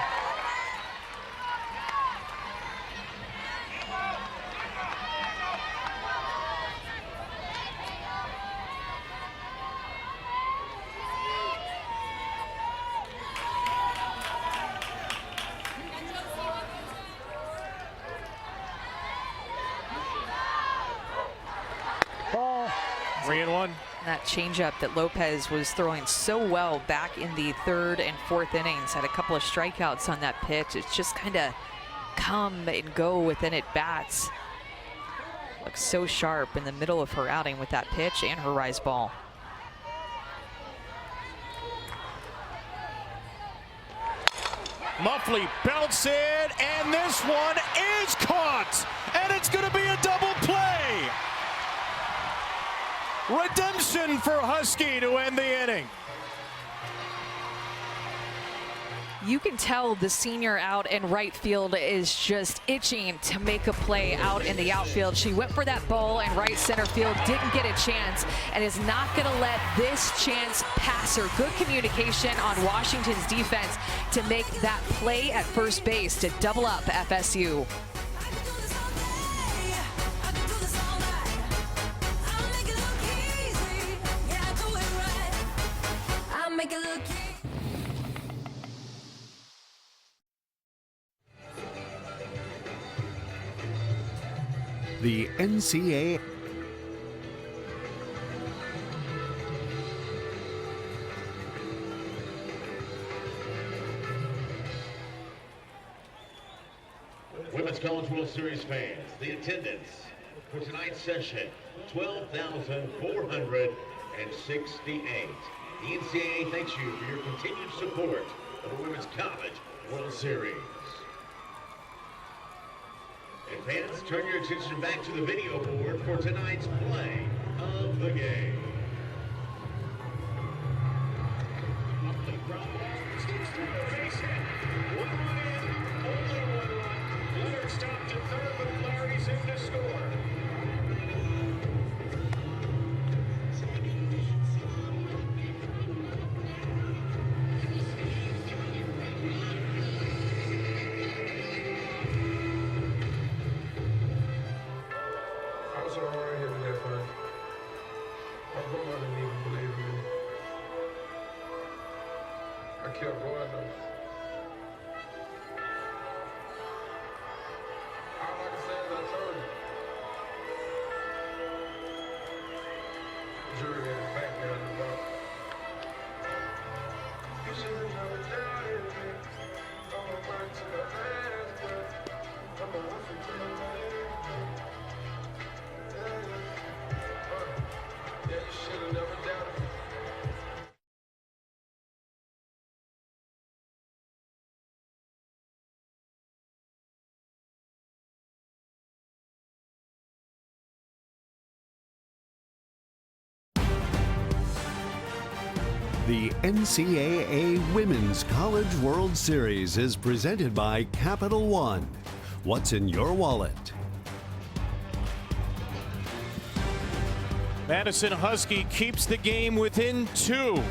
Ball. 3-1. That changeup that Lopez was throwing so well back in the 3rd and 4th innings, had a couple of strikeouts on that pitch. It's just kind of come and go within at bats. Looks so sharp in the middle of her outing with that pitch and her rise ball. Muffley belts it, and this one is caught, and it's going to be a double play. Redemption for Husky to end the inning. You can tell the senior out in right field is just itching to make a play out in the outfield. She went for that ball in right center field, didn't get a chance, and is not going to let this chance pass her. Good communication on Washington's defense to make that play at first base to double up FSU. make it look cute. The NCAA Women's College World Series fans, the attendance for tonight's session, 12,468. The NCAA thanks you for your continued support of the Women's College World Series. And fans, turn your attention back to the video board for tonight's play of the game. Stop to third, but Larry's in to score. I was so hard hitting that first. My brother didn't even believe me. I kept going though. All I can say is I told you. Jury had his back down the block. You should have never doubted me. I'm a word to the last breath. I'm a whistle to the last. Yeah, you should have never doubted me. The NCAA Women's College World Series is presented by Capital One. What's in your wallet? Madison Husky keeps the game within 2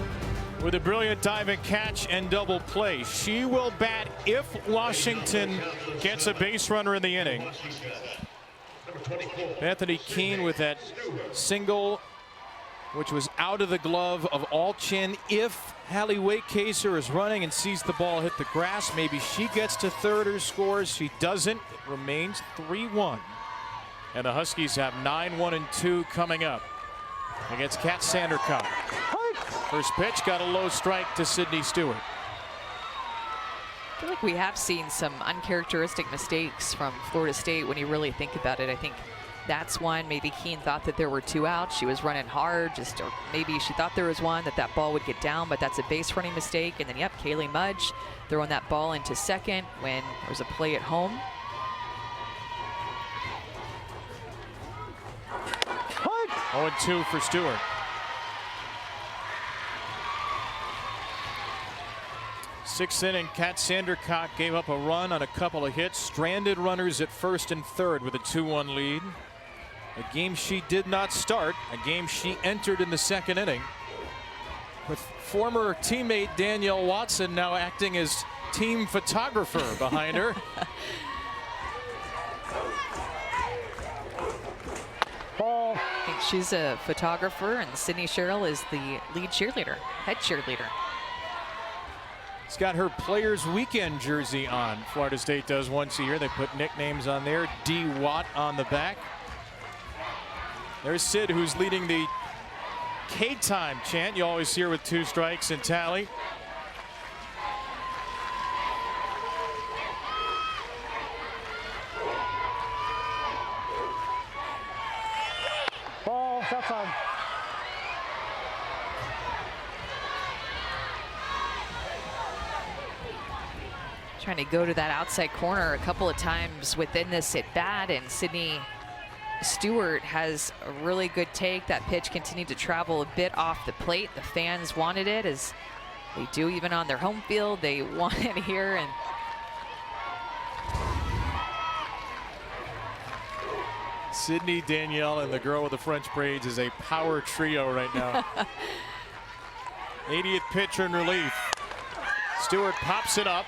with a brilliant diving catch and double play. She will bat if Washington gets a base runner in the inning. Bethany Keene with that single, which was out of the glove of Alchin. If Hallie Wakecaser is running and sees the ball hit the grass, maybe she gets to third or scores. She doesn't. It remains 3-1. And the Huskies have 9-1-2 coming up against Kat Sandercock. First pitch got a low strike to Sydney Stewart. I feel like we have seen some uncharacteristic mistakes from Florida State when you really think about it. I think that's one. Maybe Keene thought that there were 2 outs. She was running hard, or maybe she thought there was one, that ball would get down, but that's a base running mistake. And then, yep, Kaylee Mudge throwing that ball into second when there was a play at home. Oh, 0-2 for Stewart. Sixth inning, Kat Sandercock gave up a run on a couple of hits, stranded runners at first and third with a 2-1 lead. A game she did not start, a game she entered in the second inning, with former teammate Danielle Watson now acting as team photographer behind her. I think she's a photographer, and Sydney Sherrill is the lead cheerleader, head cheerleader. She's got her Players Weekend jersey on. Florida State does once a year. They put nicknames on there. D. Watt on the back. There's Sid, who's leading the K-time chant you always hear with 2 strikes and tally. Ball, outside. Trying to go to that outside corner a couple of times within this at bat, and Sydney Stewart has a really good take. That pitch continued to travel a bit off the plate. The fans wanted it, as they do even on their home field. They want it here, and Sydney, Danielle, and the girl with the French braids is a power trio right now. 80th pitch in relief. Stewart pops it up.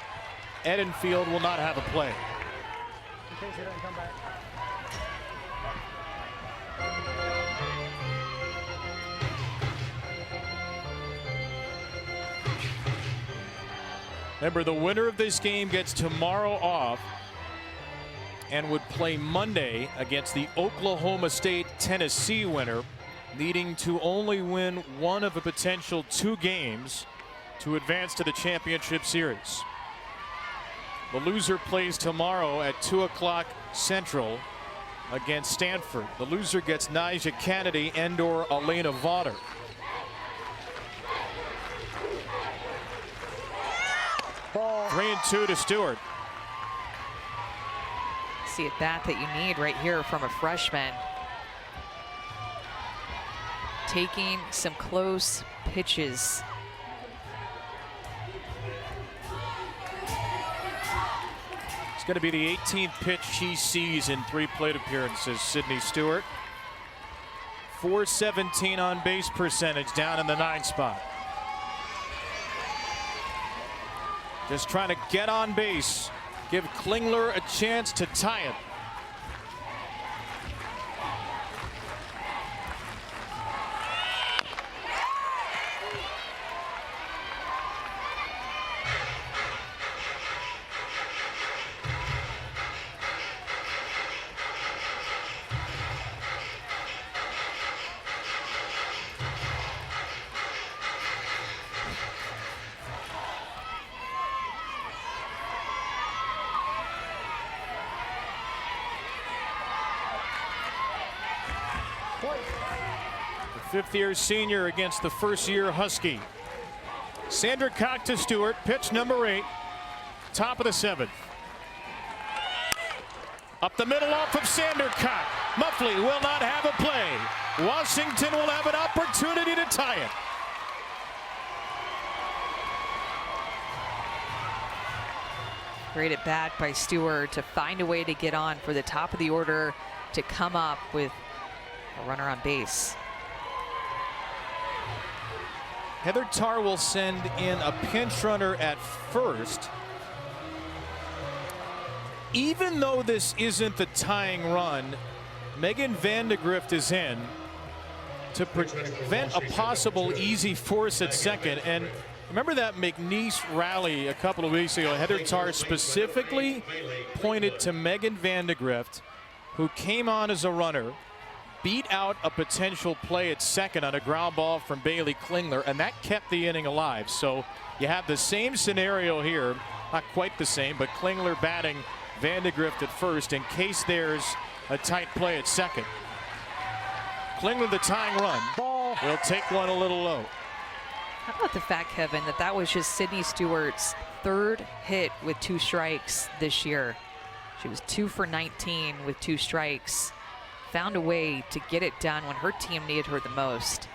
Edenfield will not have a play. In case he doesn't come back. Remember, the winner of this game gets tomorrow off and would play Monday against the Oklahoma State Tennessee winner, needing to only win one of a potential 2 games to advance to the championship series. The loser plays tomorrow at 2 o'clock Central against Stanford. The loser gets Nyjah Kennedy and/or Elena Vaughter. Ball. 3-2 to Stewart. See at bat that you need right here from a freshman. Taking some close pitches. It's going to be the 18th pitch she sees in 3 plate appearances. Sydney Stewart. .417 on base percentage, down in the 9th spot. Just trying to get on base. Give Klingler a chance to tie it. The 5th-year senior against the 1st-year Husky. Sandra Cock to Stewart, pitch number 8, top of the 7th. Up the middle off of Sandra Cock. Muffley will not have a play. Washington will have an opportunity to tie it. Great at bat by Stewart to find a way to get on for the top of the order to come up with a runner on base. Heather Tarr will send in a pinch runner at first. Even though this isn't the tying run, Megan Vandegrift is in to prevent a possible easy force at second. And remember that McNeese rally a couple of weeks ago? Heather Tarr specifically pointed to Megan Vandegrift, who came on as a runner, beat out a potential play at second on a ground ball from Bailey Klingler, and that kept the inning alive. So you have the same scenario here, not quite the same, but Klingler batting Vandegrift at first in case there's a tight play at second. Klingler, the tying run, will take one a little low. How about the fact, Kevin, that was just Sydney Stewart's 3rd hit with 2 strikes this year. She was 2 for 19 with 2 strikes. Found a way to get it done when her team needed her the most.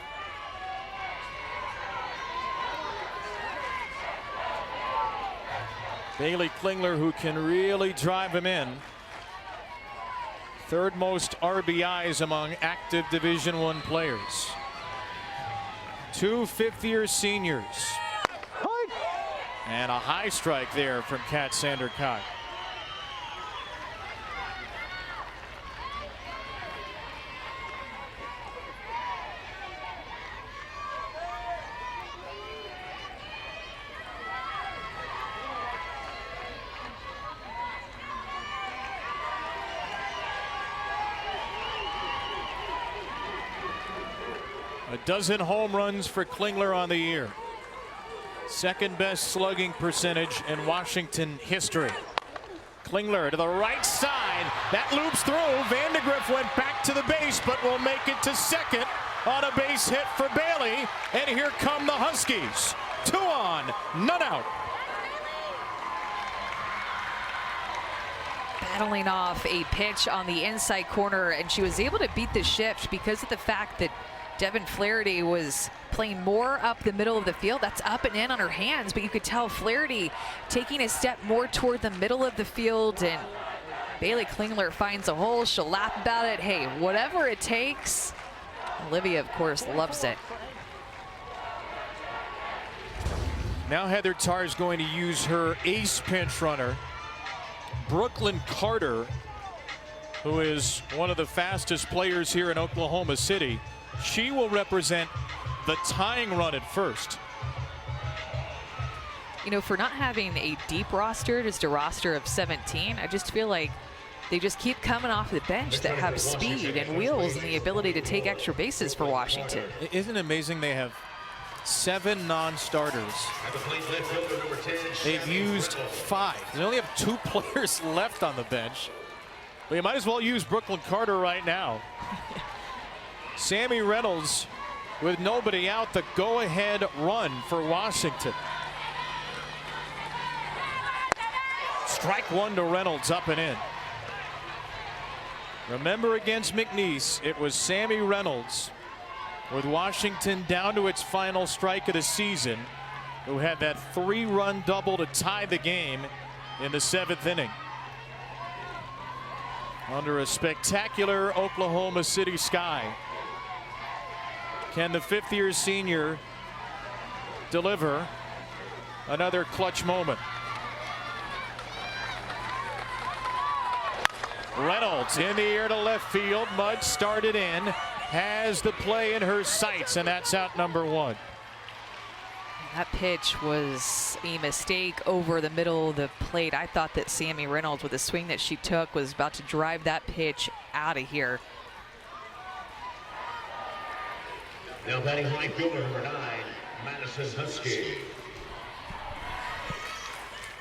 Bailey Klingler, who can really drive him in. 3rd most RBIs among active Division I players. 2 5th-year seniors. And a high strike there from Kat Sander Cock. A dozen home runs for Klingler on the year. 2nd best slugging percentage in Washington history. Klingler to the right side. That loops through. Vandegrift went back to the base, but will make it to second on a base hit for Bailey. And here come the Huskies. 2 on, none out. Battling off a pitch on the inside corner, and she was able to beat the shift because of the fact that Devin Flaherty was playing more up the middle of the field. That's up and in on her hands, but you could tell Flaherty taking a step more toward the middle of the field, and Bailey Klingler finds a hole. She'll laugh about it. Hey, whatever it takes. Olivia, of course, loves it. Now Heather Tarr is going to use her ace pinch runner, Brooklyn Carter, who is one of the fastest players here in Oklahoma City. She will represent the tying run at first. you know, for not having a deep roster, just a roster of 17, I just feel like they just keep coming off the bench that have speed and wheels and the ability to take extra bases for Washington. Isn't it amazing they have 7 non-starters? They've used 5. They only have 2 players left on the bench. Well, you might as well use Brooklyn Carter right now. Sammy Reynolds with nobody out, the go-ahead run for Washington. Strike 1 to Reynolds, up and in. Remember, against McNeese, it was Sammy Reynolds with Washington down to its final strike of the season, who had that 3-run double to tie the game in the 7th inning. Under a spectacular Oklahoma City sky. Can the 5th-year senior deliver another clutch moment? Reynolds in the air to left field. Mudge started in, has the play in her sights, and that's out number 1. That pitch was a mistake over the middle of the plate. I thought that Sammy Reynolds, with the swing that she took, was about to drive that pitch out of here. Now batting right fielder number 9, Madison Husky.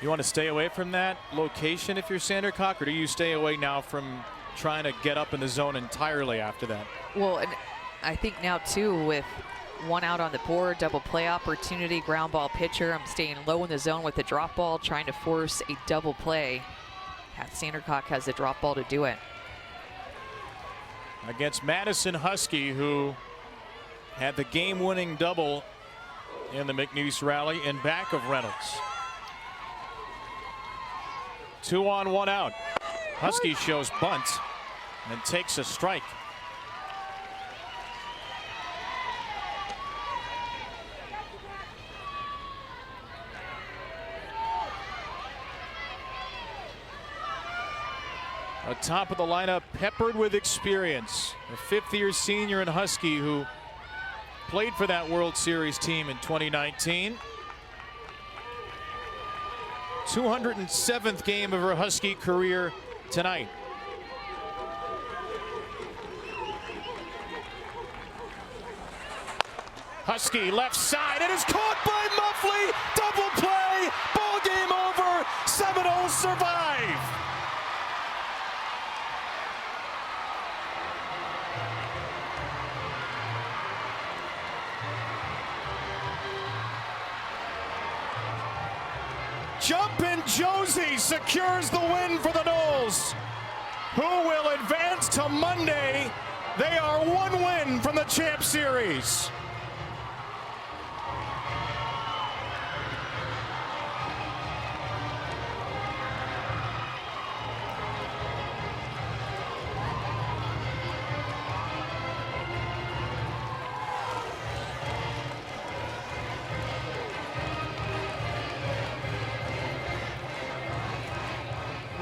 You want to stay away from that location if you're Sandercock, or do you stay away now from trying to get up in the zone entirely after that? Well, and I think now too, with 1 out on the board, double play opportunity, ground ball pitcher, I'm staying low in the zone with the drop ball, trying to force a double play. Pat Sandercock has the drop ball to do it. Against Madison Husky, who had the game-winning double in the McNeese rally in back of Reynolds. 2 on, 1 out. Husky shows bunt and takes a strike. Top of the lineup, peppered with experience. A 5th-year senior in Husky who played for that World Series team in 2019. 207th game of her Husky career tonight. Husky left side, it is caught by Muffley. Double play, ball game over. Seminoles survive. Jumpin' Josie secures the win for the Noles, who will advance to Monday. They are 1 win from the Champ Series.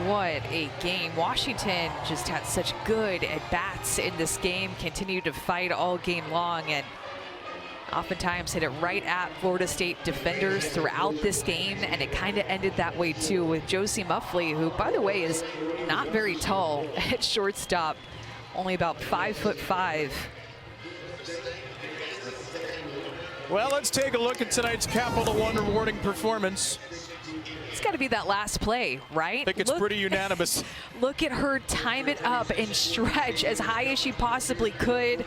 What a game. Washington just had such good at-bats in this game, continued to fight all game long, and oftentimes hit it right at Florida State defenders throughout this game, and it kind of ended that way too with Josie Muffley, who, by the way, is not very tall at shortstop, only about 5'5". Well, let's take a look at tonight's Capital One rewarding performance. It's got to be that last play, right? I think it's pretty unanimous. Look at her time it up and stretch as high as she possibly could.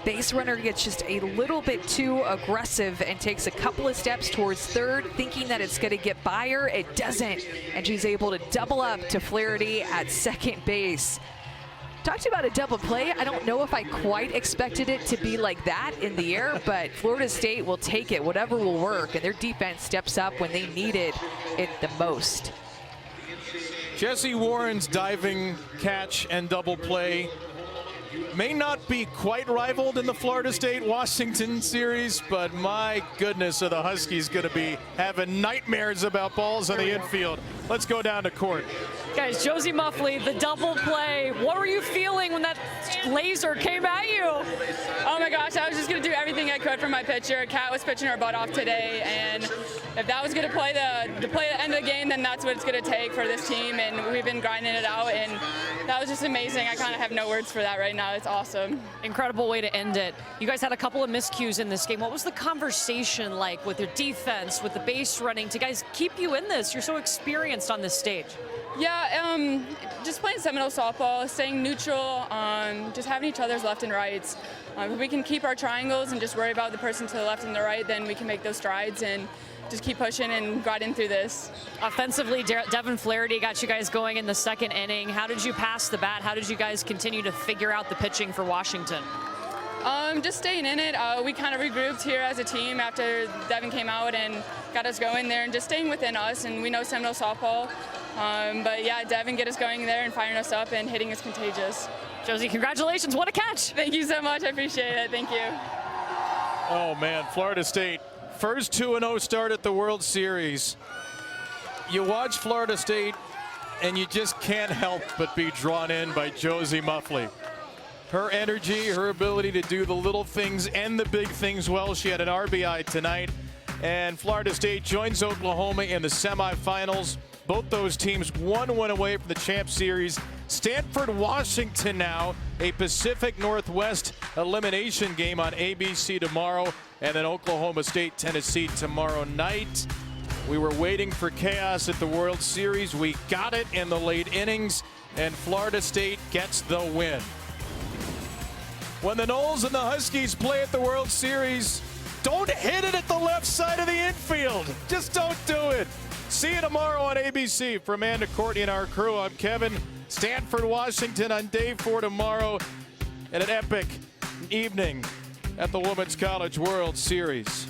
Base runner gets just a little bit too aggressive and takes a couple of steps towards third, thinking that it's going to get by her. It doesn't, and she's able to double up to Flaherty at second base. Talked about a double play. I don't know if I quite expected it to be like that in the air, but Florida State will take it, whatever will work, and their defense steps up when they needed it the most. Jesse Warren's diving catch and double play may not be quite rivaled in the Florida State-Washington series, but my goodness, are the Huskies going to be having nightmares about balls on the infield. Let's go down to court. Guys, Josie Muffley, the double play. What were you feeling when that laser came at you? Oh my gosh, I was just going to do everything I could for my pitcher. Kat was pitching her butt off today, and if that was going to play the end of the game, then that's what it's going to take for this team, and we've been grinding it out, and that was just amazing. I kind of have no words for that right now. It's awesome. Incredible way to end it. You guys had a couple of miscues in this game. What was the conversation like with your defense, with the base running, to guys keep you in this? You're so experienced on this stage. Yeah, just playing Seminole softball, staying neutral, just having each other's left and rights. If we can keep our triangles and just worry about the person to the left and the right, then we can make those strides and just keep pushing and grinding through this. Offensively, Devin Flaherty got you guys going in the second inning. How did you pass the bat? How did you guys continue to figure out the pitching for Washington? Just staying in it. We kind of regrouped here as a team after Devin came out and got us going there, and just staying within us. And we know Seminole softball. But yeah, Devin get us going there and firing us up, and hitting is contagious. Josie, congratulations. What a catch. Thank you so much. I appreciate it. Thank you. Oh, man, Florida State, first 2-0 start at the World Series. You watch Florida State, and you just can't help but be drawn in by Josie Muffley. Her energy, her ability to do the little things and the big things well. She had an RBI tonight, and Florida State joins Oklahoma in the semifinals. Both those teams one win away from the Champ Series. Stanford, Washington now, a Pacific Northwest elimination game on ABC tomorrow, and then Oklahoma State, Tennessee tomorrow night. We were waiting for chaos at the World Series. We got it in the late innings, and Florida State gets the win. When the Noles and the Huskies play at the World Series, don't hit it at the left side of the infield. Just don't do it. See you tomorrow on ABC. For Amanda Courtney and our crew, I'm Kevin. Stanford, Washington on day 4 tomorrow, and an epic evening at the Women's College World Series.